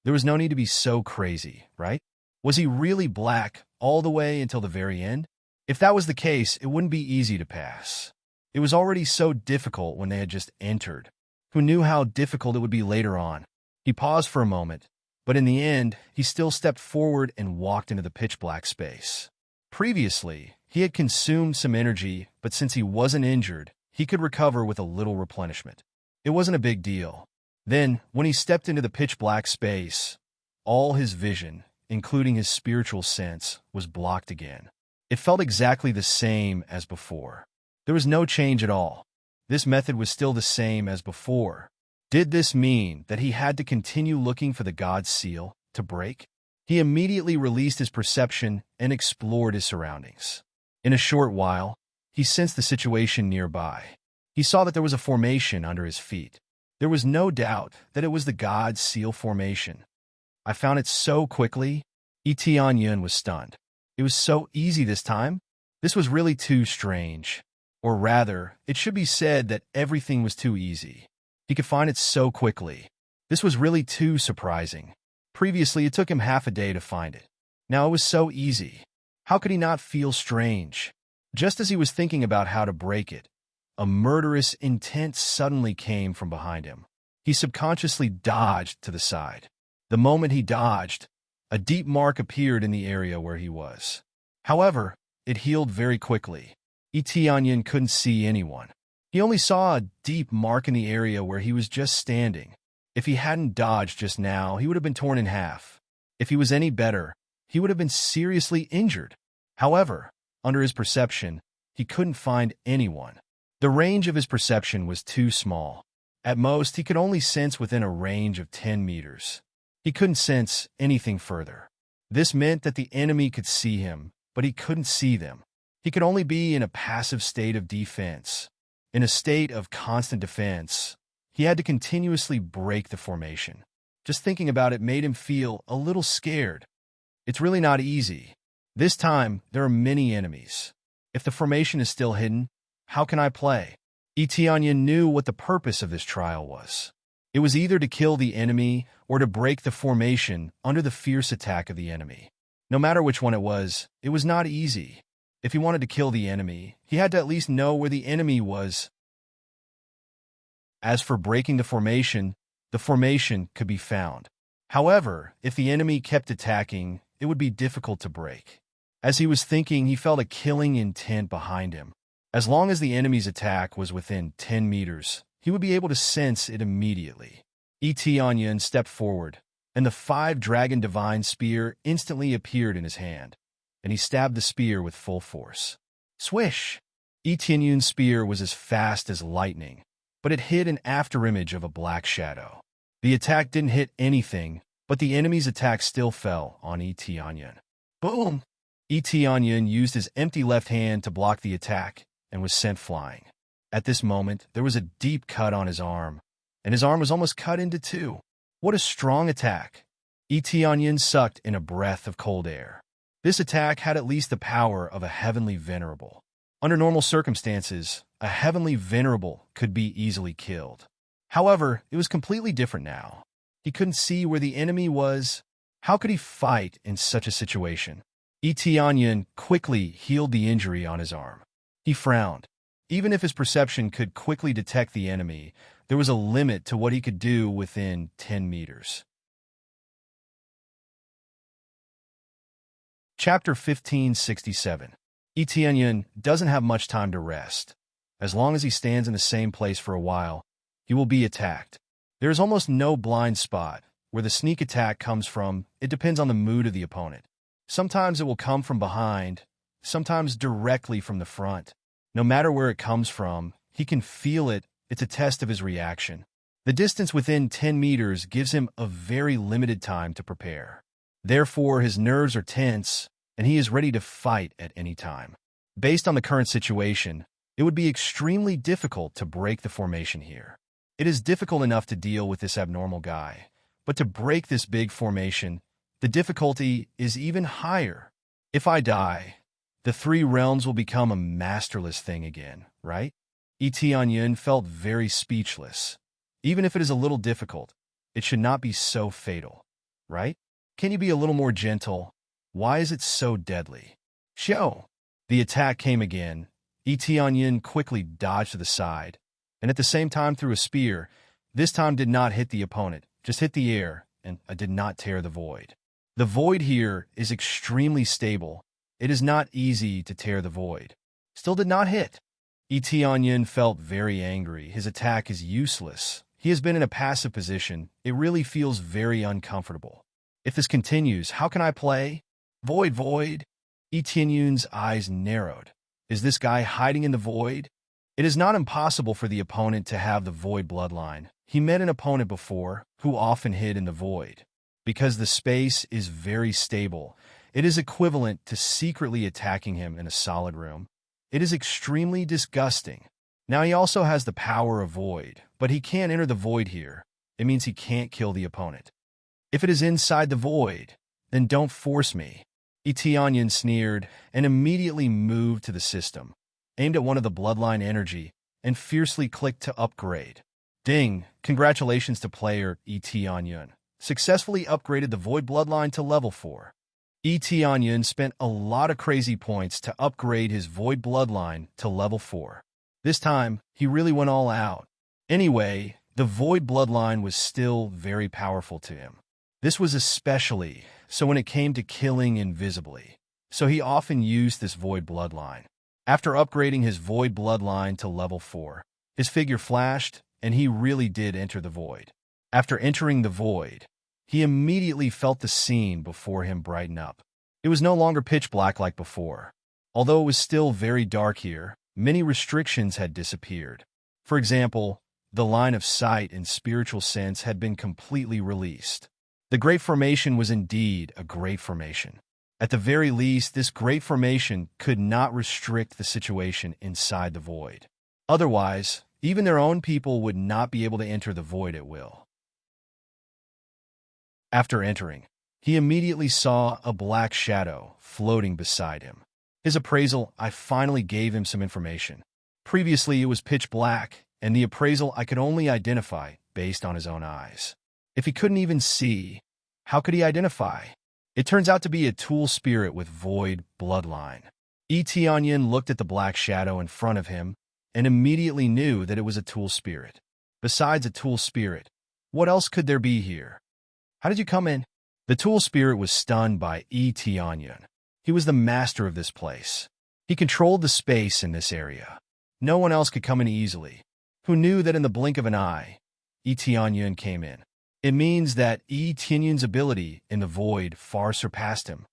there was no need to be so crazy, right? Was he really black all the way until the very end? If that was the case, it wouldn't be easy to pass. It was already so difficult when they had just entered. Who knew how difficult it would be later on? He paused for a moment, but in the end, he still stepped forward and walked into the pitch-black space. Previously, he had consumed some energy, but since he wasn't injured, he could recover with a little replenishment. It wasn't a big deal. Then, when he stepped into the pitch-black space, all his vision, including his spiritual sense, was blocked again. It felt exactly the same as before. There was no change at all. This method was still the same as before. Did this mean that he had to continue looking for the God's seal to break? He immediately released his perception and explored his surroundings. In a short while, he sensed the situation nearby. He saw that there was a formation under his feet. There was no doubt that it was the God's seal formation. I found it so quickly. Tianyun was stunned. It was so easy this time. This was really too strange. Or rather, it should be said that everything was too easy. He could find it so quickly. This was really too surprising. Previously, it took him half a day to find it. Now it was so easy. How could he not feel strange? Just as he was thinking about how to break it, a murderous intent suddenly came from behind him. He subconsciously dodged to the side. The moment he dodged, a deep mark appeared in the area where he was. However, it healed very quickly. Tianyun couldn't see anyone. He only saw a deep mark in the area where he was just standing. If he hadn't dodged just now, he would have been torn in half. If he was any better, he would have been seriously injured. However, under his perception, he couldn't find anyone. The range of his perception was too small. At most, he could only sense within a range of 10 meters. He couldn't sense anything further. This meant that the enemy could see him, but he couldn't see them. He could only be in a passive state of defense. In a state of constant defense, he had to continuously break the formation. Just thinking about it made him feel a little scared. It's really not easy. This time, there are many enemies. If the formation is still hidden, how can I play? Tianyun knew what the purpose of this trial was. It was either to kill the enemy or to break the formation under the fierce attack of the enemy. No matter which one it was not easy. If he wanted to kill the enemy, he had to at least know where the enemy was. As for breaking the formation could be found. However, if the enemy kept attacking, it would be difficult to break. As he was thinking, he felt a killing intent behind him. As long as the enemy's attack was within 10 meters, he would be able to sense it immediately. Tianyun stepped forward, and the 5-dragon divine spear instantly appeared in his hand, and he stabbed the spear with full force. Swish! Tianyun's spear was as fast as lightning, but it hit an afterimage of a black shadow. The attack didn't hit anything, but the enemy's attack still fell on Tianyun. Boom! Tianyun used his empty left hand to block the attack and was sent flying. At this moment, there was a deep cut on his arm, and his arm was almost cut into two. What a strong attack! Tianyun sucked in a breath of cold air. This attack had at least the power of a heavenly venerable. Under normal circumstances, a heavenly venerable could be easily killed. However, it was completely different now. He couldn't see where the enemy was. How could he fight in such a situation? Tianyun quickly healed the injury on his arm. He frowned. Even if his perception could quickly detect the enemy, there was a limit to what he could do within 10 meters. Chapter 1567. Tianyun doesn't have much time to rest. As long as he stands in the same place for a while, he will be attacked. There is almost no blind spot. Where the sneak attack comes from, it depends on the mood of the opponent. Sometimes it will come from behind, sometimes directly from the front. No matter where it comes from, he can feel it. It's a test of his reaction. The distance within 10 meters gives him a very limited time to prepare. Therefore, his nerves are tense, and he is ready to fight at any time. Based on the current situation, it would be extremely difficult to break the formation here. It is difficult enough to deal with this abnormal guy, but to break this big formation, the difficulty is even higher. If I die, the 3 realms will become a masterless thing again, right? Tianyun felt very speechless. Even if it is a little difficult, it should not be so fatal, right? Can you be a little more gentle? Why is it so deadly? Show! The attack came again. Etienne quickly dodged to the side, and at the same time threw a spear. This time did not hit the opponent, just hit the air, and did not tear the void. The void here is extremely stable. It is not easy to tear the void. Still did not hit. Etienne felt very angry. His attack is useless. He has been in a passive position. It really feels very uncomfortable. If this continues, how can I play? Void, void. Etienne's eyes narrowed. Is this guy hiding in the void? It is not impossible for the opponent to have the void bloodline. He met an opponent before who often hid in the void. Because the space is very stable, it is equivalent to secretly attacking him in a solid room. It is extremely disgusting. Now he also has the power of void, but he can't enter the void here. It means he can't kill the opponent. If it is inside the void, then don't force me. Etienne sneered and immediately moved to the system, aimed at one of the bloodline energy, and fiercely clicked to upgrade. Ding! Congratulations to player Etienne. Successfully upgraded the void bloodline to level 4. Etienne spent a lot of crazy points to upgrade his void bloodline to level 4. This time, he really went all out. Anyway, the void bloodline was still very powerful to him. This was especially so when it came to killing invisibly. So he often used this void bloodline. After upgrading his void bloodline to level 4, his figure flashed, and he really did enter the void. After entering the void, he immediately felt the scene before him brighten up. It was no longer pitch black like before. Although it was still very dark here, many restrictions had disappeared. For example, the line of sight in spiritual sense had been completely released. The Great Formation was indeed a great formation. At the very least, this great formation could not restrict the situation inside the void. Otherwise, even their own people would not be able to enter the void at will. After entering, he immediately saw a black shadow floating beside him. His appraisal, I finally gave him some information. Previously, it was pitch black, and the appraisal I could only identify based on his own eyes. If he couldn't even see, how could he identify? It turns out to be a tool spirit with void bloodline. Etienne looked at the black shadow in front of him and immediately knew that it was a tool spirit. Besides a tool spirit, what else could there be here? How did you come in? The tool spirit was stunned by Etienne. He was the master of this place. He controlled the space in this area. No one else could come in easily. Who knew that in the blink of an eye, Etienne came in? It means that Etienne's ability in the void far surpassed him.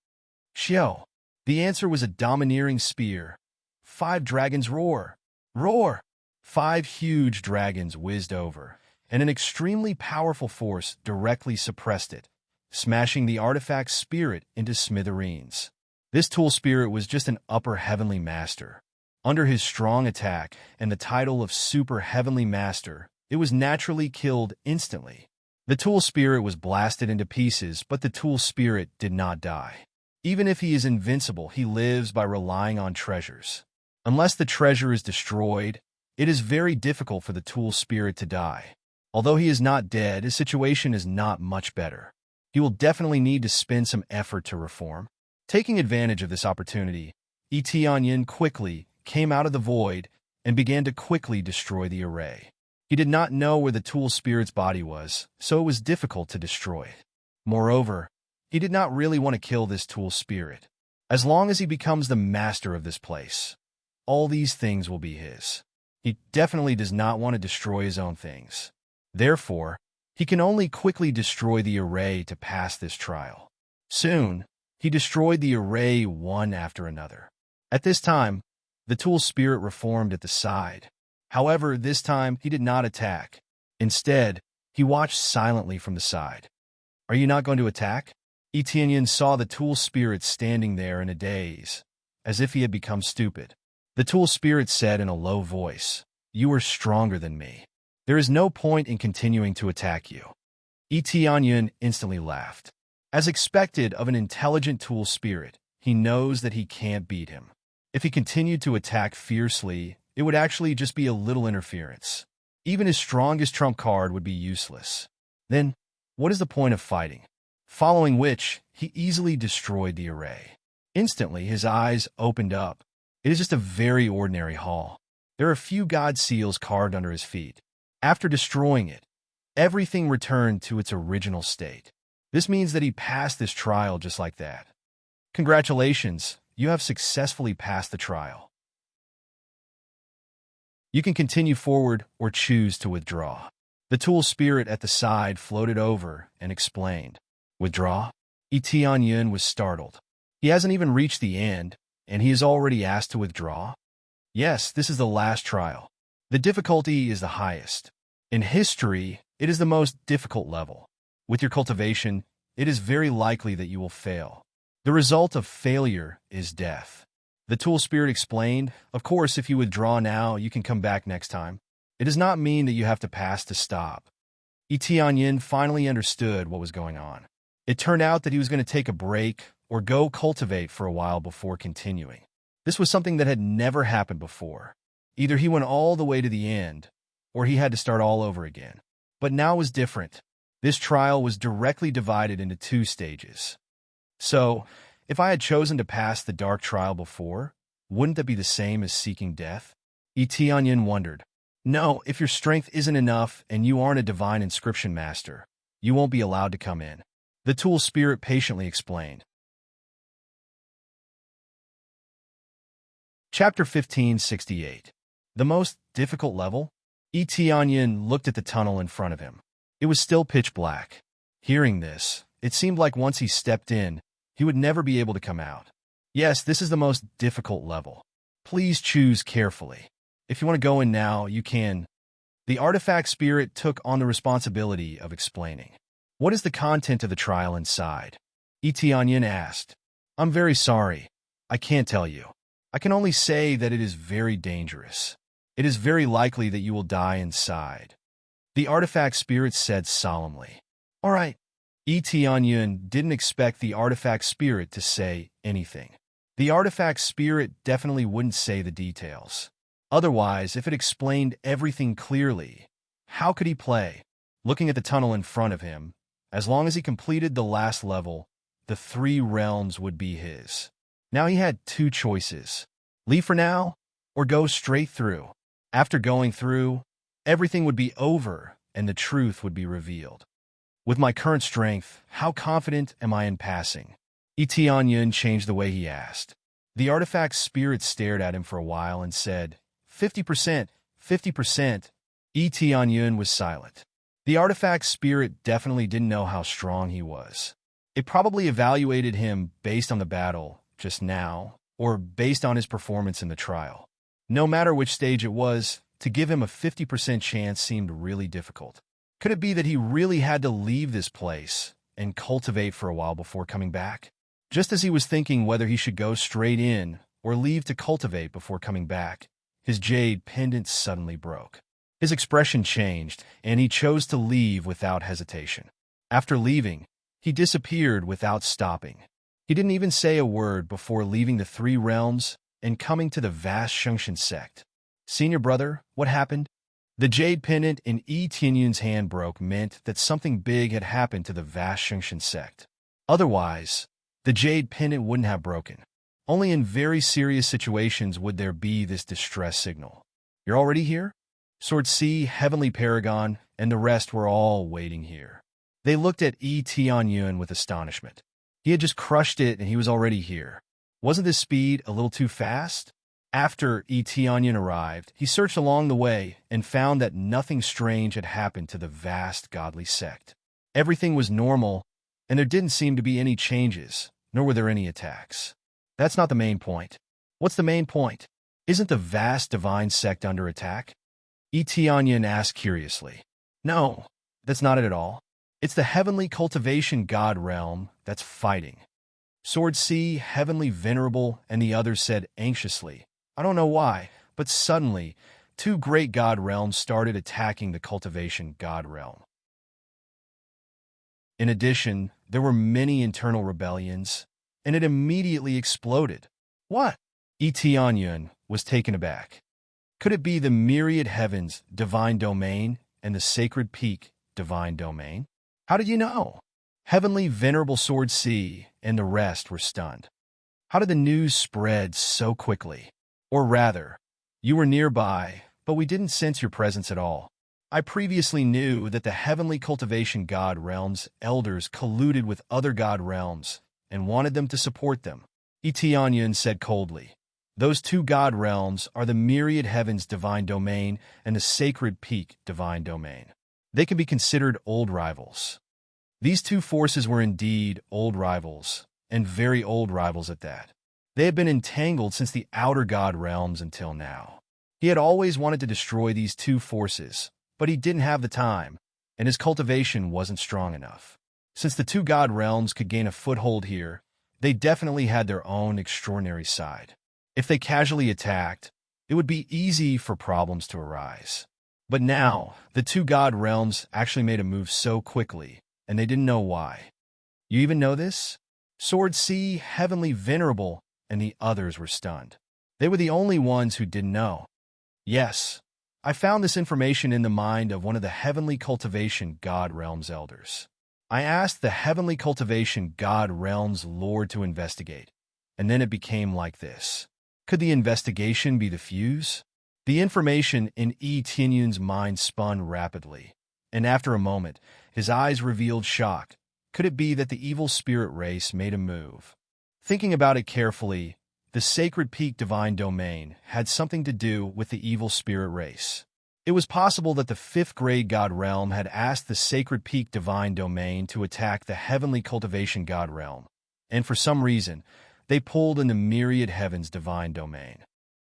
Xiao. The answer was a domineering spear. 5 dragons roar. Roar! 5 huge dragons whizzed over, and an extremely powerful force directly suppressed it, smashing the artifact's spirit into smithereens. This tool spirit was just an upper heavenly master. Under his strong attack and the title of Super Heavenly Master, it was naturally killed instantly. The tool spirit was blasted into pieces, but the tool spirit did not die. Even if he is invincible, he lives by relying on treasures. Unless the treasure is destroyed, it is very difficult for the tool spirit to die. Although he is not dead, his situation is not much better. He will definitely need to spend some effort to reform. Taking advantage of this opportunity, Etienne quickly came out of the void and began to quickly destroy the array. He did not know where the tool spirit's body was, so it was difficult to destroy it. Moreover, he did not really want to kill this tool spirit. As long as he becomes the master of this place, all these things will be his. He definitely does not want to destroy his own things. Therefore, he can only quickly destroy the array to pass this trial. Soon, he destroyed the array one after another. At this time, the tool spirit reformed at the side. However, this time he did not attack. Instead, he watched silently from the side. Are you not going to attack? Etienne saw the tool spirit standing there in a daze, as if he had become stupid. The tool spirit said in a low voice, "You are stronger than me. There is no point in continuing to attack you." Etienne instantly laughed. As expected of an intelligent tool spirit, he knows that he can't beat him. If he continued to attack fiercely, it would actually just be a little interference. Even his strongest trump card would be useless. Then, what is the point of fighting? Following which, he easily destroyed the array. Instantly, his eyes opened up, It is just a very ordinary hall. There are a few god seals carved under his feet. After destroying it, everything returned to its original state. This means that he passed this trial just like that. Congratulations, you have successfully passed the trial. You can continue forward or choose to withdraw. The tool spirit at the side floated over and explained. Withdraw? Tianyun was startled. He hasn't even reached the end, and he is already asked to withdraw? Yes, this is the last trial. The difficulty is the highest. In history, it is the most difficult level. With your cultivation, it is very likely that you will fail. The result of failure is death. The tool spirit explained, of course, if you withdraw now, you can come back next time. It does not mean that you have to pass to stop. Tianyun finally understood what was going on. It turned out that he was going to take a break or go cultivate for a while before continuing. This was something that had never happened before. Either he went all the way to the end, or he had to start all over again. But now was different. This trial was directly divided into 2 stages. So, if I had chosen to pass the dark trial before, wouldn't that be the same as seeking death? Tianyun wondered. No, if your strength isn't enough and you aren't a divine inscription master, you won't be allowed to come in. The tool spirit patiently explained. Chapter 1568. The most difficult level? Tianyun looked at the tunnel in front of him. It was still pitch black. Hearing this, it seemed like once he stepped in, he would never be able to come out. Yes, this is the most difficult level. Please choose carefully. If you want to go in now, you can. The artifact spirit took on the responsibility of explaining. What is the content of the trial inside? Tianyun asked. I'm very sorry. I can't tell you. I can only say that it is very dangerous. It is very likely that you will die inside. The artifact spirit said solemnly. All right. Tianyun didn't expect the artifact spirit to say anything. The artifact spirit definitely wouldn't say the details. Otherwise, if it explained everything clearly, how could he play? Looking at the tunnel in front of him, as long as he completed the last level, the 3 realms would be his. Now he had 2 choices. Leave for now, or go straight through. After going through, everything would be over and the truth would be revealed. With my current strength, how confident am I in passing? Tianyun changed the way he asked. The artifact spirit stared at him for a while and said, 50%, 50%. Tianyun was silent. The artifact spirit definitely didn't know how strong he was. It probably evaluated him based on the battle just now, or based on his performance in the trial. No matter which stage it was, to give him a 50% chance seemed really difficult. Could it be that he really had to leave this place and cultivate for a while before coming back? Just as he was thinking whether he should go straight in or leave to cultivate before coming back, his jade pendant suddenly broke. His expression changed, and he chose to leave without hesitation. After leaving, he disappeared without stopping. He didn't even say a word before leaving the 3 realms and coming to the vast Shungshan sect. Senior brother, what happened? The jade pendant in Tianyun's hand broke meant that something big had happened to the vast Shungshan sect. Otherwise, the jade pendant wouldn't have broken. Only in very serious situations would there be this distress signal. You're already here? Sword C, Heavenly Paragon, and the rest were all waiting here. They looked at Tianyun with astonishment. He had just crushed it and he was already here. Wasn't this speed a little too fast? After Tianyun arrived, he searched along the way and found that nothing strange had happened to the vast godly sect. Everything was normal, and there didn't seem to be any changes, nor were there any attacks. That's not the main point. What's the main point? Isn't the vast divine sect under attack? Tianyun asked curiously. No, that's not it at all. It's the heavenly cultivation god realm that's fighting. Sword C, Heavenly Venerable, and the others said anxiously. I don't know why, but suddenly, 2 great god realms started attacking the cultivation god realm. In addition, there were many internal rebellions, and it immediately exploded. What? Tianyun was taken aback. Could it be the myriad heavens, divine domain, and the sacred peak, divine domain? How did you know? Heavenly Venerable Sword C and the rest were stunned. How did the news spread so quickly? Or rather, you were nearby, but we didn't sense your presence at all. I previously knew that the heavenly cultivation god realms elders colluded with other god realms and wanted them to support them. Etianyan said coldly. Those two god realms are the myriad heavens divine domain and the sacred peak divine domain. They can be considered old rivals. These two forces were indeed old rivals, and very old rivals at that. They had been entangled since the outer god realms until now. He had always wanted to destroy these two forces, but he didn't have the time, and his cultivation wasn't strong enough. Since the two god realms could gain a foothold here, they definitely had their own extraordinary side. If they casually attacked, it would be easy for problems to arise. But now, the two god realms actually made a move so quickly, and they didn't know why. You even know this? Sword C, Heavenly Venerable, and the others were stunned. They were the only ones who didn't know. Yes, I found this information in the mind of one of the Heavenly Cultivation God Realms elders. I asked the Heavenly Cultivation God Realms Lord to investigate, and then it became like this. Could the investigation be the fuse? The information in Yi Tianyun's mind spun rapidly, and after a moment, his eyes revealed shock. Could it be that the evil spirit race made a move? Thinking about it carefully, the Sacred Peak Divine Domain had something to do with the evil spirit race. It was possible that the fifth grade God Realm had asked the Sacred Peak Divine Domain to attack the Heavenly Cultivation God Realm, and for some reason, they pulled in the Myriad Heavens Divine Domain.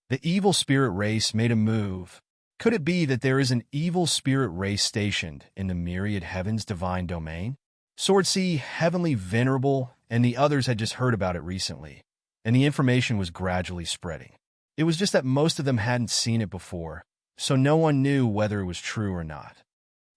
The evil spirit race made a move. Could it be that there is an evil spirit race stationed in the Myriad Heavens Divine Domain? Sword C, Heavenly Venerable, and the others had just heard about it recently, and the information was gradually spreading. It was just that most of them hadn't seen it before, so no one knew whether it was true or not.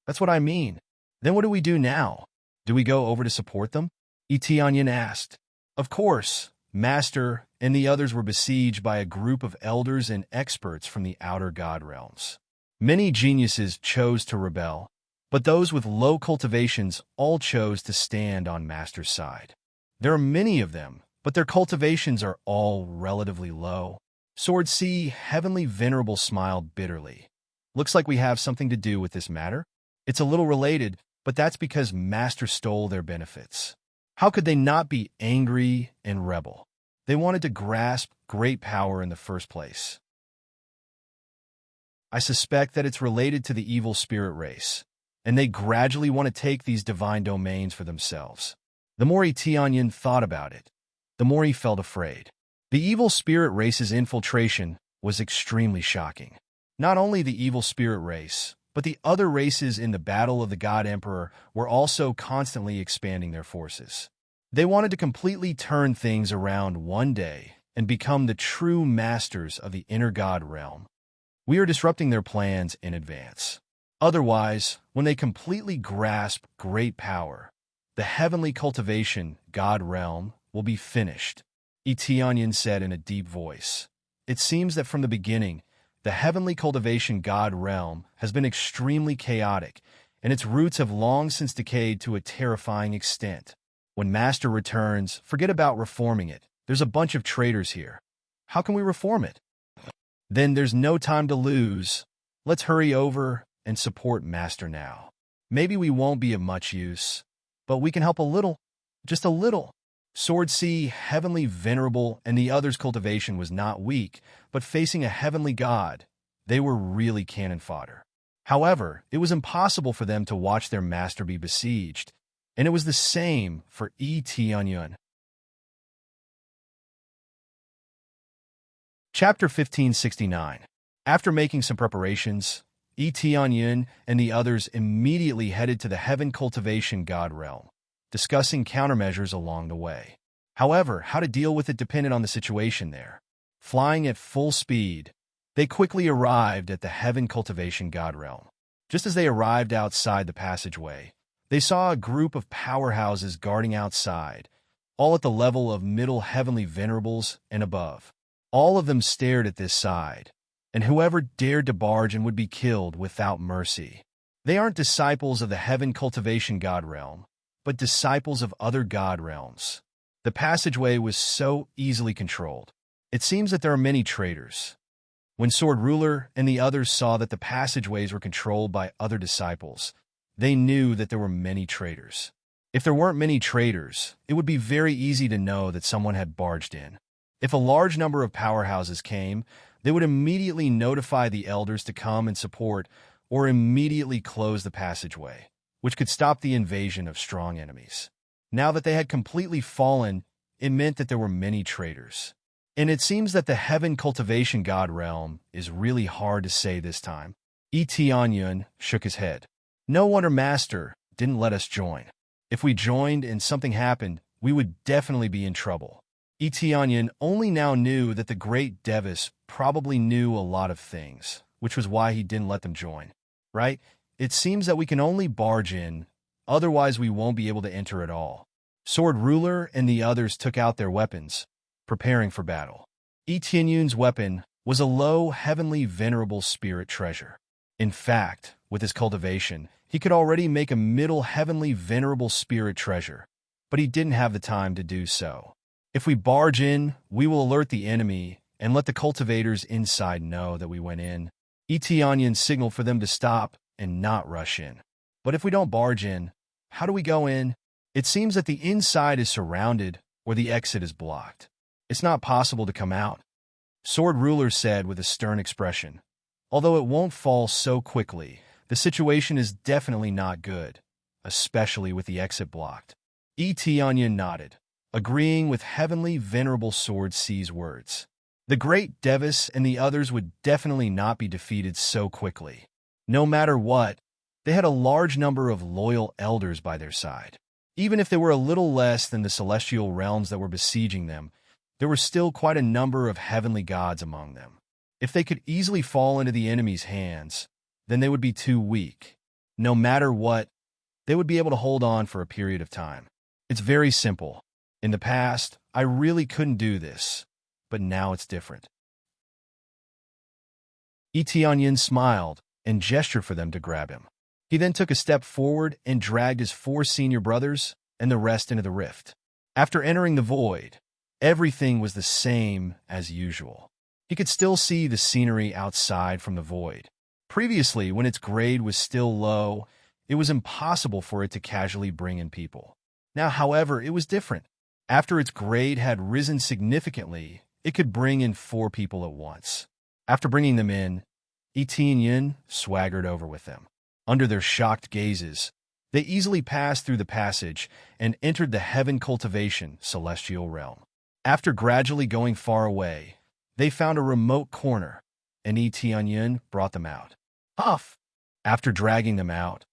That's what I mean. Then what do we do now? Do we go over to support them? Etianyan asked. Of course, Master and the others were besieged by a group of elders and experts from the outer god realms. Many geniuses chose to rebel, but those with low cultivations all chose to stand on Master's side. There are many of them, but their cultivations are all relatively low. Sword C, Heavenly Venerable smiled bitterly. Looks like we have something to do with this matter. It's a little related, but that's because Master stole their benefits. How could they not be angry and rebel? They wanted to grasp great power in the first place. I suspect that it's related to the evil spirit race, and they gradually want to take these divine domains for themselves. The more Etianyan thought about it, the more he felt afraid. The evil spirit race's infiltration was extremely shocking. Not only the evil spirit race, but the other races in the Battle of the God Emperor were also constantly expanding their forces. They wanted to completely turn things around one day and become the true masters of the inner god realm. We are disrupting their plans in advance. Otherwise, when they completely grasp great power, the heavenly cultivation god realm will be finished, Etianyan said in a deep voice. It seems that from the beginning, the heavenly cultivation god realm has been extremely chaotic, and its roots have long since decayed to a terrifying extent. When Master returns, forget about reforming it. There's a bunch of traitors here. How can we reform it? Then there's no time to lose. Let's hurry over and support Master now. Maybe we won't be of much use, but we can help a little. Just a little. Sword C, Heavenly Venerable, and the others' cultivation was not weak, but facing a heavenly god, they were really cannon fodder. However, it was impossible for them to watch their master be besieged, and it was the same for Yi Tianyun. Chapter 1569. After making some preparations, Yi Tianyun and the others immediately headed to the Heaven Cultivation God Realm, discussing countermeasures along the way. However, how to deal with it depended on the situation there. Flying at full speed, they quickly arrived at the Heaven Cultivation God Realm. Just as they arrived outside the passageway, they saw a group of powerhouses guarding outside, all at the level of middle heavenly venerables and above. All of them stared at this side, and whoever dared to barge in would be killed without mercy. They aren't disciples of the Heaven Cultivation God Realm, but disciples of other god realms. The passageway was so easily controlled. It seems that there are many traitors. When Sword Ruler and the others saw that the passageways were controlled by other disciples, they knew that there were many traitors. If there weren't many traitors, it would be very easy to know that someone had barged in. If a large number of powerhouses came, they would immediately notify the elders to come and support or immediately close the passageway, which could stop the invasion of strong enemies. Now that they had completely fallen, it meant that there were many traitors. And it seems that the Heaven Cultivation God realm is really hard to say this time. Tianyun shook his head. No wonder Master didn't let us join. If we joined and something happened, we would definitely be in trouble. Tianyun only now knew that the great Devis probably knew a lot of things, which was why he didn't let them join. Right? It seems that we can only barge in, otherwise we won't be able to enter at all. Sword Ruler and the others took out their weapons, preparing for battle. Tianyun's weapon was a low, heavenly, venerable spirit treasure. In fact, with his cultivation, he could already make a middle, heavenly, venerable spirit treasure, but he didn't have the time to do so. If we barge in, we will alert the enemy and let the cultivators inside know that we went in. Tianyun signaled for them to stop and not rush in. But if we don't barge in, how do we go in? It seems that the inside is surrounded or the exit is blocked. It's not possible to come out, Sword Ruler said with a stern expression. Although it won't fall so quickly, the situation is definitely not good, especially with the exit blocked. Tianyun nodded, agreeing with Heavenly Venerable Sword C's words. The great Devis and the others would definitely not be defeated so quickly. No matter what, they had a large number of loyal elders by their side. Even if they were a little less than the celestial realms that were besieging them, there were still quite a number of heavenly gods among them. If they could easily fall into the enemy's hands, then they would be too weak. No matter what, they would be able to hold on for a period of time. It's very simple. In the past, I really couldn't do this, but now it's different. Tianyun smiled and gestured for them to grab him. He then took a step forward and dragged his 4 senior brothers and the rest into the rift. After entering the void, everything was the same as usual. He could still see the scenery outside from the void. Previously, when its grade was still low, it was impossible for it to casually bring in people. Now, however, it was different. After its grade had risen significantly, it could bring in 4 people at once. After bringing them in, Tianyun swaggered over with them. Under their shocked gazes, they easily passed through the passage and entered the Heaven Cultivation celestial realm. After gradually going far away, they found a remote corner, and Tianyun brought them out. Huff! After dragging them out,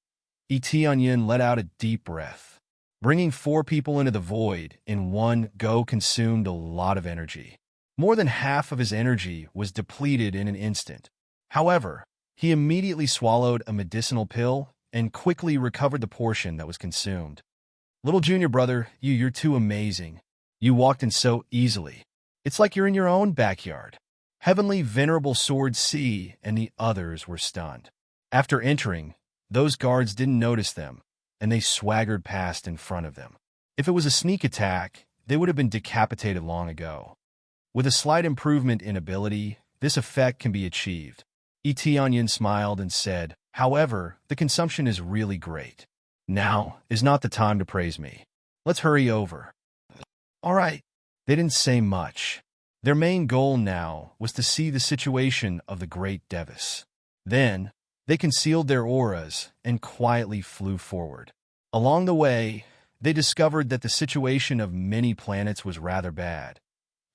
Tianyun let out a deep breath. Bringing 4 people into the void in one go consumed a lot of energy. More than half of his energy was depleted in an instant. However, he immediately swallowed a medicinal pill and quickly recovered the portion that was consumed. Little junior brother, you're too amazing. You walked in so easily. It's like you're in your own backyard. Heavenly Venerable Sword C and the others were stunned. After entering, those guards didn't notice them, and they swaggered past in front of them. If it was a sneak attack, they would have been decapitated long ago. With a slight improvement in ability, this effect can be achieved. Tianyun smiled and said, however, the consumption is really great. Now is not the time to praise me. Let's hurry over. All right. They didn't say much. Their main goal now was to see the situation of the great Devis. Then, they concealed their auras and quietly flew forward. Along the way, they discovered that the situation of many planets was rather bad,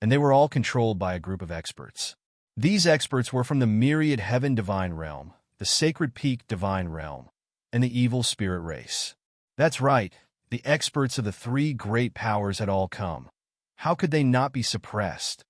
and they were all controlled by a group of experts. These experts were from the Myriad Heaven Divine Realm, the Sacred Peak Divine Realm, and the Evil Spirit Race. That's right, the experts of the 3 great powers had all come. How could they not be suppressed?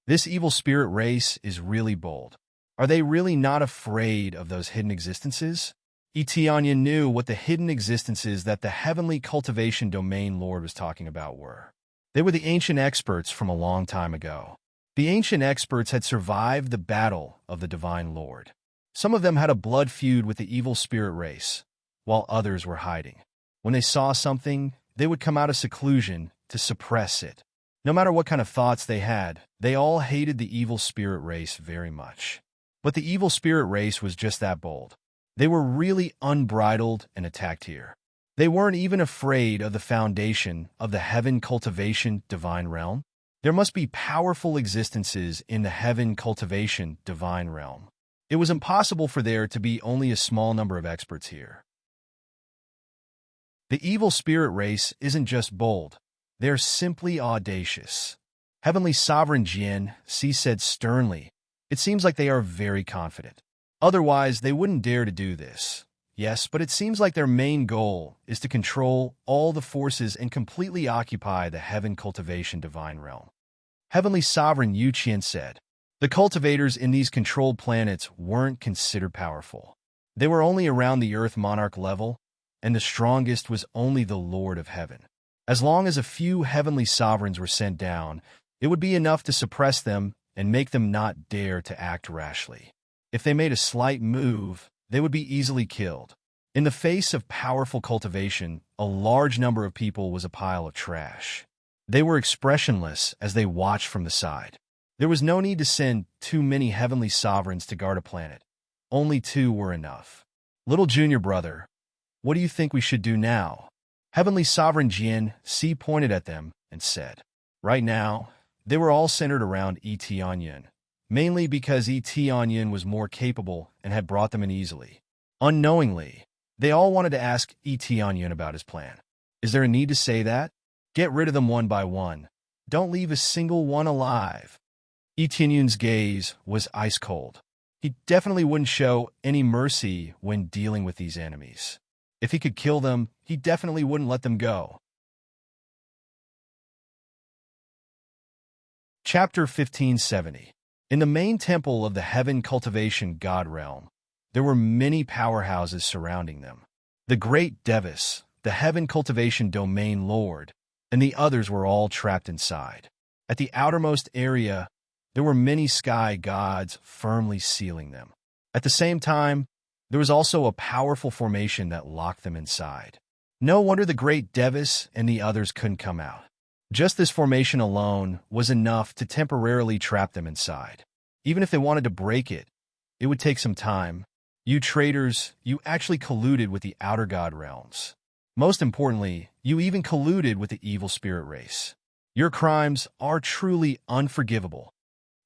This Evil Spirit Race is really bold. Are they really not afraid of those hidden existences? Tianyun knew what the hidden existences that the Heavenly Cultivation Domain Lord was talking about were. They were the ancient experts from a long time ago. The ancient experts had survived the battle of the Divine Lord. Some of them had a blood feud with the Evil Spirit Race, while others were hiding. When they saw something, they would come out of seclusion to suppress it. No matter what kind of thoughts they had, they all hated the evil spirit race very much. But the evil spirit race was just that bold. They were really unbridled and attacked here. They weren't even afraid of the foundation of the heaven cultivation divine realm. There must be powerful existences in the heaven cultivation divine realm. It was impossible for there to be only a small number of experts here. The evil spirit race isn't just bold. They're simply audacious. Heavenly Sovereign Jin, C said sternly, "It seems like they are very confident. Otherwise, they wouldn't dare to do this. Yes, but it seems like their main goal is to control all the forces and completely occupy the heaven cultivation divine realm." Heavenly Sovereign Yu Qian said, "The cultivators in these controlled planets weren't considered powerful. They were only around the Earth monarch level, and the strongest was only the Lord of Heaven. As long as a few heavenly sovereigns were sent down, it would be enough to suppress them and make them not dare to act rashly. If they made a slight move, they would be easily killed. In the face of powerful cultivation, a large number of people was a pile of trash. They were expressionless as they watched from the side. There was no need to send too many heavenly sovereigns to guard a planet. Only 2 were enough. Little junior brother, what do you think we should do now?" Heavenly Sovereign Jian C pointed at them and said. Right now, they were all centered around Tianyun, mainly because Tianyun was more capable and had brought them in easily. Unknowingly, they all wanted to ask Tianyun about his plan. Is there a need to say that? Get rid of them one by one. Don't leave a single one alive. Tianyun's gaze was ice cold. He definitely wouldn't show any mercy when dealing with these enemies. If he could kill them, he definitely wouldn't let them go. Chapter 1570. In the main temple of the Heaven Cultivation God Realm, there were many powerhouses surrounding them. The Great Devis, the Heaven Cultivation Domain Lord, and the others were all trapped inside. At the outermost area, there were many sky gods firmly sealing them. At the same time, there was also a powerful formation that locked them inside. No wonder the Great Devis and the others couldn't come out. Just this formation alone was enough to temporarily trap them inside. Even if they wanted to break it, it would take some time. You traitors, you actually colluded with the outer god realms. Most importantly, you even colluded with the evil spirit race. Your crimes are truly unforgivable.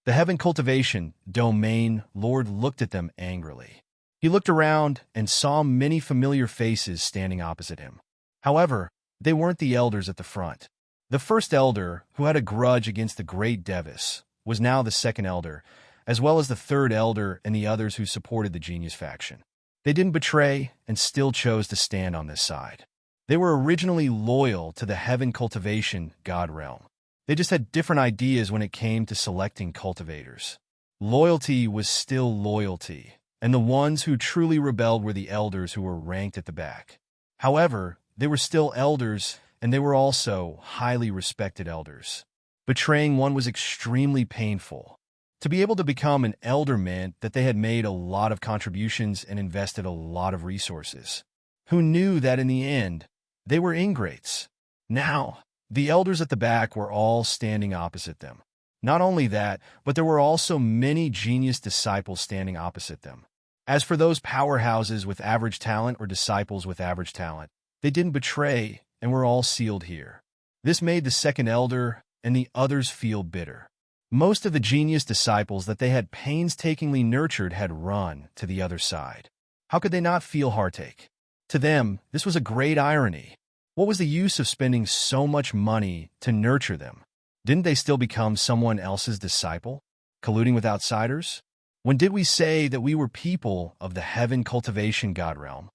The Heaven Cultivation Domain Lord looked at them angrily. He looked around and saw many familiar faces standing opposite him. However, they weren't the elders at the front. The first elder, who had a grudge against the Great Devis, was now the second elder, as well as the third elder and the others who supported the Genius faction. They didn't betray and still chose to stand on this side. They were originally loyal to the Heaven Cultivation God Realm. They just had different ideas when it came to selecting cultivators. Loyalty was still loyalty, and the ones who truly rebelled were the elders who were ranked at the back. However, they were still elders, and they were also highly respected elders. Betraying one was extremely painful. To be able to become an elder meant that they had made a lot of contributions and invested a lot of resources. Who knew that in the end, they were ingrates? Now, the elders at the back were all standing opposite them. Not only that, but there were also many genius disciples standing opposite them. As for those powerhouses with average talent or disciples with average talent, they didn't betray and were all sealed here. This made the second elder and the others feel bitter. Most of the genius disciples that they had painstakingly nurtured had run to the other side. How could they not feel heartache? To them, this was a great irony. What was the use of spending so much money to nurture them? Didn't they still become someone else's disciple, colluding with outsiders? When did we say that we were people of the Heaven Cultivation God Realm?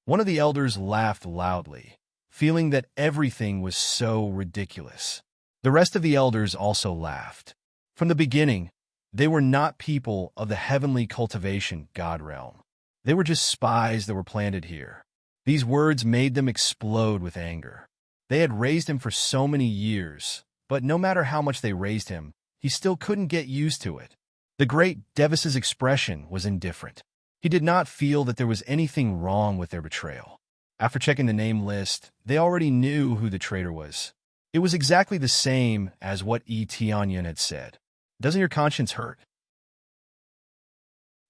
One of the elders laughed loudly, feeling that everything was so ridiculous. The rest of the elders also laughed. From the beginning, they were not people of the Heavenly Cultivation God Realm. They were just spies that were planted here. These words made them explode with anger. They had raised him for so many years, but no matter how much they raised him, he still couldn't get used to it. The Great Devis's expression was indifferent. He did not feel that there was anything wrong with their betrayal. After checking the name list, they already knew who the traitor was. It was exactly the same as what Tianyan had said. Doesn't your conscience hurt?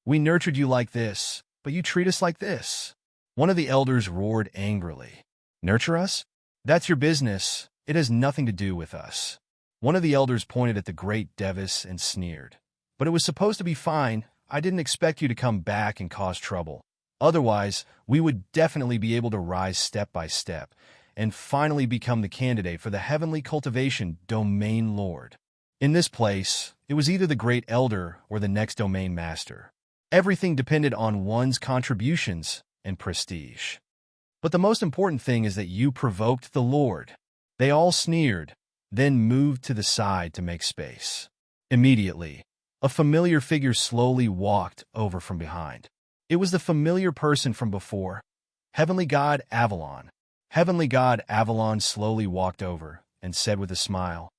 We nurtured you like this, but you treat us like this. One of the elders roared angrily. Nurture us? That's your business. It has nothing to do with us. One of the elders pointed at the great Devis and sneered. But it was supposed to be fine. I didn't expect you to come back and cause trouble. Otherwise, we would definitely be able to rise step by step and finally become the candidate for the heavenly cultivation domain lord. In this place, it was either the great elder or the next domain master. Everything depended on one's contributions and prestige. But the most important thing is that you provoked the Lord. They all sneered, then moved to the side to make space. Immediately, a familiar figure slowly walked over from behind. It was the familiar person from before, Heavenly God Avalon. Heavenly God Avalon slowly walked over and said with a smile,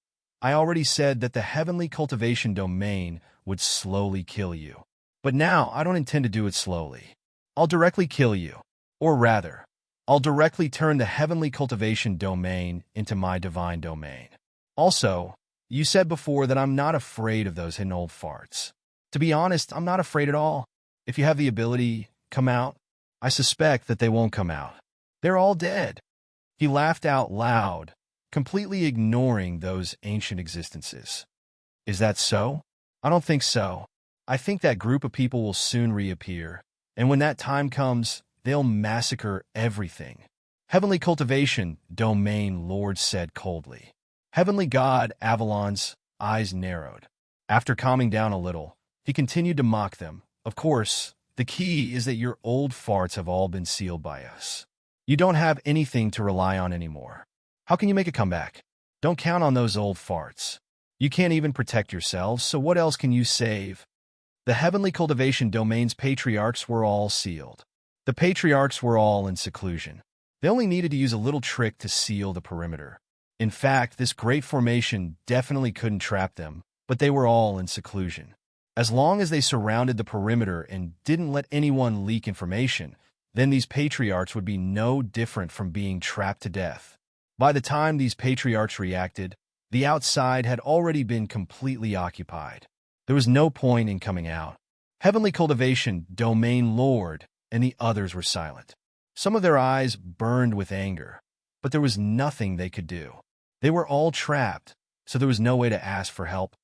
I already said that the heavenly cultivation domain would slowly kill you. But now I don't intend to do it slowly. I'll directly kill you. Or rather, I'll directly turn the heavenly cultivation domain into my divine domain. Also, you said before that I'm not afraid of those hidden old farts. To be honest, I'm not afraid at all. If you have the ability, come out. I suspect that they won't come out. They're all dead. He laughed out loud, completely ignoring those ancient existences. Is that so? I don't think so. I think that group of people will soon reappear, and when that time comes, they'll massacre everything. Heavenly cultivation, domain lord said coldly. Heavenly God Avalon's eyes narrowed. After calming down a little, he continued to mock them. Of course, the key is that your old farts have all been sealed by us. You don't have anything to rely on anymore. How can you make a comeback? Don't count on those old farts. You can't even protect yourselves, so what else can you save? The heavenly cultivation domain's patriarchs were all sealed. The patriarchs were all in seclusion. They only needed to use a little trick to seal the perimeter. In fact, this great formation definitely couldn't trap them, but they were all in seclusion. As long as they surrounded the perimeter and didn't let anyone leak information, then these patriarchs would be no different from being trapped to death. By the time these patriarchs reacted, the outside had already been completely occupied. There was no point in coming out. Heavenly cultivation, domain lord, and the others were silent. Some of their eyes burned with anger, but there was nothing they could do. They were all trapped, so there was no way to ask for help.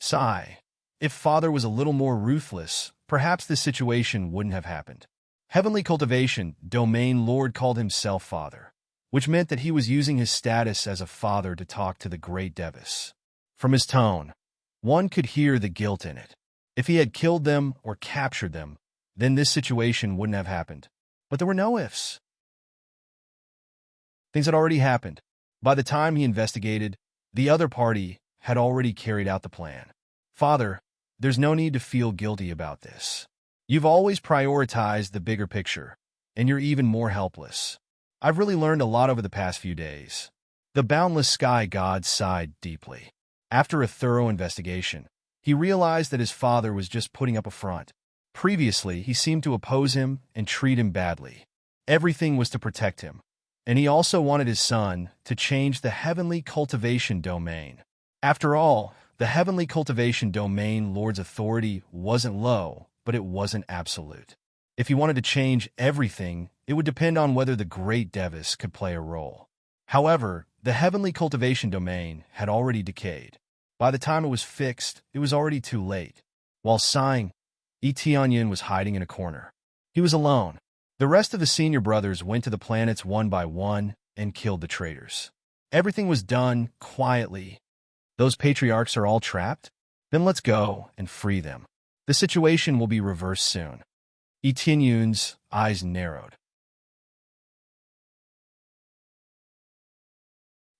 Sigh. If Father was a little more ruthless, perhaps this situation wouldn't have happened. Heavenly cultivation, domain lord called himself Father, which meant that he was using his status as a father to talk to the great Devis. From his tone, one could hear the guilt in it. If he had killed them or captured them, then this situation wouldn't have happened. But there were no ifs. Things had already happened. By the time he investigated, the other party had already carried out the plan. Father, there's no need to feel guilty about this. You've always prioritized the bigger picture, and you're even more helpless. I've really learned a lot over the past few days. The boundless sky god sighed deeply. After a thorough investigation, he realized that his father was just putting up a front. Previously, he seemed to oppose him and treat him badly. Everything was to protect him, and he also wanted his son to change the heavenly cultivation domain. After all, the heavenly cultivation domain lord's authority wasn't low, but it wasn't absolute. If he wanted to change everything, it would depend on whether the great Devis could play a role. However, the heavenly cultivation domain had already decayed. By the time it was fixed, it was already too late. While sighing, Tianyin was hiding in a corner. He was alone. The rest of the senior brothers went to the planets one by one and killed the traitors. Everything was done quietly. Those patriarchs are all trapped? Then let's go and free them. The situation will be reversed soon. Tianyun's eyes narrowed.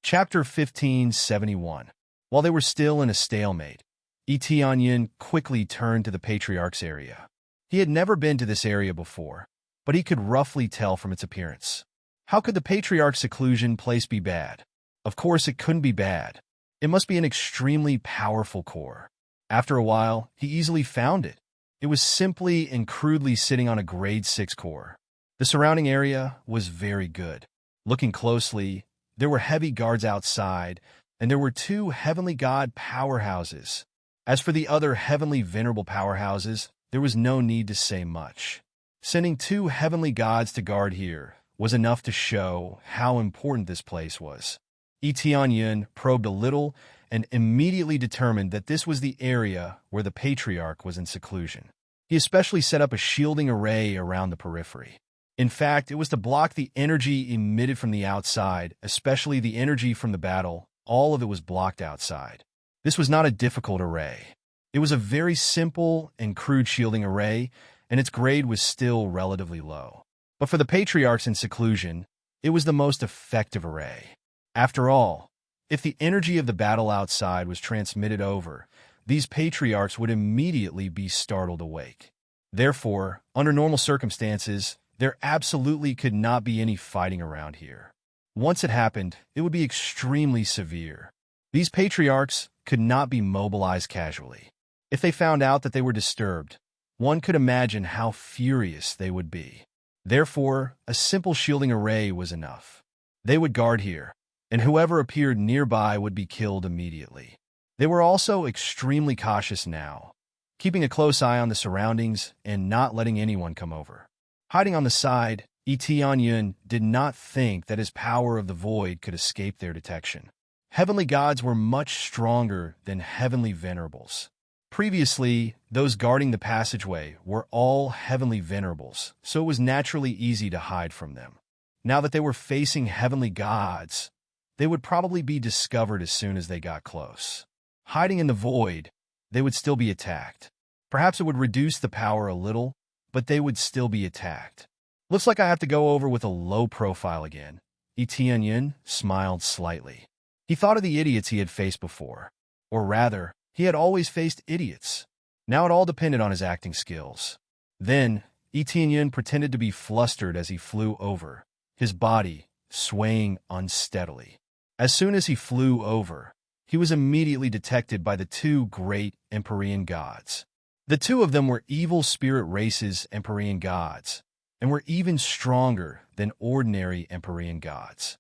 Chapter 1571. While they were still in a stalemate, Tianyin quickly turned to the patriarch's area. He had never been to this area before, but he could roughly tell from its appearance. How could the patriarch's seclusion place be bad? Of course it couldn't be bad. It must be an extremely powerful core. After a while, he easily found it. It was simply and crudely sitting on a grade 6 core. The surrounding area was very good. Looking closely, there were heavy guards outside, and there were two heavenly god powerhouses. As for the other heavenly venerable powerhouses, there was no need to say much. Sending two heavenly gods to guard here was enough to show how important this place was. Tianyun probed a little and immediately determined that this was the area where the patriarch was in seclusion. He especially set up a shielding array around the periphery. In fact, it was to block the energy emitted from the outside, especially the energy from the battle. All of it was blocked outside. This was not a difficult array. It was a very simple and crude shielding array, and its grade was still relatively low. But for the patriarchs in seclusion, it was the most effective array. After all, if the energy of the battle outside was transmitted over, these patriarchs would immediately be startled awake. Therefore, under normal circumstances, there absolutely could not be any fighting around here. Once it happened, it would be extremely severe. These patriarchs could not be mobilized casually. If they found out that they were disturbed, one could imagine how furious they would be. Therefore, a simple shielding array was enough. They would guard here, and whoever appeared nearby would be killed immediately. They were also extremely cautious now, keeping a close eye on the surroundings and not letting anyone come over. Hiding on the side, Tianyun did not think that his power of the void could escape their detection. Heavenly gods were much stronger than heavenly venerables. Previously, those guarding the passageway were all heavenly venerables, so it was naturally easy to hide from them. Now that they were facing heavenly gods, they would probably be discovered as soon as they got close. Hiding in the void, they would still be attacked. Perhaps it would reduce the power a little, but they would still be attacked. Looks like I have to go over with a low profile again. Tianyun smiled slightly. He thought of the idiots he had faced before. Or rather, he had always faced idiots. Now it all depended on his acting skills. Then, Tianyun pretended to be flustered as he flew over, his body swaying unsteadily. As soon as he flew over, he was immediately detected by the two great Empyrean gods. The two of them were evil spirit races Empyrean gods, and were even stronger than ordinary Empyrean gods.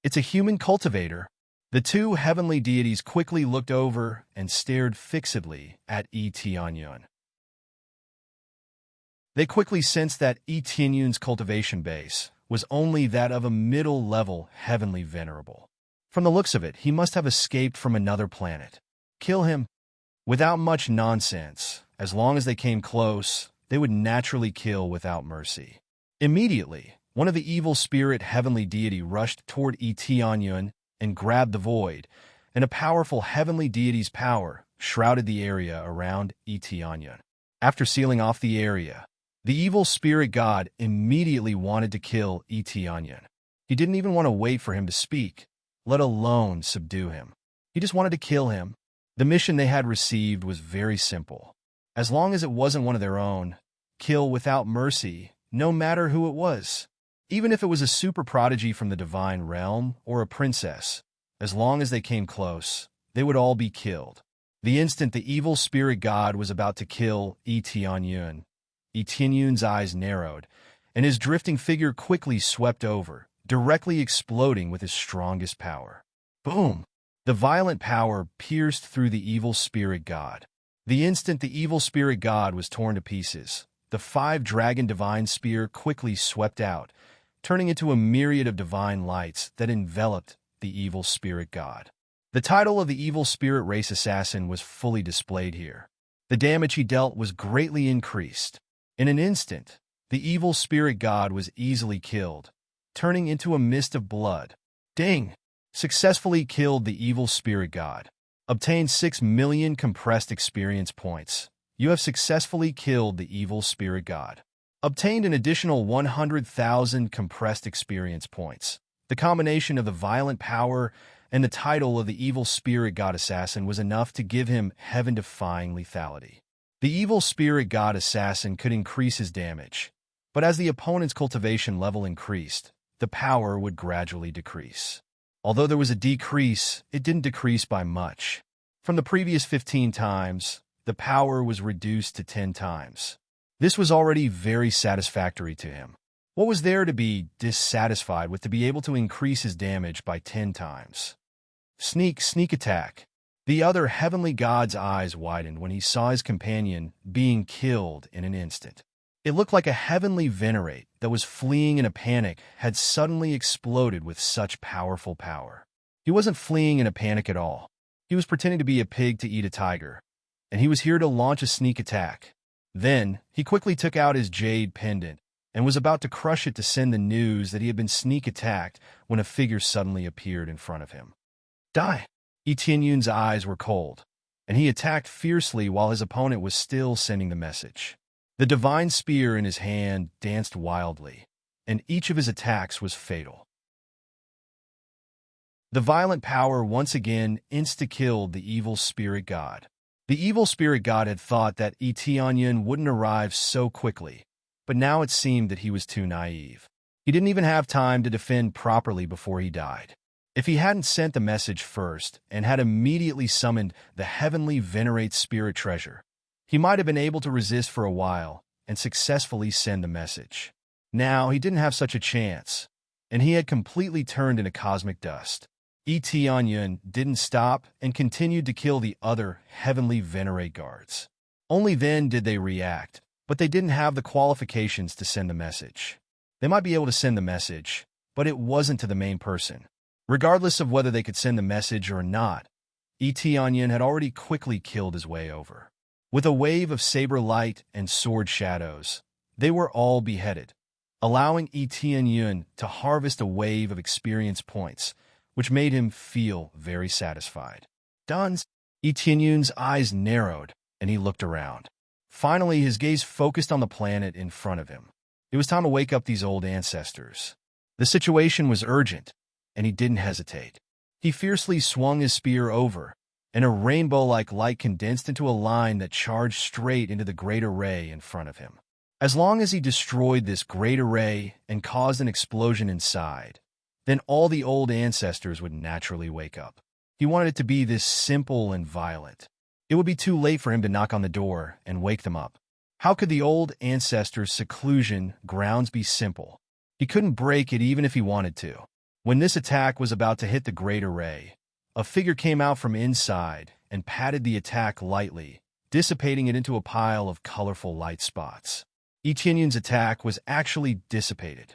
It's a human cultivator. The two heavenly deities quickly looked over and stared fixedly at Tianyun. They quickly sensed that Tianyun's cultivation base was only that of a middle-level heavenly venerable. From the looks of it, he must have escaped from another planet. Kill him? Without much nonsense. As long as they came close, they would naturally kill without mercy. Immediately, one of the evil spirit heavenly deity rushed toward Tianyun and grabbed the void, and a powerful heavenly deity's power shrouded the area around Tianyun. After sealing off the area, the evil spirit god immediately wanted to kill Tianyun. He didn't even want to wait for him to speak, let alone subdue him. He just wanted to kill him. The mission they had received was very simple. As long as it wasn't one of their own, kill without mercy, no matter who it was. Even if it was a super prodigy from the divine realm or a princess, as long as they came close, they would all be killed. The instant the evil spirit god was about to kill Tianyun, Tianyun's eyes narrowed, and his drifting figure quickly swept over, directly exploding with his strongest power. Boom! The violent power pierced through the evil spirit god. The instant the evil spirit god was torn to pieces, the 5-dragon divine spear quickly swept out, turning into a myriad of divine lights that enveloped the evil spirit god. The title of the evil spirit race assassin was fully displayed here. The damage he dealt was greatly increased. In an instant, the evil spirit god was easily killed, turning into a mist of blood. Ding! Successfully killed the evil spirit god. Obtained 6 million compressed experience points. You have successfully killed the evil spirit god. Obtained an additional 100,000 compressed experience points. The combination of the violent power and the title of the evil spirit god assassin was enough to give him heaven-defying lethality. The evil spirit god assassin could increase his damage, but as the opponent's cultivation level increased, the power would gradually decrease. Although there was a decrease, it didn't decrease by much. From the previous 15 times, the power was reduced to 10 times. This was already very satisfactory to him. What was there to be dissatisfied with to be able to increase his damage by 10 times? Sneak attack. The other heavenly god's eyes widened when he saw his companion being killed in an instant. It looked like a heavenly venerate that was fleeing in a panic had suddenly exploded with such powerful power. He wasn't fleeing in a panic at all. He was pretending to be a pig to eat a tiger, and he was here to launch a sneak attack. Then, he quickly took out his jade pendant and was about to crush it to send the news that he had been sneak attacked when a figure suddenly appeared in front of him. Die! Etienne's eyes were cold, and he attacked fiercely while his opponent was still sending the message. The divine spear in his hand danced wildly, and each of his attacks was fatal. The violent power once again insta-killed the evil spirit god. The evil spirit god had thought that Etienne wouldn't arrive so quickly, but now it seemed that he was too naive. He didn't even have time to defend properly before he died. If he hadn't sent the message first and had immediately summoned the heavenly venerate spirit treasure, he might have been able to resist for a while and successfully send the message. Now he didn't have such a chance, and he had completely turned into cosmic dust. Etienne didn't stop and continued to kill the other heavenly venerate guards. Only then did they react, but they didn't have the qualifications to send the message. They might be able to send the message, but it wasn't to the main person. Regardless of whether they could send the message or not, Etienne had already quickly killed his way over. With a wave of saber light and sword shadows, they were all beheaded, allowing Etienne to harvest a wave of experience points, which made him feel very satisfied. Done. Etienne's eyes narrowed, and he looked around. Finally, his gaze focused on the planet in front of him. It was time to wake up these old ancestors. The situation was urgent, and he didn't hesitate. He fiercely swung his spear over, and a rainbow-like light condensed into a line that charged straight into the great array in front of him. As long as he destroyed this great array and caused an explosion inside, then all the old ancestors would naturally wake up. He wanted it to be this simple and violent. It would be too late for him to knock on the door and wake them up. How could the old ancestors' seclusion grounds be simple? He couldn't break it even if he wanted to. When this attack was about to hit the great array, a figure came out from inside and patted the attack lightly, dissipating it into a pile of colorful light spots. Etienne's attack was actually dissipated.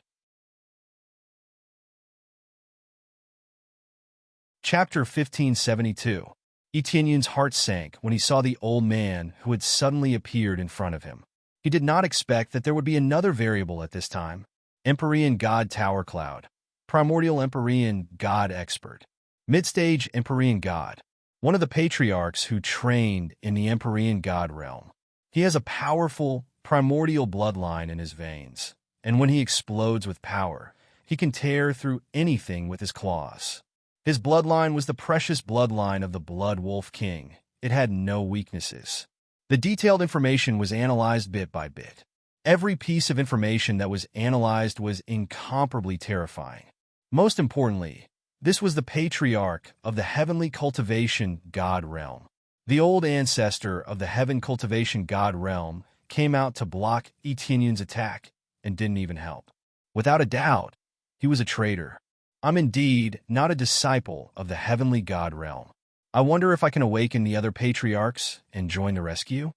Chapter 1572. Etienne's heart sank when he saw the old man who had suddenly appeared in front of him. He did not expect that there would be another variable at this time. Empyrean God Tower Cloud. Primordial Empyrean God Expert. Mid-stage Empyrean God. One of the patriarchs who trained in the Empyrean God realm. He has a powerful, primordial bloodline in his veins, and when he explodes with power, he can tear through anything with his claws. His bloodline was the precious bloodline of the Blood Wolf King. It had no weaknesses. The detailed information was analyzed bit by bit. Every piece of information that was analyzed was incomparably terrifying. Most importantly, this was the patriarch of the Heavenly Cultivation God realm. The old ancestor of the Heaven Cultivation God realm came out to block Etienne's attack and didn't even help. Without a doubt, he was a traitor. I'm indeed not a disciple of the Heavenly God realm. I wonder if I can awaken the other patriarchs and join the rescue?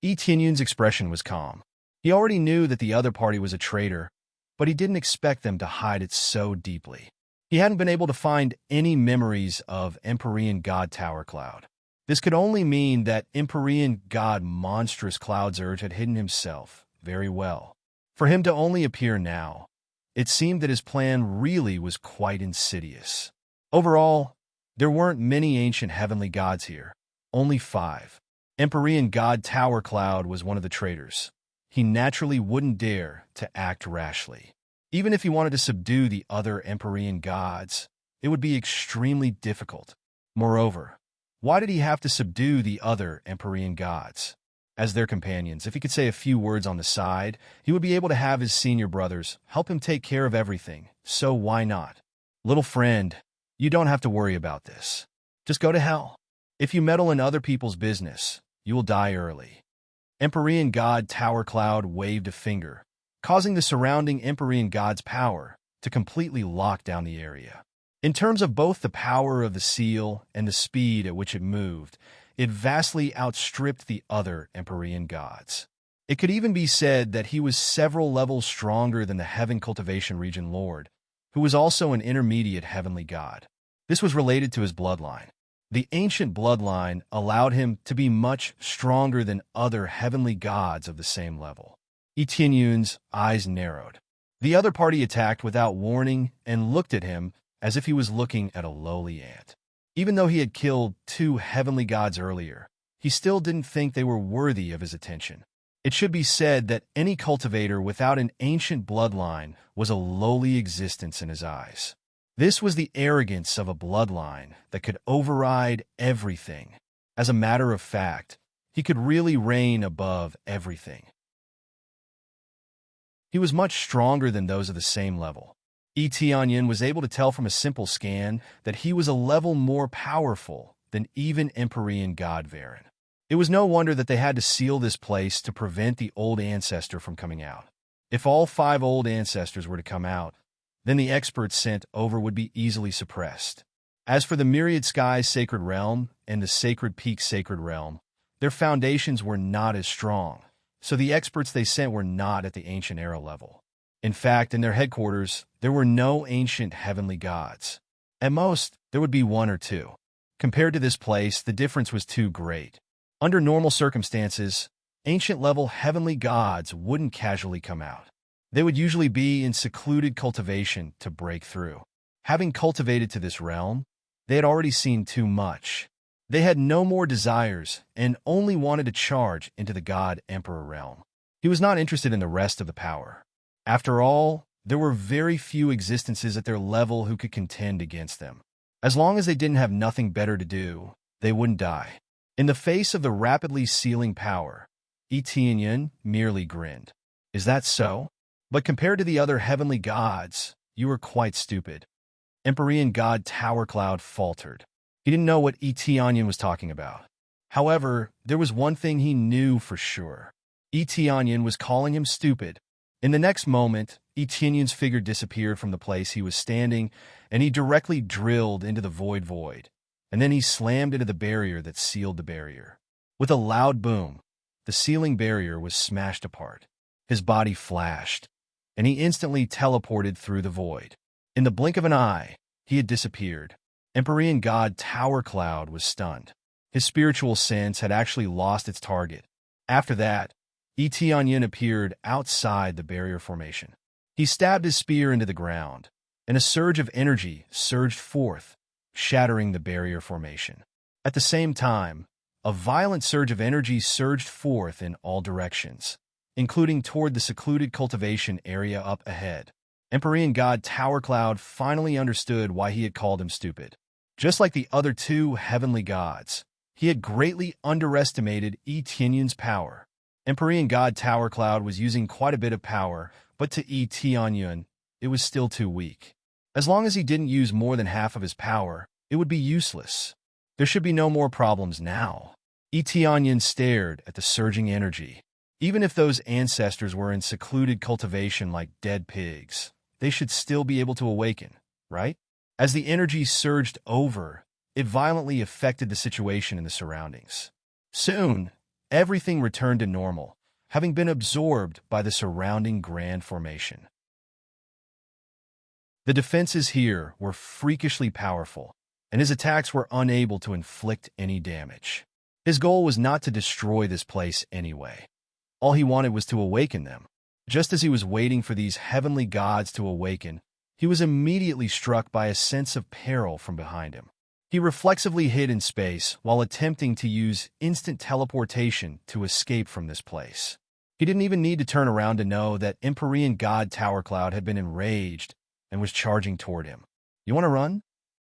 Etienne's expression was calm. He already knew that the other party was a traitor, but he didn't expect them to hide it so deeply. He hadn't been able to find any memories of Empyrean God Tower Cloud. This could only mean that Empyrean God Monstrous Cloud's Urge had hidden himself very well. For him to only appear now, it seemed that his plan really was quite insidious. Overall, there weren't many ancient heavenly gods here, only 5. Empyrean God Tower Cloud was one of the traitors. He naturally wouldn't dare to act rashly. Even if he wanted to subdue the other Empyrean gods, it would be extremely difficult. Moreover, why did he have to subdue the other Empyrean gods? As their companions, if he could say a few words on the side, he would be able to have his senior brothers help him take care of everything, so why not? Little friend, you don't have to worry about this. Just go to hell. If you meddle in other people's business, you will die early. Empyrean God Tower Cloud waved a finger, causing the surrounding Empyrean god's power to completely lock down the area. In terms of both the power of the seal and the speed at which it moved, it vastly outstripped the other Empyrean gods. It could even be said that he was several levels stronger than the Heaven Cultivation Region Lord, who was also an intermediate heavenly god. This was related to his bloodline. The ancient bloodline allowed him to be much stronger than other heavenly gods of the same level. Etienne eyes narrowed. The other party attacked without warning and looked at him as if he was looking at a lowly ant. Even though he had killed 2 heavenly gods earlier, he still didn't think they were worthy of his attention. It should be said that any cultivator without an ancient bloodline was a lowly existence in his eyes. This was the arrogance of a bloodline that could override everything. As a matter of fact, he could really reign above everything. He was much stronger than those of the same level. Etienne was able to tell from a simple scan that he was a level more powerful than even Empyrean god Varen. It was no wonder that they had to seal this place to prevent the old ancestor from coming out. If all 5 old ancestors were to come out, then the experts sent over would be easily suppressed. As for the Myriad Skies Sacred Realm and the Sacred Peak Sacred Realm, their foundations were not as strong, so the experts they sent were not at the Ancient Era level. In fact, in their headquarters, there were no ancient heavenly gods. At most, there would be 1 or 2. Compared to this place, the difference was too great. Under normal circumstances, ancient-level heavenly gods wouldn't casually come out. They would usually be in secluded cultivation to break through. Having cultivated to this realm, they had already seen too much. They had no more desires and only wanted to charge into the God-Emperor realm. He was not interested in the rest of the power. After all, there were very few existences at their level who could contend against them. As long as they didn't have nothing better to do, they wouldn't die. In the face of the rapidly sealing power, Etienne merely grinned. Is that so? But compared to the other heavenly gods, you were quite stupid. Empyrean god Tower Cloud faltered. He didn't know what Etienne was talking about. However, there was one thing he knew for sure. Etienne was calling him stupid. In the next moment, Etienne's figure disappeared from the place he was standing, and he directly drilled into the void, and then he slammed into the barrier that sealed the barrier. With a loud boom, the sealing barrier was smashed apart. His body flashed, and he instantly teleported through the void. In the blink of an eye, he had disappeared. Empyrean god Tower Cloud was stunned. His spiritual sense had actually lost its target. After that, Etienne appeared outside the barrier formation. He stabbed his spear into the ground, and a surge of energy surged forth, shattering the barrier formation. At the same time, a violent surge of energy surged forth in all directions, including toward the secluded cultivation area up ahead. Empyrean god Tower Cloud finally understood why he had called him stupid. Just like the other 2 heavenly gods, he had greatly underestimated Etienne's power. Empyrean god Tower Cloud was using quite a bit of power, but to Etienne, it was still too weak. As long as he didn't use more than half of his power, it would be useless. There should be no more problems now. Etienne stared at the surging energy. Even if those ancestors were in secluded cultivation like dead pigs, they should still be able to awaken, right? As the energy surged over, it violently affected the situation in the surroundings. Soon, everything returned to normal, having been absorbed by the surrounding grand formation. The defenses here were freakishly powerful, and his attacks were unable to inflict any damage. His goal was not to destroy this place anyway. All he wanted was to awaken them. Just as he was waiting for these heavenly gods to awaken, he was immediately struck by a sense of peril from behind him. He reflexively hid in space while attempting to use instant teleportation to escape from this place. He didn't even need to turn around to know that Empyrean god Tower Cloud had been enraged and was charging toward him. You want to run?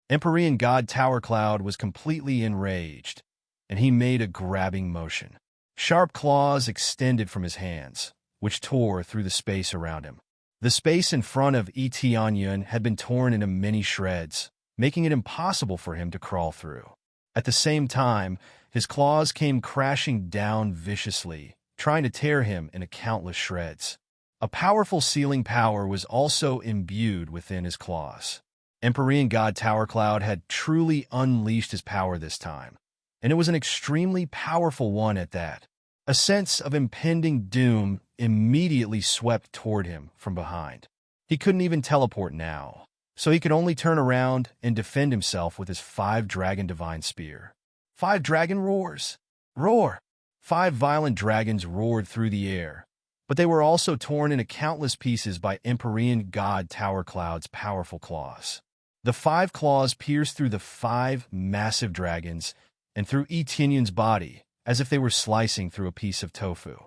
Empyrean god Tower Cloud was completely enraged, and he made a grabbing motion. Sharp claws extended from his hands, which tore through the space around him. The space in front of Etienne had been torn into many shreds, making it impossible for him to crawl through. At the same time, his claws came crashing down viciously, trying to tear him into countless shreds. A powerful sealing power was also imbued within his claws. Empyrean god Tower Cloud had truly unleashed his power this time, and it was an extremely powerful one at that. A sense of impending doom immediately swept toward him from behind. He couldn't even teleport now, so he could only turn around and defend himself with his 5-dragon divine spear. 5-dragon roars. Roar! 5 violent dragons roared through the air, but they were also torn into countless pieces by Empyrean god Tower Cloud's powerful claws. The 5 claws pierced through the 5 massive dragons and through Etienne's body, as if they were slicing through a piece of tofu.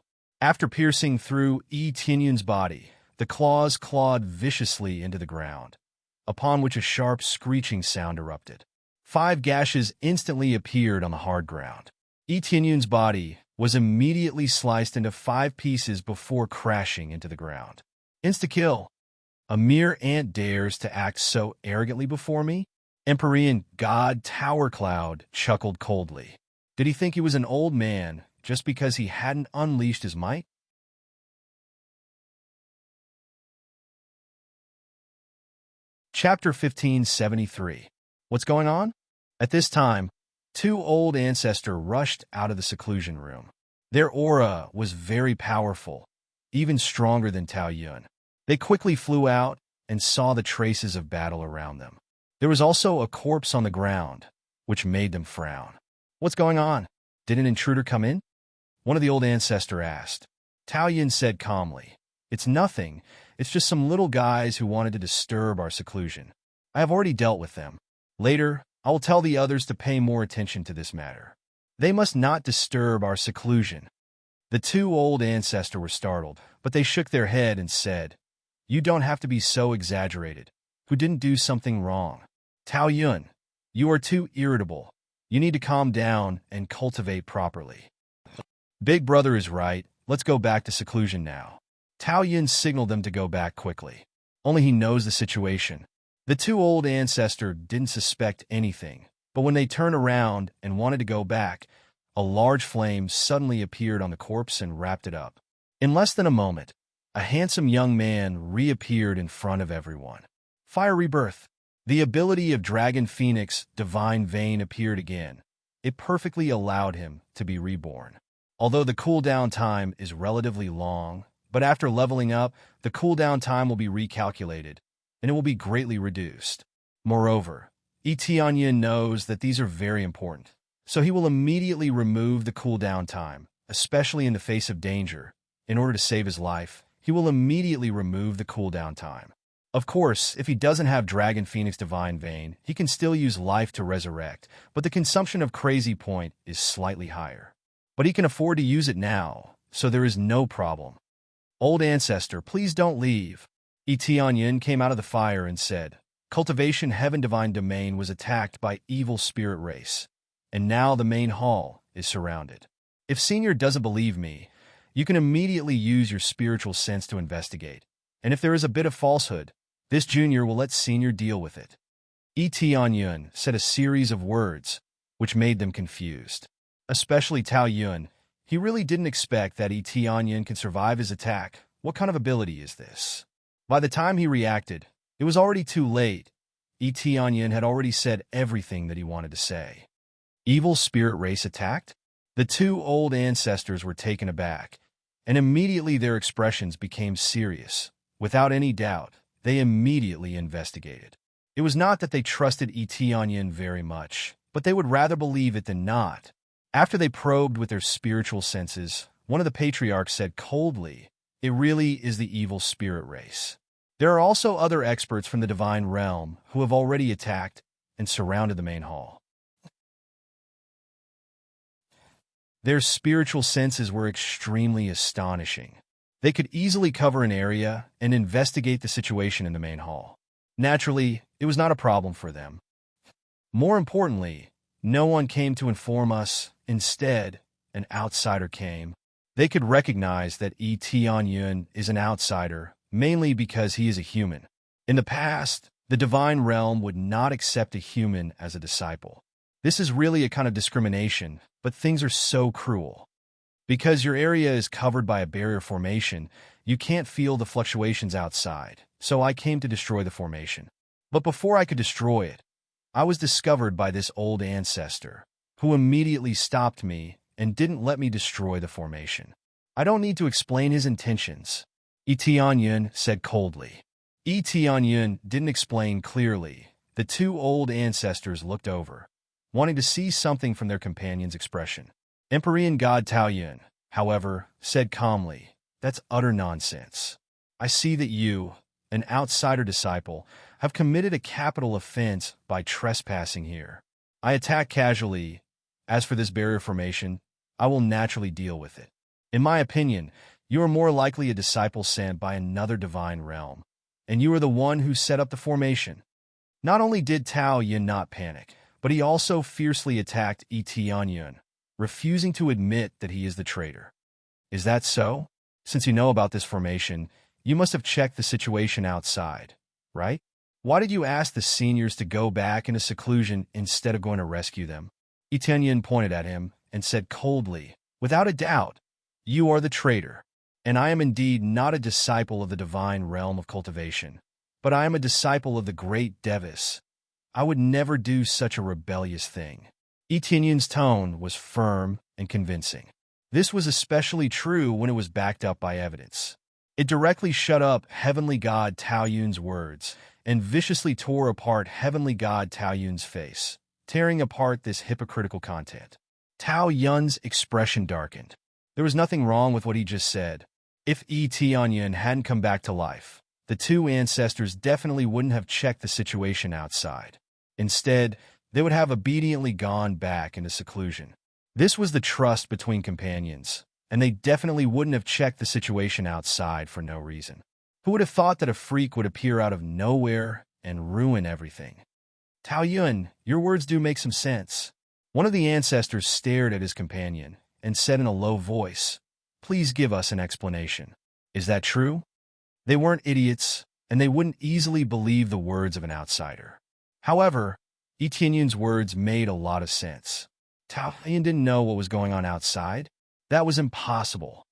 After piercing through Etienne's body, the claws clawed viciously into the ground, upon which a sharp screeching sound erupted. 5 gashes instantly appeared on the hard ground. Etienne's body was immediately sliced into 5 pieces before crashing into the ground. Insta-kill. A mere ant dares to act so arrogantly before me? Empyrean god Tower Cloud chuckled coldly. Did he think he was an old man just because he hadn't unleashed his might? Chapter 1573. What's going on? At this time, 2 old ancestors rushed out of the seclusion room. Their aura was very powerful, even stronger than Tao Yun. They quickly flew out and saw the traces of battle around them. There was also a corpse on the ground, which made them frown. What's going on? Did an intruder come in? One of the old ancestors asked. Tao Yun said calmly, It's nothing. It's just some little guys who wanted to disturb our seclusion. I have already dealt with them. Later, I will tell the others to pay more attention to this matter. They must not disturb our seclusion. The 2 old ancestors were startled, but they shook their head and said, You don't have to be so exaggerated. Who didn't do something wrong? Tao Yun, you are too irritable. You need to calm down and cultivate properly. Big brother is right. Let's go back to seclusion now. Tao Yun signaled them to go back quickly. Only he knows the situation. The 2 old ancestors didn't suspect anything, but when they turned around and wanted to go back, a large flame suddenly appeared on the corpse and wrapped it up. In less than a moment, a handsome young man reappeared in front of everyone. Fire rebirth. The ability of Dragon Phoenix Divine Vein appeared again. It perfectly allowed him to be reborn. Although the cooldown time is relatively long, but after leveling up, the cooldown time will be recalculated, and it will be greatly reduced. Moreover, Etienne knows that these are very important, so he will immediately remove the cooldown time, especially in the face of danger. In order to save his life, he will immediately remove the cooldown time. Of course, if he doesn't have Dragon Phoenix Divine Vein, he can still use life to resurrect, but the consumption of Crazy Point is slightly higher. But he can afford to use it now, so there is no problem. Old Ancestor, please don't leave. Etienne came out of the fire and said, Cultivation Heaven Divine Domain was attacked by evil spirit race, and now the main hall is surrounded. If Senior doesn't believe me, you can immediately use your spiritual sense to investigate, and if there is a bit of falsehood, this Junior will let Senior deal with it. Etienne said a series of words, which made them confused. Especially Tao Yun. He really didn't expect that Etienne can survive his attack. What kind of ability is this? By the time he reacted, it was already too late. Etienne had already said everything that he wanted to say. Evil spirit race attacked? The 2 old ancestors were taken aback, and immediately their expressions became serious. Without any doubt, they immediately investigated. It was not that they trusted Etienne very much, but they would rather believe it than not. After they probed with their spiritual senses, one of the patriarchs said coldly, It really is the evil spirit race. There are also other experts from the divine realm who have already attacked and surrounded the main hall. Their spiritual senses were extremely astonishing. They could easily cover an area and investigate the situation in the main hall. Naturally, it was not a problem for them. More importantly, no one came to inform us. Instead, an outsider came. They could recognize that Etienne is an outsider, mainly because he is a human. In the past, the divine realm would not accept a human as a disciple. This is really a kind of discrimination, but things are so cruel. Because your area is covered by a barrier formation, you can't feel the fluctuations outside, so I came to destroy the formation. But before I could destroy it, I was discovered by this old ancestor, who immediately stopped me and didn't let me destroy the formation. I don't need to explain his intentions, Tianyun said coldly. Tianyun didn't explain clearly. The two old ancestors looked over, wanting to see something from their companion's expression. Empyrean god Taoyun, however, said calmly, "That's utter nonsense. I see that you, an outsider disciple, have committed a capital offense by trespassing here. I attack casually. As for this barrier formation, I will naturally deal with it. In my opinion, you are more likely a disciple sent by another divine realm, and you are the one who set up the formation." Not only did Tao Yin not panic, but he also fiercely attacked Tianyun, refusing to admit that he is the traitor. "Is that so? Since you know about this formation, you must have checked the situation outside, right? Why did you ask the seniors to go back into seclusion instead of going to rescue them?" Tianyun pointed at him and said coldly, "Without a doubt, you are the traitor, and I am indeed not a disciple of the divine realm of cultivation, but I am a disciple of the great Devis. I would never do such a rebellious thing." Tianyun's tone was firm and convincing. This was especially true when it was backed up by evidence. It directly shut up Heavenly God Taoyun's words and viciously tore apart Heavenly God Taoyun's face, tearing apart this hypocritical content. Tao Yun's expression darkened. There was nothing wrong with what he just said. If Tianyun hadn't come back to life, the two ancestors definitely wouldn't have checked the situation outside. Instead, they would have obediently gone back into seclusion. This was the trust between companions, and they definitely wouldn't have checked the situation outside for no reason. Who would have thought that a freak would appear out of nowhere and ruin everything? "Tao Yun, your words do make some sense." One of the ancestors stared at his companion and said in a low voice, "Please give us an explanation. Is that true?" They weren't idiots, and they wouldn't easily believe the words of an outsider. However, Tianyun's words made a lot of sense. Tao Yun didn't know what was going on outside. That was impossible.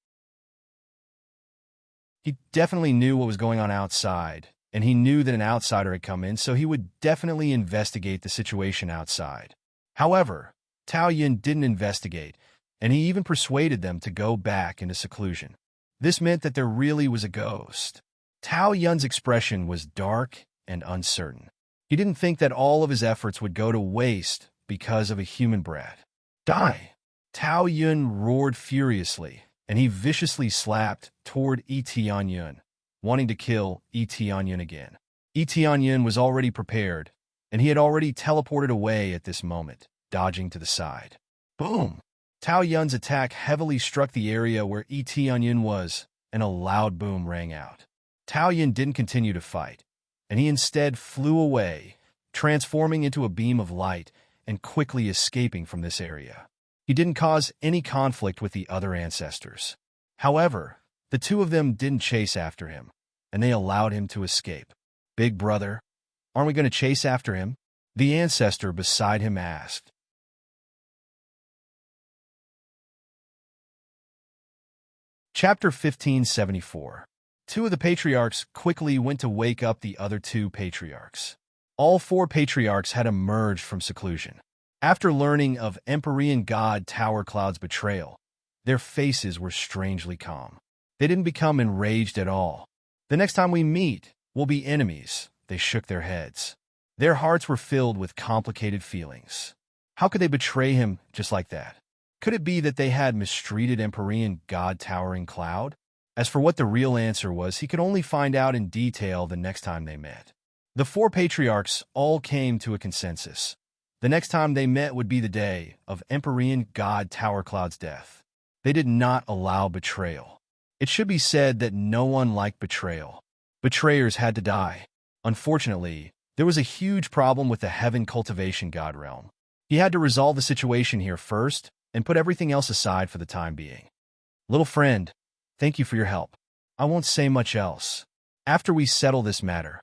He definitely knew what was going on outside, and he knew that an outsider had come in, so he would definitely investigate the situation outside. However, Tao Yun didn't investigate, and he even persuaded them to go back into seclusion. This meant that there really was a ghost. Tao Yun's expression was dark and uncertain. He didn't think that all of his efforts would go to waste because of a human brat. "Die!" Tao Yun roared furiously, and he viciously slapped toward Tianyun, wanting to kill Tianyun again. Tianyun was already prepared, and he had already teleported away at this moment, dodging to the side. Boom! Tao Yun's attack heavily struck the area where Tianyun was, and a loud boom rang out. Tao Yun didn't continue to fight, and he instead flew away, transforming into a beam of light and quickly escaping from this area. He didn't cause any conflict with the other ancestors. However, the two of them didn't chase after him, and they allowed him to escape. "Big brother, aren't we going to chase after him?" the ancestor beside him asked. Chapter 1574. Two of the patriarchs quickly went to wake up the other two patriarchs. All four patriarchs had emerged from seclusion. After learning of Empyrean god Tower Cloud's betrayal, their faces were strangely calm. They didn't become enraged at all. "The next time we meet, we'll be enemies," they shook their heads. Their hearts were filled with complicated feelings. How could they betray him just like that? Could it be that they had mistreated Empyrean god Towering Cloud? As for what the real answer was, he could only find out in detail the next time they met. The four patriarchs all came to a consensus. The next time they met would be the day of Empyrean god Tower Cloud's death. They did not allow betrayal. It should be said that no one liked betrayal. Betrayers had to die. Unfortunately, there was a huge problem with the Heaven Cultivation God realm. He had to resolve the situation here first and put everything else aside for the time being. "Little friend, thank you for your help. I won't say much else. After we settle this matter,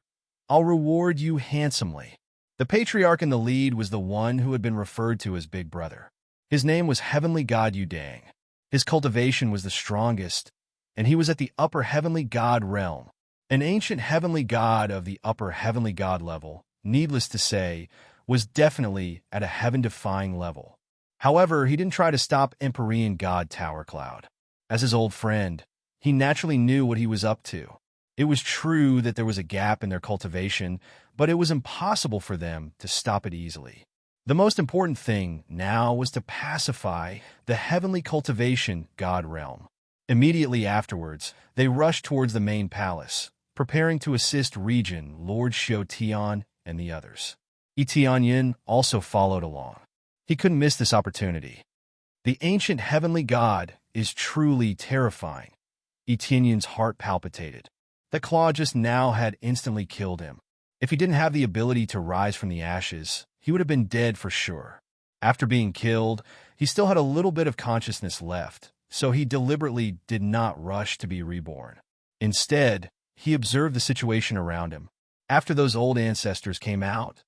I'll reward you handsomely." The patriarch in the lead was the one who had been referred to as Big Brother. His name was Heavenly God Yudang. His cultivation was the strongest, and he was at the upper heavenly god realm. An ancient heavenly god of the upper heavenly god level, needless to say, was definitely at a heaven-defying level. However, he didn't try to stop Empyrean god Tower Cloud. As his old friend, he naturally knew what he was up to. It was true that there was a gap in their cultivation, but it was impossible for them to stop it easily. The most important thing now was to pacify the heavenly cultivation god realm. Immediately afterwards, they rushed towards the main palace, preparing to assist Regent Lord Xiao Tian and the others. Tianyin also followed along. He couldn't miss this opportunity. The ancient heavenly god is truly terrifying. Tianyin's heart palpitated. The claw just now had instantly killed him. If he didn't have the ability to rise from the ashes, he would have been dead for sure. After being killed, he still had a little bit of consciousness left, so he deliberately did not rush to be reborn. Instead, he observed the situation around him. After those old ancestors came out,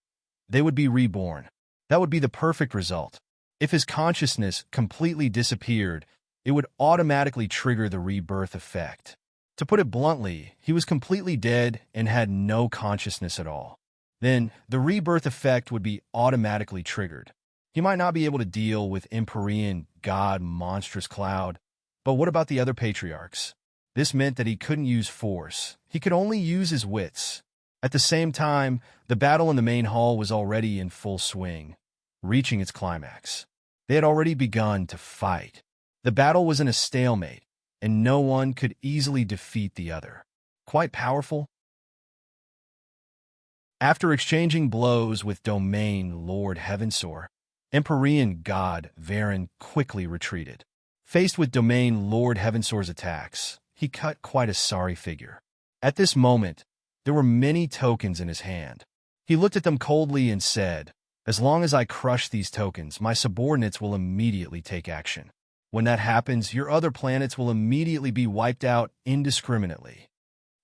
they would be reborn. That would be the perfect result. If his consciousness completely disappeared, it would automatically trigger the rebirth effect. To put it bluntly, he was completely dead and had no consciousness at all. Then, the rebirth effect would be automatically triggered. He might not be able to deal with Empyrean god monstrous cloud, but what about the other patriarchs? This meant that he couldn't use force. He could only use his wits. At the same time, the battle in the main hall was already in full swing, reaching its climax. They had already begun to fight. The battle was in a stalemate, and no one could easily defeat the other. Quite powerful. After exchanging blows with Domain Lord Heavensor, Empyrean god Varen quickly retreated. Faced with Domain Lord Heavensor's attacks, he cut quite a sorry figure. At this moment, there were many tokens in his hand. He looked at them coldly and said, "As long as I crush these tokens, my subordinates will immediately take action. When that happens, your other planets will immediately be wiped out indiscriminately."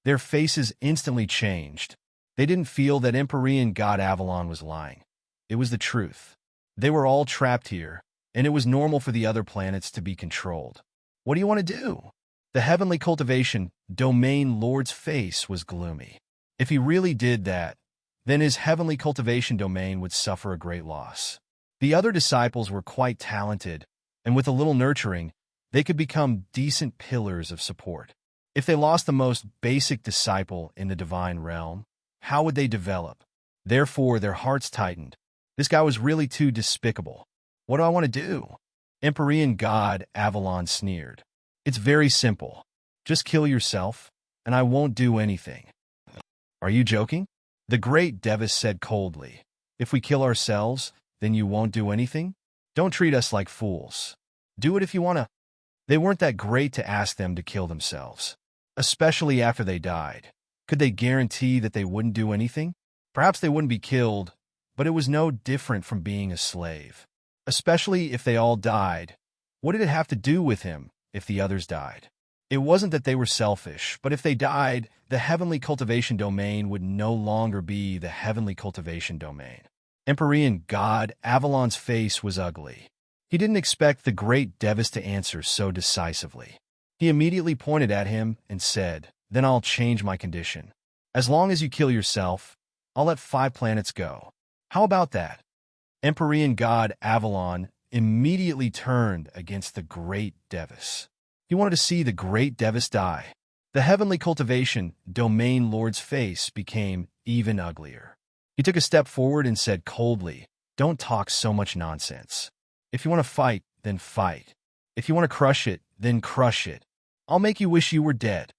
Their faces instantly changed. They didn't feel that Empyrean god Avalon was lying. It was the truth. They were all trapped here, and it was normal for the other planets to be controlled. What do you want to do? The heavenly cultivation Domain Lord's face was gloomy. If he really did that, then his heavenly cultivation domain would suffer a great loss. The other disciples were quite talented, and with a little nurturing, they could become decent pillars of support. If they lost the most basic disciple in the divine realm, how would they develop? Therefore, their hearts tightened. This guy was really too despicable. What do I want to do? Empyrean god Avalon sneered. It's very simple. Just kill yourself, and I won't do anything. Are you joking? The great Devis said coldly. If we kill ourselves, then you won't do anything? Don't treat us like fools. Do it if you want to. They weren't that great to ask them to kill themselves, especially after they died. Could they guarantee that they wouldn't do anything? Perhaps they wouldn't be killed, but it was no different from being a slave. Especially if they all died. What did it have to do with him if the others died? It wasn't that they were selfish, but if they died, the heavenly cultivation domain would no longer be the heavenly cultivation domain. Empyrean god Avalon's face was ugly. He didn't expect the great Devis to answer so decisively. He immediately pointed at him and said, "Then I'll change my condition. As long as you kill yourself, I'll let 5 planets go. How about that?" Empyrean god Avalon immediately turned against the great Devis. He wanted to see the great Devis die. The heavenly cultivation Domain Lord's face became even uglier. He took a step forward and said coldly, "Don't talk so much nonsense. If you want to fight, then fight. If you want to crush it, then crush it. I'll make you wish you were dead."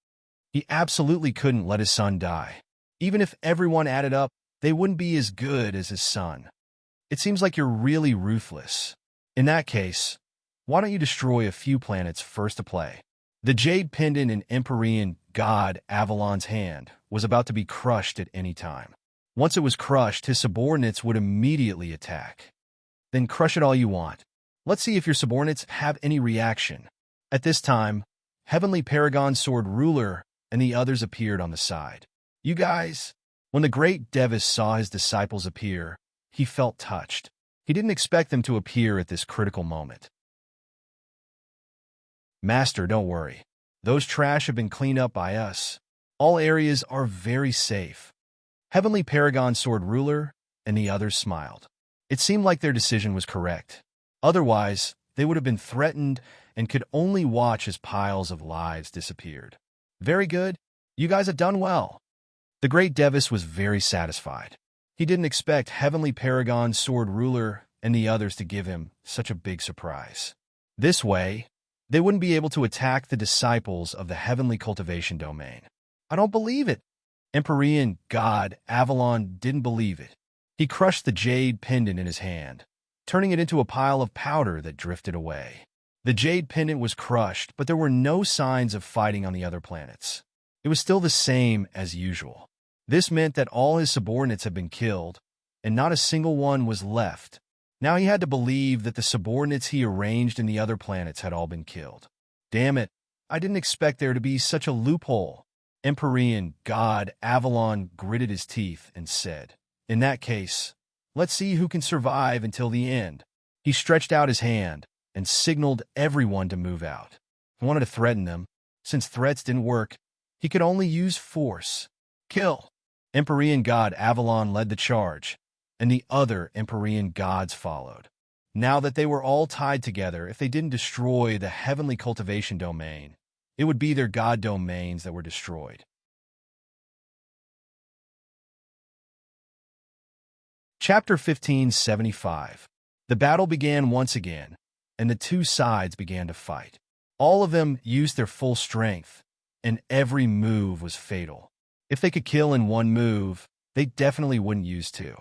He absolutely couldn't let his son die. Even if everyone added up, they wouldn't be as good as his son. It seems like you're really ruthless. In that case, why don't you destroy a few planets first to play? The jade pendant in Empyrean god Avalon's hand was about to be crushed at any time. Once it was crushed, his subordinates would immediately attack. Then crush it all you want. Let's see if your subordinates have any reaction. At this time, Heavenly Paragon Sword Ruler and the others appeared on the side. You guys, when the great Devis saw his disciples appear, he felt touched. He didn't expect them to appear at this critical moment. Master, don't worry. Those trash have been cleaned up by us. All areas are very safe. Heavenly Paragon Sword Ruler and the others smiled. It seemed like their decision was correct. Otherwise, they would have been threatened and could only watch as piles of lives disappeared. Very good. You guys have done well. The Great Devis was very satisfied. He didn't expect Heavenly Paragon Sword Ruler and the others to give him such a big surprise. This way, they wouldn't be able to attack the disciples of the Heavenly Cultivation Domain. I don't believe it. Empyrean God Avalon didn't believe it. He crushed the jade pendant in his hand, turning it into a pile of powder that drifted away. The jade pendant was crushed, but there were no signs of fighting on the other planets. It was still the same as usual. This meant that all his subordinates had been killed, and not a single one was left. Now he had to believe that the subordinates he arranged in the other planets had all been killed. Damn it, I didn't expect there to be such a loophole. Empyrean God Avalon gritted his teeth and said, "In that case, let's see who can survive until the end." He stretched out his hand and signaled everyone to move out. He wanted to threaten them. Since threats didn't work, he could only use force. Kill! Empyrean God Avalon led the charge, and the other Empyrean gods followed. Now that they were all tied together, if they didn't destroy the Heavenly Cultivation Domain, it would be their god domains that were destroyed. Chapter 1575. The battle began once again, and the two sides began to fight. All of them used their full strength, and every move was fatal. If they could kill in one move, they definitely wouldn't use two.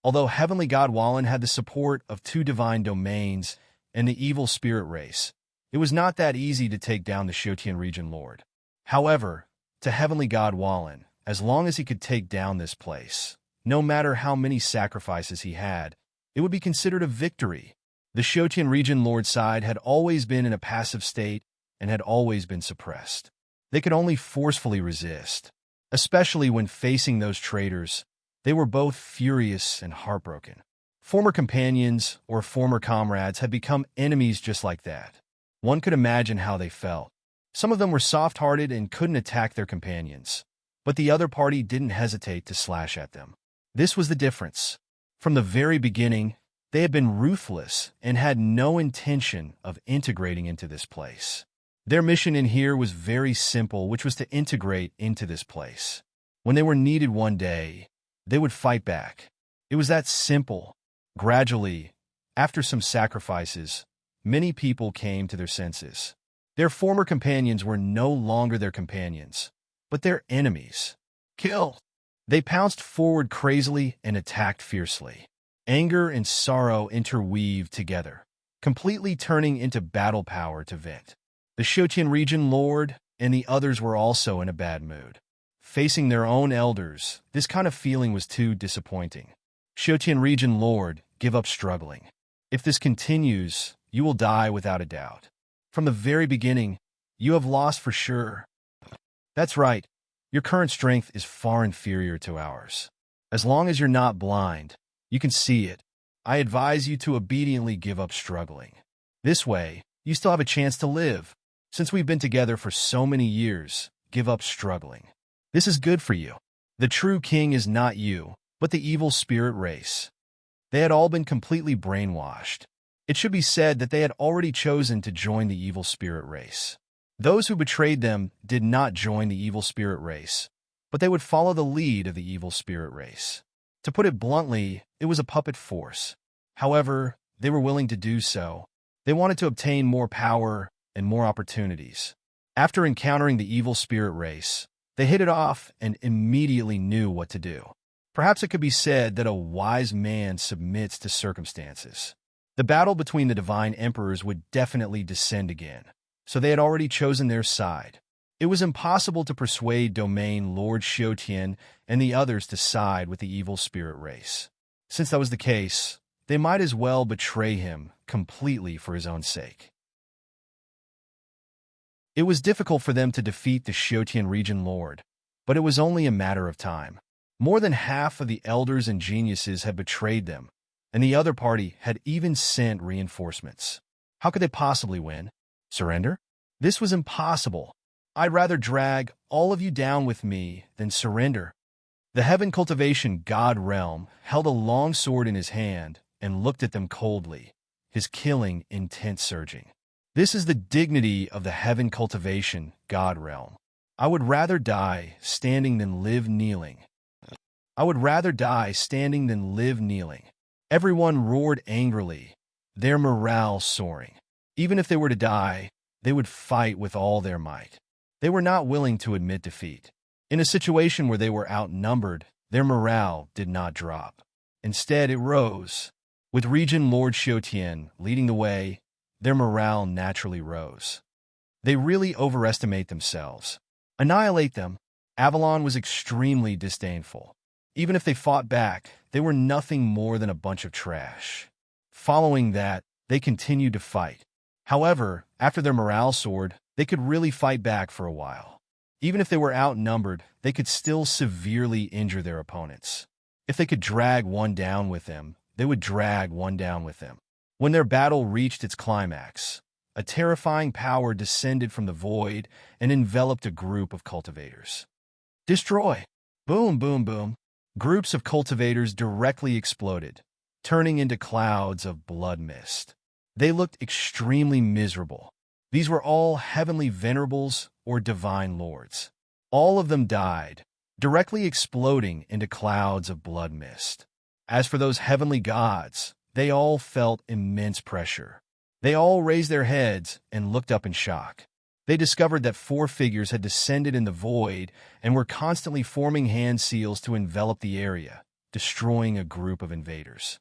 Although Heavenly God Wallen had the support of two divine domains and the evil spirit race, it was not that easy to take down the Shotian region lord. However, to Heavenly God Wallen, as long as he could take down this place, no matter how many sacrifices he had, it would be considered a victory. The Shotian region lord side had always been in a passive state and had always been suppressed. They could only forcefully resist. Especially when facing those traitors, they were both furious and heartbroken. Former companions or former comrades had become enemies just like that. One could imagine how they felt. Some of them were soft-hearted and couldn't attack their companions, but the other party didn't hesitate to slash at them. This was the difference. From the very beginning, they had been ruthless and had no intention of integrating into this place. Their mission in here was very simple, which was to integrate into this place. When they were needed one day, they would fight back. It was that simple. Gradually, after some sacrifices, many people came to their senses. Their former companions were no longer their companions, but their enemies. Kill! They pounced forward crazily and attacked fiercely. Anger and sorrow interweaved together, completely turning into battle power to vent. The Shotian region lord and the others were also in a bad mood. Facing their own elders, this kind of feeling was too disappointing. Shotian region lord, give up struggling. If this continues, you will die without a doubt. From the very beginning, you have lost for sure. That's right. Your current strength is far inferior to ours. As long as you're not blind, you can see it. I advise you to obediently give up struggling. This way, you still have a chance to live. Since we've been together for so many years, give up struggling. This is good for you. The true king is not you, but the evil spirit race. They had all been completely brainwashed. It should be said that they had already chosen to join the evil spirit race. Those who betrayed them did not join the evil spirit race, but they would follow the lead of the evil spirit race. To put it bluntly, it was a puppet force. However, they were willing to do so. They wanted to obtain more power and more opportunities. After encountering the evil spirit race, they hit it off and immediately knew what to do. Perhaps it could be said that a wise man submits to circumstances. The battle between the divine emperors would definitely descend again, so they had already chosen their side. It was impossible to persuade Domain Lord Shotian and the others to side with the evil spirit race. Since that was the case, they might as well betray him completely for his own sake. It was difficult for them to defeat the Shotian region lord, but it was only a matter of time. More than half of the elders and geniuses had betrayed them, and the other party had even sent reinforcements. How could they possibly win? Surrender? This was impossible. I'd rather drag all of you down with me than surrender. The heaven cultivation god realm held a long sword in his hand and looked at them coldly, his killing intent surging. This is the dignity of the heaven cultivation god realm. I would rather die standing than live kneeling. I would rather die standing than live kneeling. Everyone roared angrily, their morale soaring. Even if they were to die, they would fight with all their might. They were not willing to admit defeat. In a situation where they were outnumbered, their morale did not drop. Instead, it rose. With Regent Lord Xiutian leading the way, their morale naturally rose. They really overestimate themselves. Annihilate them. Avalon was extremely disdainful. Even if they fought back, they were nothing more than a bunch of trash. Following that, they continued to fight. However, after their morale soared, they could really fight back for a while. Even if they were outnumbered, they could still severely injure their opponents. If they could drag one down with them, they would drag one down with them. When their battle reached its climax, a terrifying power descended from the void and enveloped a group of cultivators. Destroy! Boom, boom, boom. Groups of cultivators directly exploded, turning into clouds of blood mist. They looked extremely miserable. These were all heavenly venerables or divine lords. All of them died, directly exploding into clouds of blood mist. As for those heavenly gods, they all felt immense pressure. They all raised their heads and looked up in shock. They discovered that 4 figures had descended in the void and were constantly forming hand seals to envelop the area, destroying a group of invaders.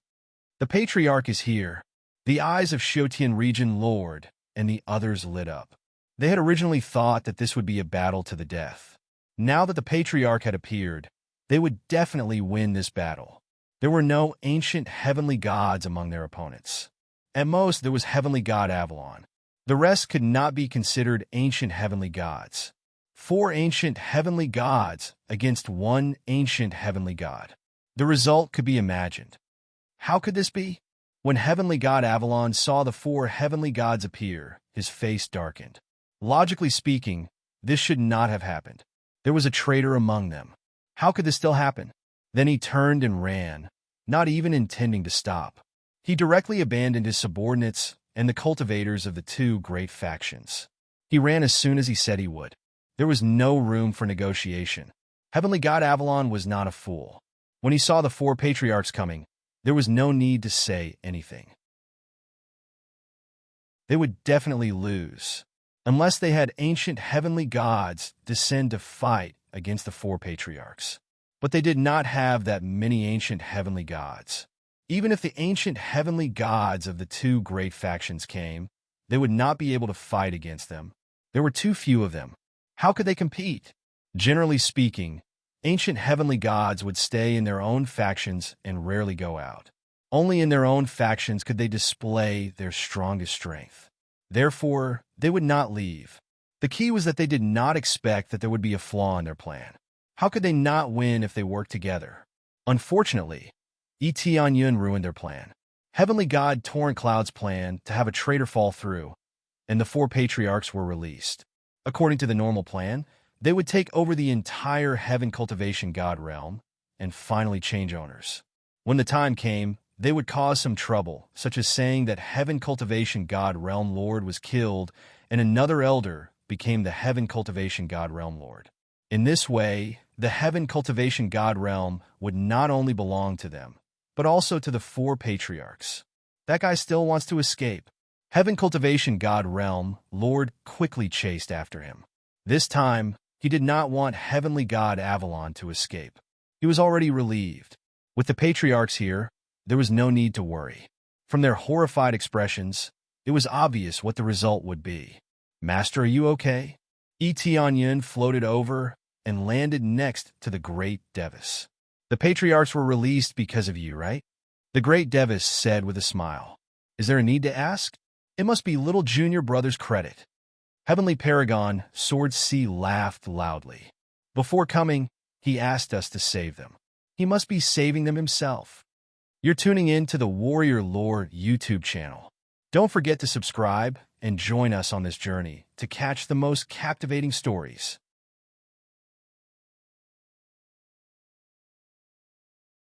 The Patriarch is here. The eyes of Xiutian Region Lord and the others lit up. They had originally thought that this would be a battle to the death. Now that the Patriarch had appeared, they would definitely win this battle. There were no ancient heavenly gods among their opponents. At most, there was heavenly god Avalon. The rest could not be considered ancient heavenly gods. 4 ancient heavenly gods against 1 ancient heavenly god. The result could be imagined. How could this be? When heavenly god Avalon saw the 4 heavenly gods appear, his face darkened. Logically speaking, this should not have happened. There was a traitor among them. How could this still happen? Then he turned and ran, not even intending to stop. He directly abandoned his subordinates and the cultivators of the 2 great factions. He ran as soon as he said he would. There was no room for negotiation. Heavenly god Avalon was not a fool. When he saw the 4 patriarchs coming, there was no need to say anything. They would definitely lose, unless they had ancient heavenly gods descend to fight against the 4 patriarchs. But they did not have that many ancient heavenly gods. Even if the ancient heavenly gods of the 2 great factions came, they would not be able to fight against them. There were too few of them. How could they compete? Generally speaking, ancient heavenly gods would stay in their own factions and rarely go out. Only in their own factions could they display their strongest strength. Therefore, they would not leave. The key was that they did not expect that there would be a flaw in their plan. How could they not win if they worked together? Unfortunately, Tianyun ruined their plan. Heavenly God Torn Cloud's plan to have a traitor fall through, and the 4 patriarchs were released. According to the normal plan, they would take over the entire Heaven Cultivation God realm and finally change owners. When the time came, they would cause some trouble, such as saying that Heaven Cultivation God Realm Lord was killed and another elder became the Heaven Cultivation God Realm Lord. In this way, the Heaven Cultivation God Realm would not only belong to them, but also to the 4 patriarchs. That guy still wants to escape. Heaven Cultivation God Realm Lord quickly chased after him. This time, he did not want Heavenly God Avalon to escape. He was already relieved. With the patriarchs here, there was no need to worry. From their horrified expressions, it was obvious what the result would be. Master, are you okay? Tianyun floated over and landed next to the Great Devis. The patriarchs were released because of you, right? The Great Devis said with a smile. Is there a need to ask? It must be little junior brother's credit. Heavenly Paragon Sword C laughed loudly. Before coming, he asked us to save them. He must be saving them himself. You're tuning in to the Warrior Lore YouTube channel. Don't forget to subscribe and join us on this journey to catch the most captivating stories.